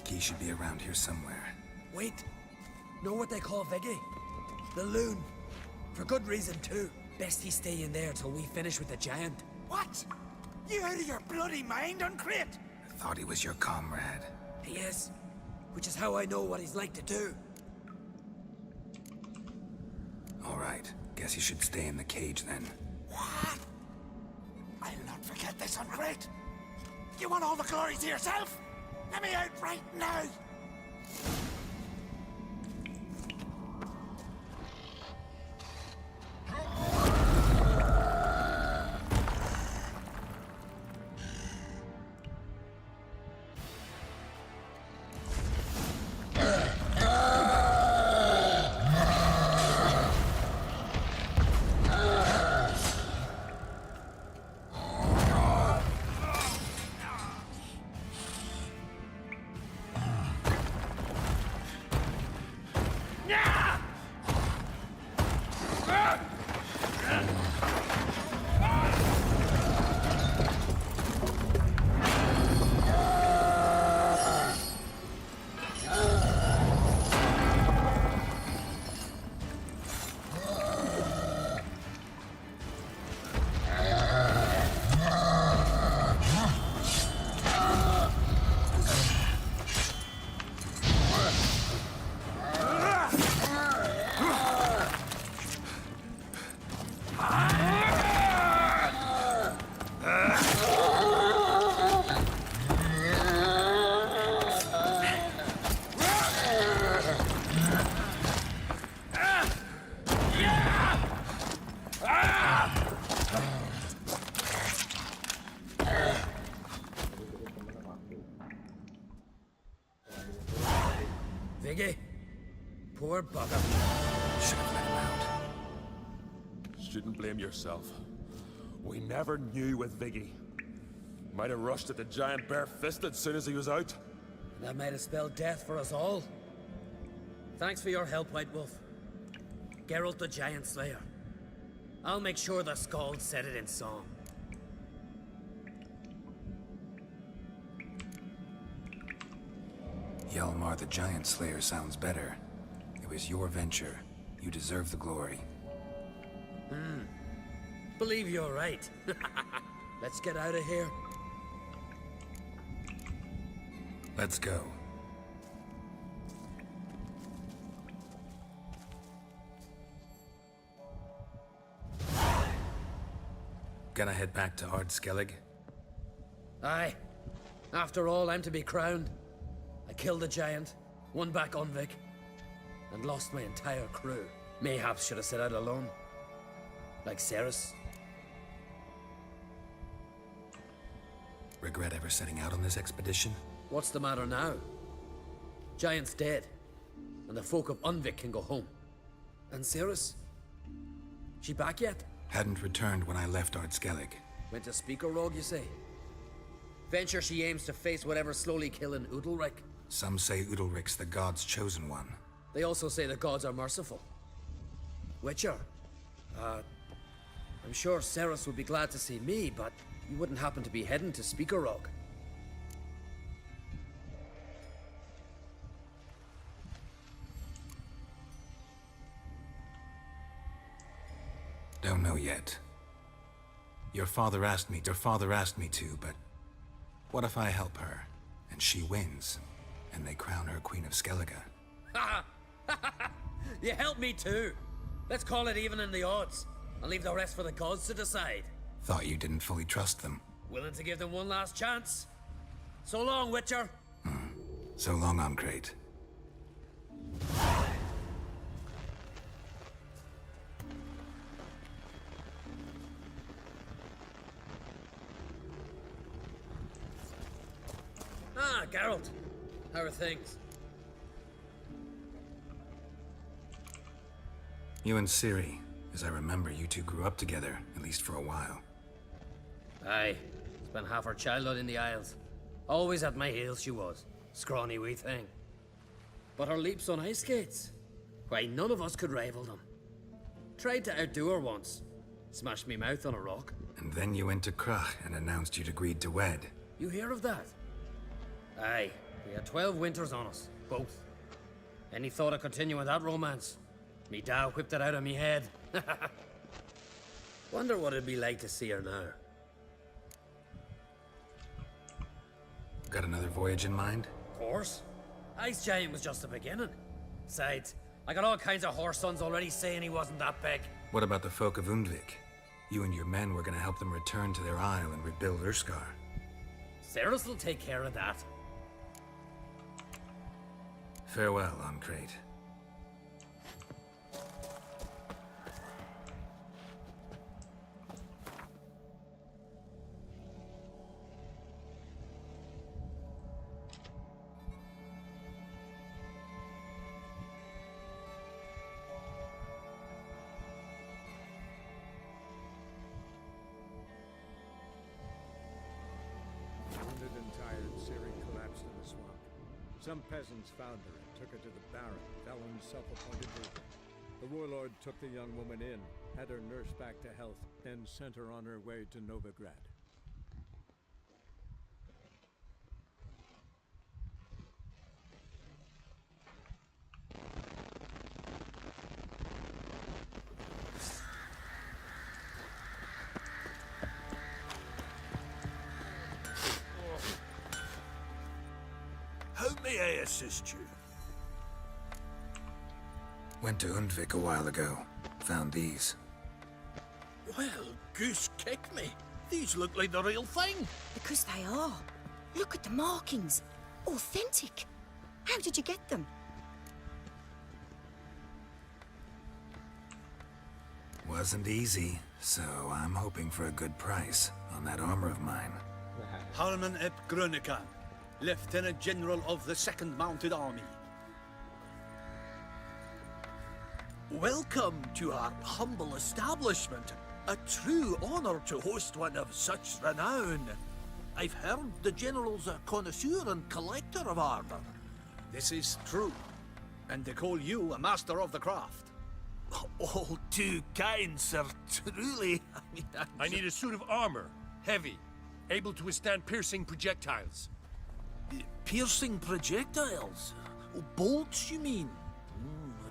S17: He should be around here somewhere.
S13: Wait. Know what they call Viggy? The loon. For good reason, too. Best he stay in there till we finish with the giant.
S10: What? You out of your bloody mind, Uncrate?
S17: I thought he was your comrade.
S13: He is. Which is how I know what he's like to do.
S17: All right. Guess you should stay in the cage then.
S10: What? I'll not forget this, Uncrate. You want all the glory to yourself? Let me out right now!
S13: Viggy? Poor bugger.
S2: Should have let him out.
S5: Shouldn't blame yourself. We never knew with Viggy. Might have rushed at the giant bare-fisted soon as he was out.
S13: That might have spelled death for us all. Thanks for your help, White Wolf. Geralt the Giant Slayer. I'll make sure the Skald said it in song.
S2: Hjalmar the Giant Slayer sounds better. It was your venture. You deserve the glory.
S13: Believe you're right. Let's get out of here.
S2: Let's go. Gonna head back to Skelige?
S13: Aye. After all, I'm to be crowned. I killed a giant, won back Unvik, and lost my entire crew. Mayhaps should have set out alone. Like Ceres.
S2: Regret ever setting out on this expedition?
S13: What's the matter now? Giant's dead, and the folk of Unvik can go home. And Ceres? She back yet?
S2: Hadn't returned when I left Skelige.
S13: Went to Speaker Rogue, you say? Venture she aims to face whatever's slowly killing Udalric.
S2: Some say Udalric's the god's chosen one.
S13: They also say the gods are merciful. Witcher? I'm sure Ceres would be glad to see me, but you wouldn't happen to be heading to Speaker Rogue.
S2: Don't know yet. Your father asked me to, but what if I help her, and she wins, and they crown her Queen of Skelige?
S13: You help me too. Let's call it even in the odds. I'll leave the rest for the gods to decide.
S2: Thought you didn't fully trust them.
S13: Willing to give them one last chance. So long, Witcher.
S2: So long, Ancrate.
S13: Ah, Geralt. How are things?
S2: You and Ciri, as I remember, you two grew up together, at least for a while.
S13: Aye. Spent half her childhood in the Isles. Always at my heels she was. Scrawny wee thing. But her leaps on ice skates? Why, none of us could rival them. Tried to outdo her once. Smashed me mouth on a rock.
S2: And then you went to Krach and announced you'd agreed to wed.
S13: You hear of that? Aye. We had 12 winters on us. Both. Any thought of continuing that romance? Me Dow whipped it out of me head. Wonder what it'd be like to see her now.
S2: Got another voyage in mind?
S13: Of course. Ice Giant was just the beginning. Besides, I got all kinds of horse sons already saying he wasn't that big.
S2: What about the folk of Undvik? You and your men were gonna help them return to their isle and rebuild Urskar.
S13: Ceres will take care of that.
S2: Farewell, Ancrate.
S7: Wounded and tired, Ciri collapsed in the swamp. Some peasants found her and took her to the Baron, Vellon's self-appointed ruler. The warlord took the young woman in, had her nursed back to health, then sent her on her way to Novigrad.
S8: How may I assist you?
S2: Went to Undvik a while ago. Found these.
S8: Well, goose kick me. These look like the real thing.
S11: Because they are. Look at the markings. Authentic. How did you get them?
S2: Wasn't easy, so I'm hoping for a good price on that armor of mine.
S8: Harman ep Grönekan, Lieutenant General of the 2nd Mounted Army.
S13: Welcome to our humble establishment. A true honor to host one of such renown. I've heard the General's a connoisseur and collector of armor.
S8: This is true. And they call you a master of the craft.
S13: All too kind, sir. Truly.
S18: I need a suit of armor. Heavy. Able to withstand piercing projectiles.
S13: Piercing projectiles? Oh, bolts, you mean?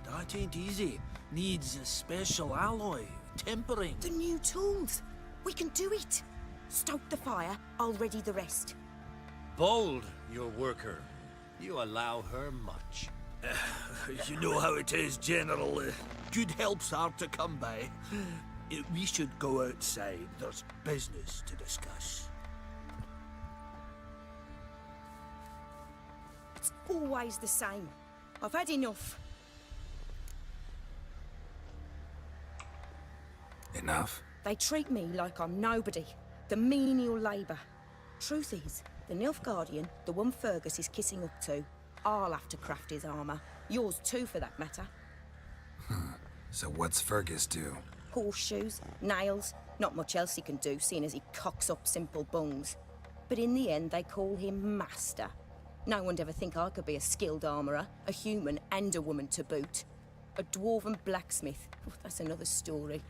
S13: That ain't easy. Needs a special alloy, tempering.
S11: The new tools. We can do it. Stoke the fire, I'll ready the rest.
S13: Bold, your worker. You allow her much. You know how it is, General. Good help's hard to come by. We should go outside. There's business to discuss.
S11: It's always the same. I've had enough.
S2: Enough?
S11: They treat me like I'm nobody. The menial labour. Truth is, the Nilfgaardian, the one Fergus is kissing up to, I'll have to craft his armour. Yours too, for that matter.
S2: So what's Fergus do?
S11: Horseshoes, nails, not much else he can do, seeing as he cocks up simple bungs. But in the end, they call him Master. No one'd ever think I could be a skilled armourer, a human and a woman to boot. A dwarven blacksmith, that's another story.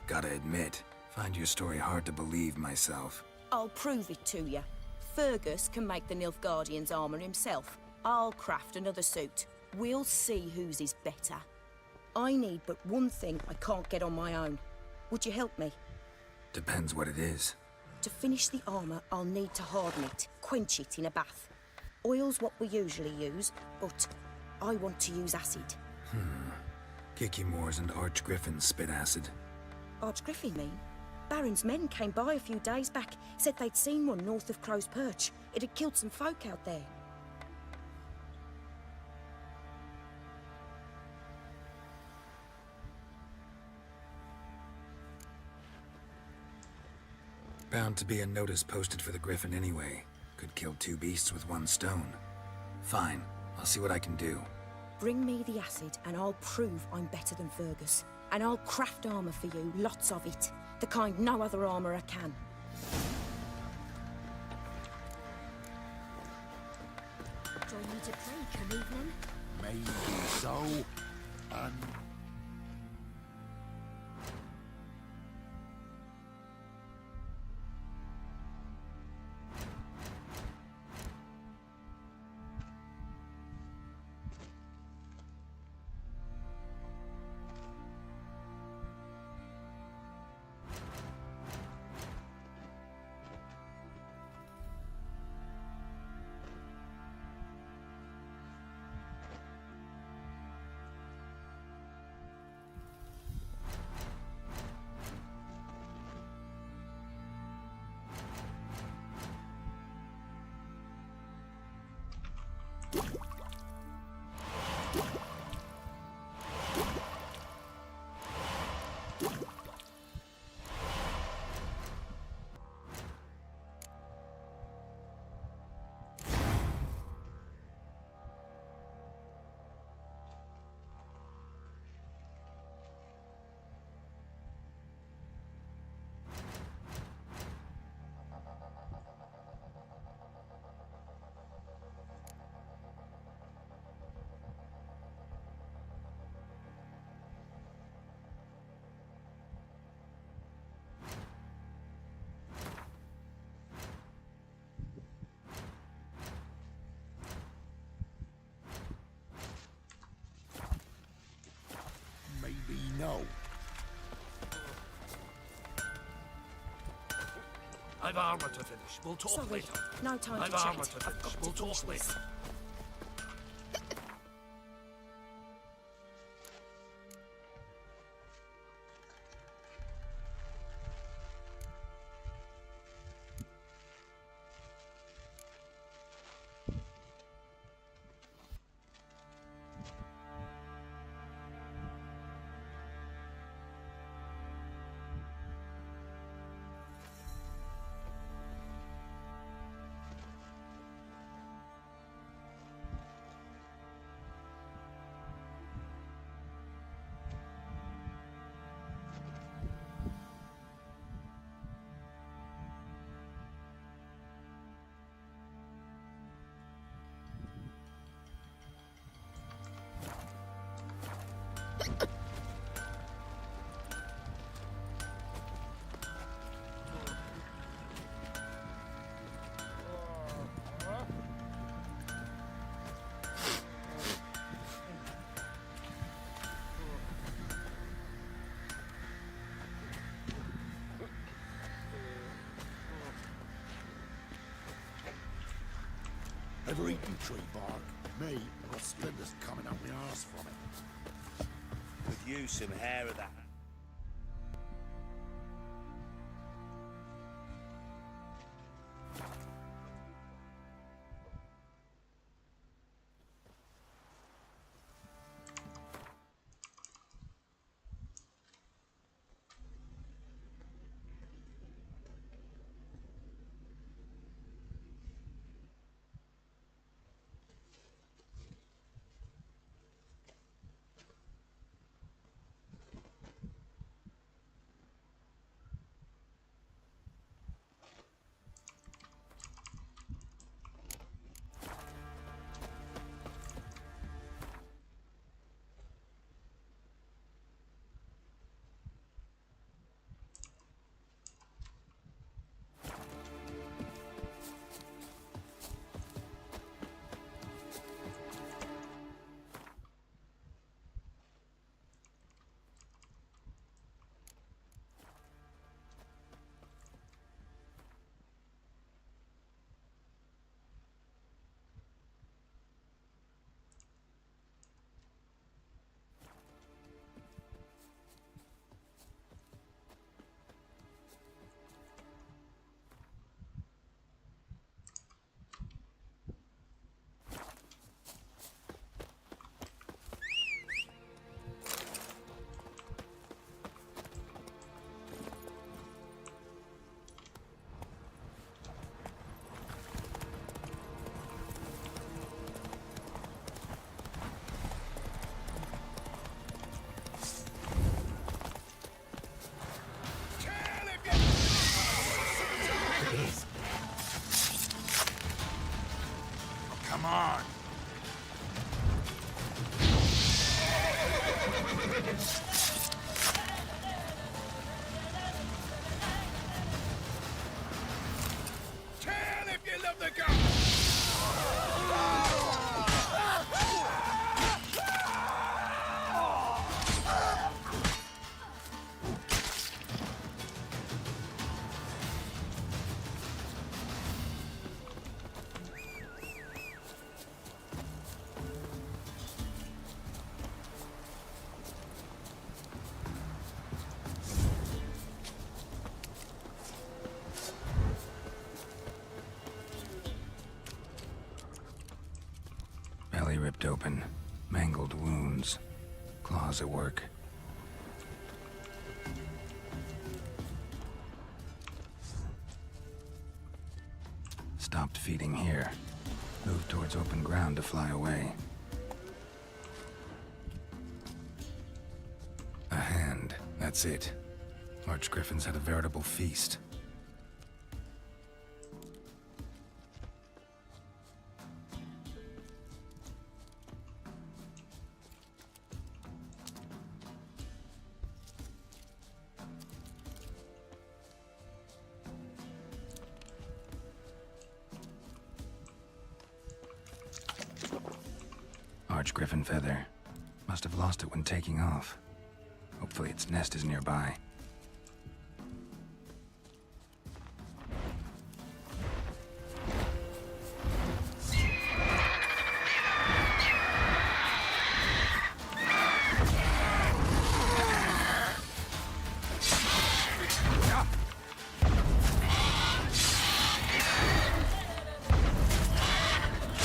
S2: Gotta admit, find your story hard to believe myself.
S11: I'll prove it to you. Fergus can make the Nilfgaardian's armour himself. I'll craft another suit. We'll see whose is better. I need but one thing I can't get on my own. Would you help me?
S2: Depends what it is.
S11: To finish the armour, I'll need to harden it, quench it in a bath. Oil's what we usually use, but I want to use acid.
S2: Kicky Moors and Archgriffins spit acid.
S11: Archgriffin, mean? Baron's men came by a few days back, said they'd seen one north of Crow's Perch. It had killed some folk out there.
S2: Bound to be a notice posted for the Griffin anyway. Could kill two beasts with one stone. Fine, I'll see what I can do.
S11: Bring me the acid and I'll prove I'm better than Fergus. And I'll craft armour for you, lots of it. The kind no other armourer can.
S16: Do I need to drink an evening?
S13: Maybe so. And maybe no. I've armor to finish. We'll talk
S11: Sorry,
S13: later.
S11: no time
S13: I've
S11: to chat.
S13: armor to
S11: I've
S13: finish.
S11: got
S13: We'll
S11: to
S13: talk
S11: finish
S13: later.
S11: this.
S20: Ever eaten tree bark? Me, I've got splinters coming up my arse from it.
S21: Could use some hair of that.
S20: Come on!
S10: Tell if you love the gun!
S2: Belly ripped open, mangled wounds, claws at work. Stopped feeding here. Moved towards open ground to fly away. A hand, that's it. Archgriffins had a veritable feast. Archgriffin feather. Must have lost it when taking off. Hopefully its nest is nearby.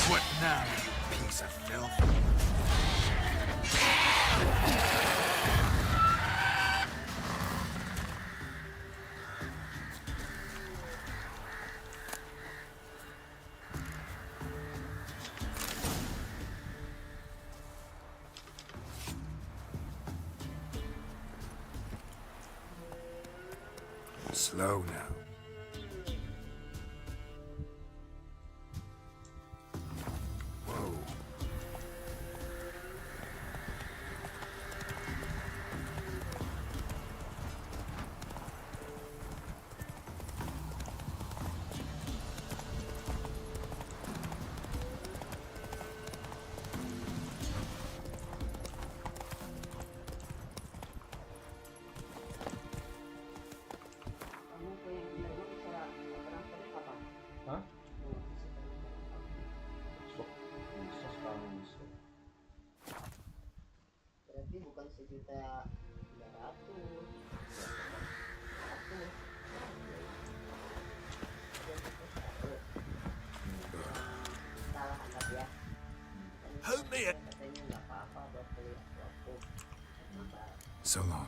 S20: What now, you piece of filth?
S2: Slow now. Whoa.
S13: Help me!
S2: So long.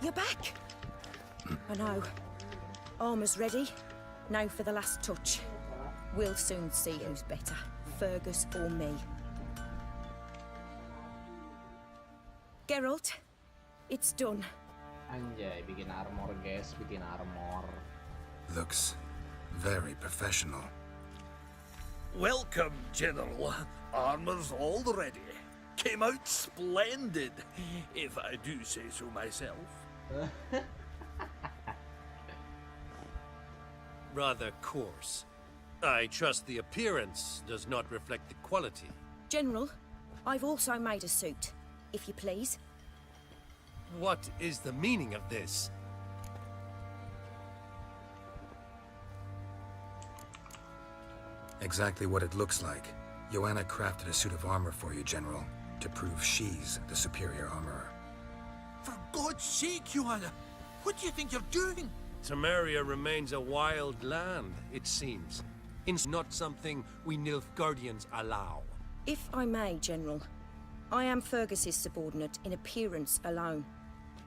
S11: You're back. I know. Armor's ready. Now for the last touch. We'll soon see who's better, Fergus or me. Geralt, it's done.
S1: Anjay, bikin armor guys, bikin armor.
S2: Looks very professional.
S8: Welcome, General. Armor's all ready. Came out splendid, if I do say so myself.
S9: Rather coarse. I trust the appearance does not reflect the quality.
S11: General, I've also made a suit, if you please.
S9: What is the meaning of this?
S2: Exactly what it looks like. Joanna crafted a suit of armor for you, General, to prove she's the superior armorer.
S8: For God's sake, Joanna, what do you think you're doing?
S9: Temeria remains a wild land, it seems. It's not something we Nilfgaardians allow.
S11: If I may, General, I am Fergus's subordinate in appearance alone.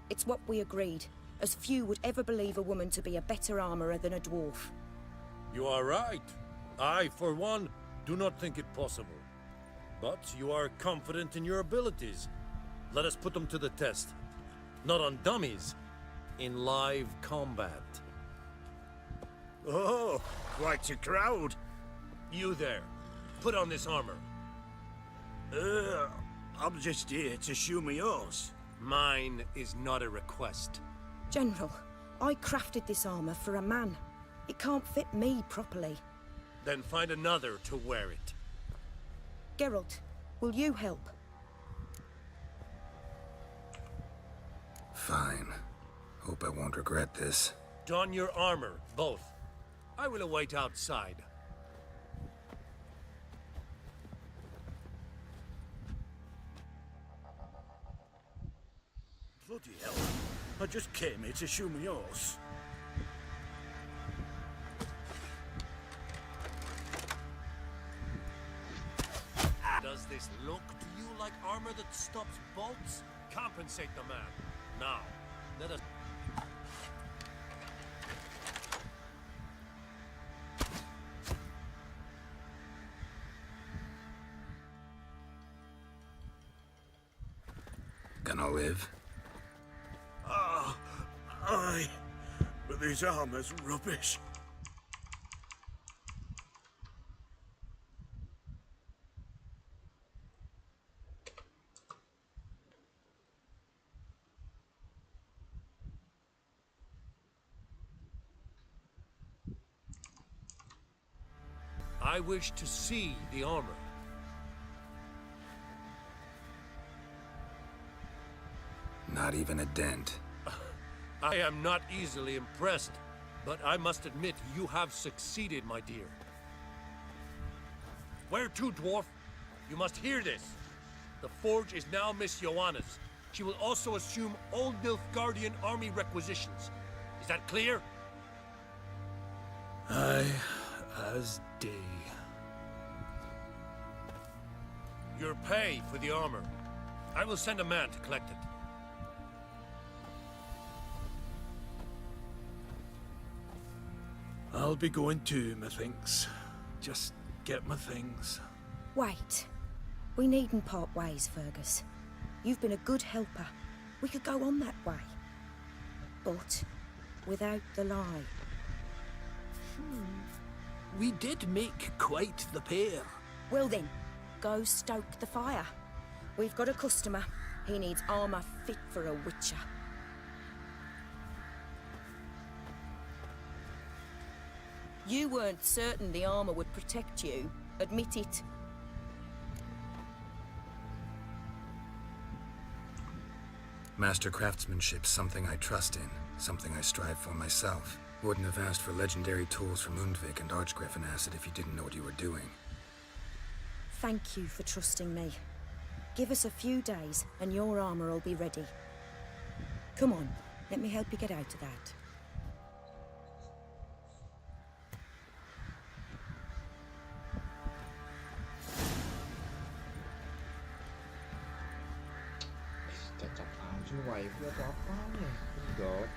S11: It's what we agreed, as few would ever believe a woman to be a better armorer than a dwarf.
S9: You are right. I, for one, do not think it possible. But you are confident in your abilities. Let us put them to the test. Not on dummies, in live combat.
S8: Oh, quite a crowd.
S9: You there, put on this armor.
S8: I'm just here to show me yours.
S9: Mine is not a request.
S11: General, I crafted this armor for a man. It can't fit me properly.
S9: Then find another to wear it.
S11: Geralt, will you help?
S2: Fine. Hope I won't regret this.
S9: Don your armor, both. I will await outside.
S8: Bloody hell. I just came here to show me yours.
S9: Does this look to you like armor that stops bolts? Compensate the man. Now, let us...
S2: Gonna live?
S8: Aye. But this armor's rubbish.
S9: I wish to see the armor.
S2: Not even a dent.
S9: I am not easily impressed, but I must admit you have succeeded, my dear. Where to, dwarf? You must hear this. The forge is now Miss Joanna's. She will also assume all Nilfgaardian army requisitions. Is that clear?
S8: Aye, as day.
S9: Your pay for the armor. I will send a man to collect it.
S8: I'll be going too, methinks. Just get my things.
S11: Wait. We needn't part ways, Fergus. You've been a good helper. We could go on that way. But without the lie.
S8: We did make quite the pair.
S11: Well then, go stoke the fire. We've got a customer. He needs armor fit for a witcher. You weren't certain the armor would protect you. Admit it.
S2: Master craftsmanship's something I trust in, something I strive for myself. Wouldn't have asked for legendary tools from Undvik and Archgriffin Acid if you didn't know what you were doing.
S11: Thank you for trusting me.
S14: Give us a few days, and your armor will be ready. Come on, let me help you get out of that.
S1: Cacat aja wifi atau apa nih? God.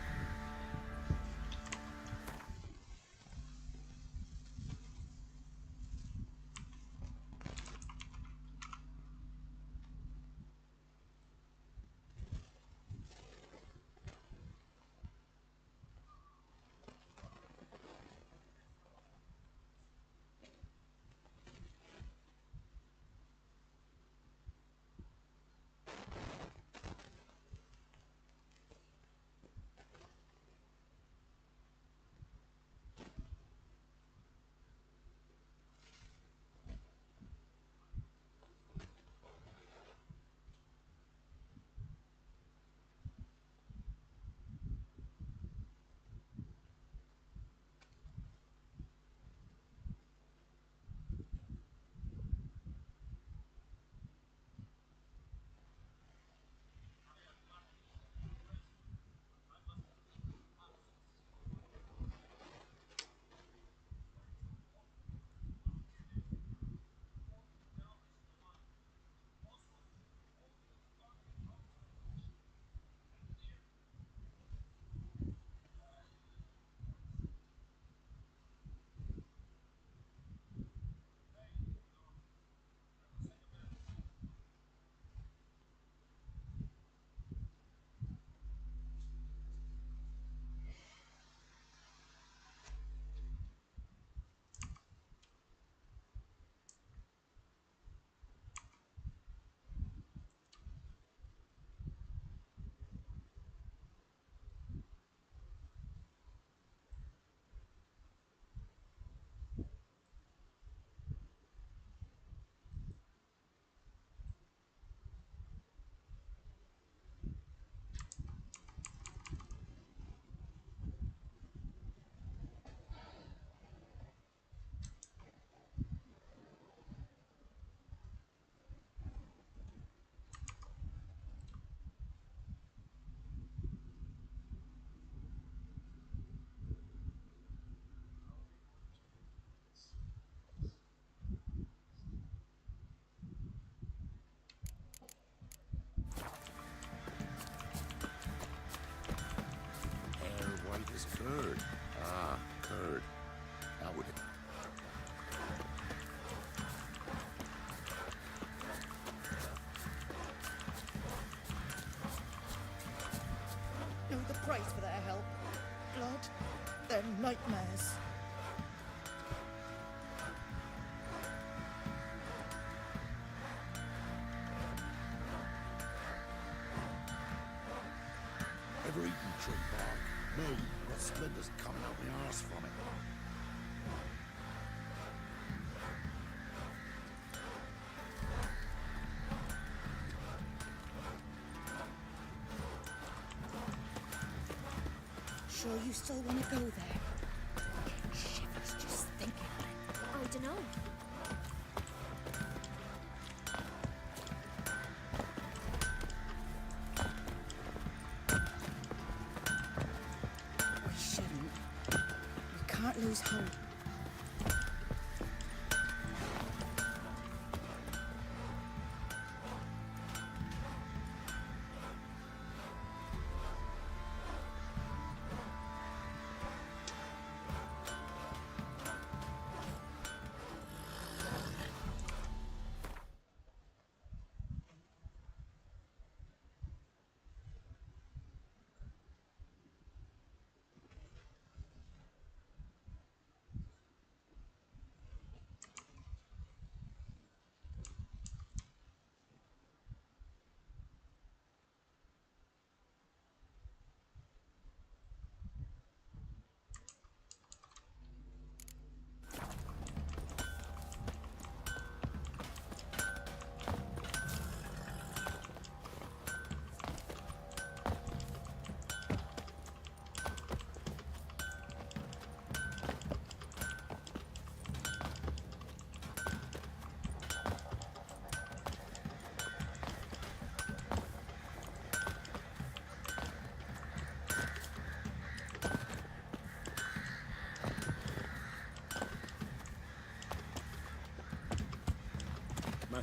S10: Curd. Ah, curd. Out with it.
S22: Know the price for their help. Blood, their nightmares.
S10: Ever eaten tree bark? No, got splinters coming out my arse from it.
S22: Sure you still want to go there? Shivers just thinking.
S11: I don't know.
S22: We shouldn't. We can't lose hope.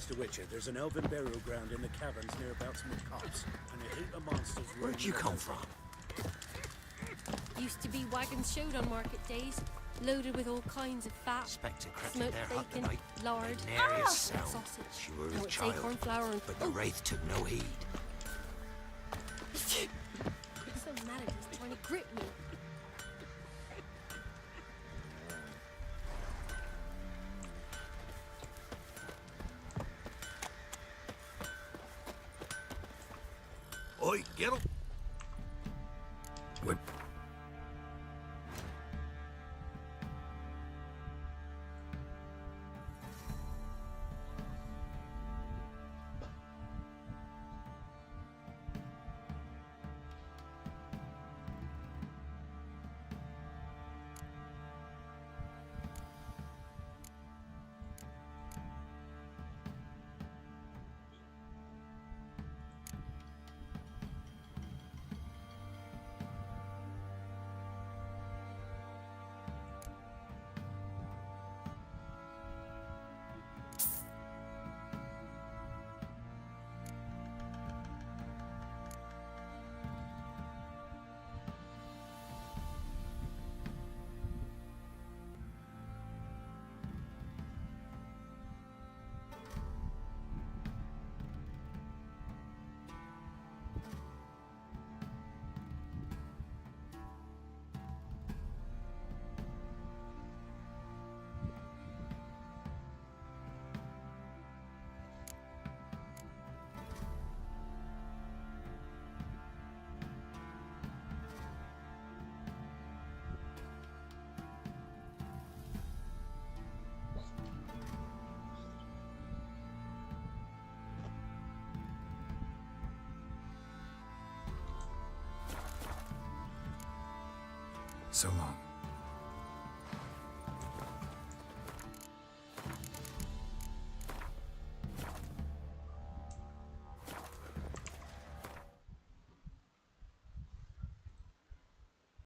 S13: Master Witcher, there's an elven burial ground in the caverns near Baltimore Copse, and a heap of monsters.
S10: Where'd you come from?
S4: Used to be wagons showed on market days, loaded with all kinds of fat,
S10: Expect a cricket
S4: smoked
S10: there hot
S4: bacon,
S10: tonight.
S4: lard,
S10: Nary a sound.
S4: sausage.
S10: She were
S4: I
S10: a
S4: would say
S10: child,
S4: corn flour and
S10: but the wraith took no heed.
S4: so mad at this, trying to grip me.
S10: Oi, get him!
S2: What? So long.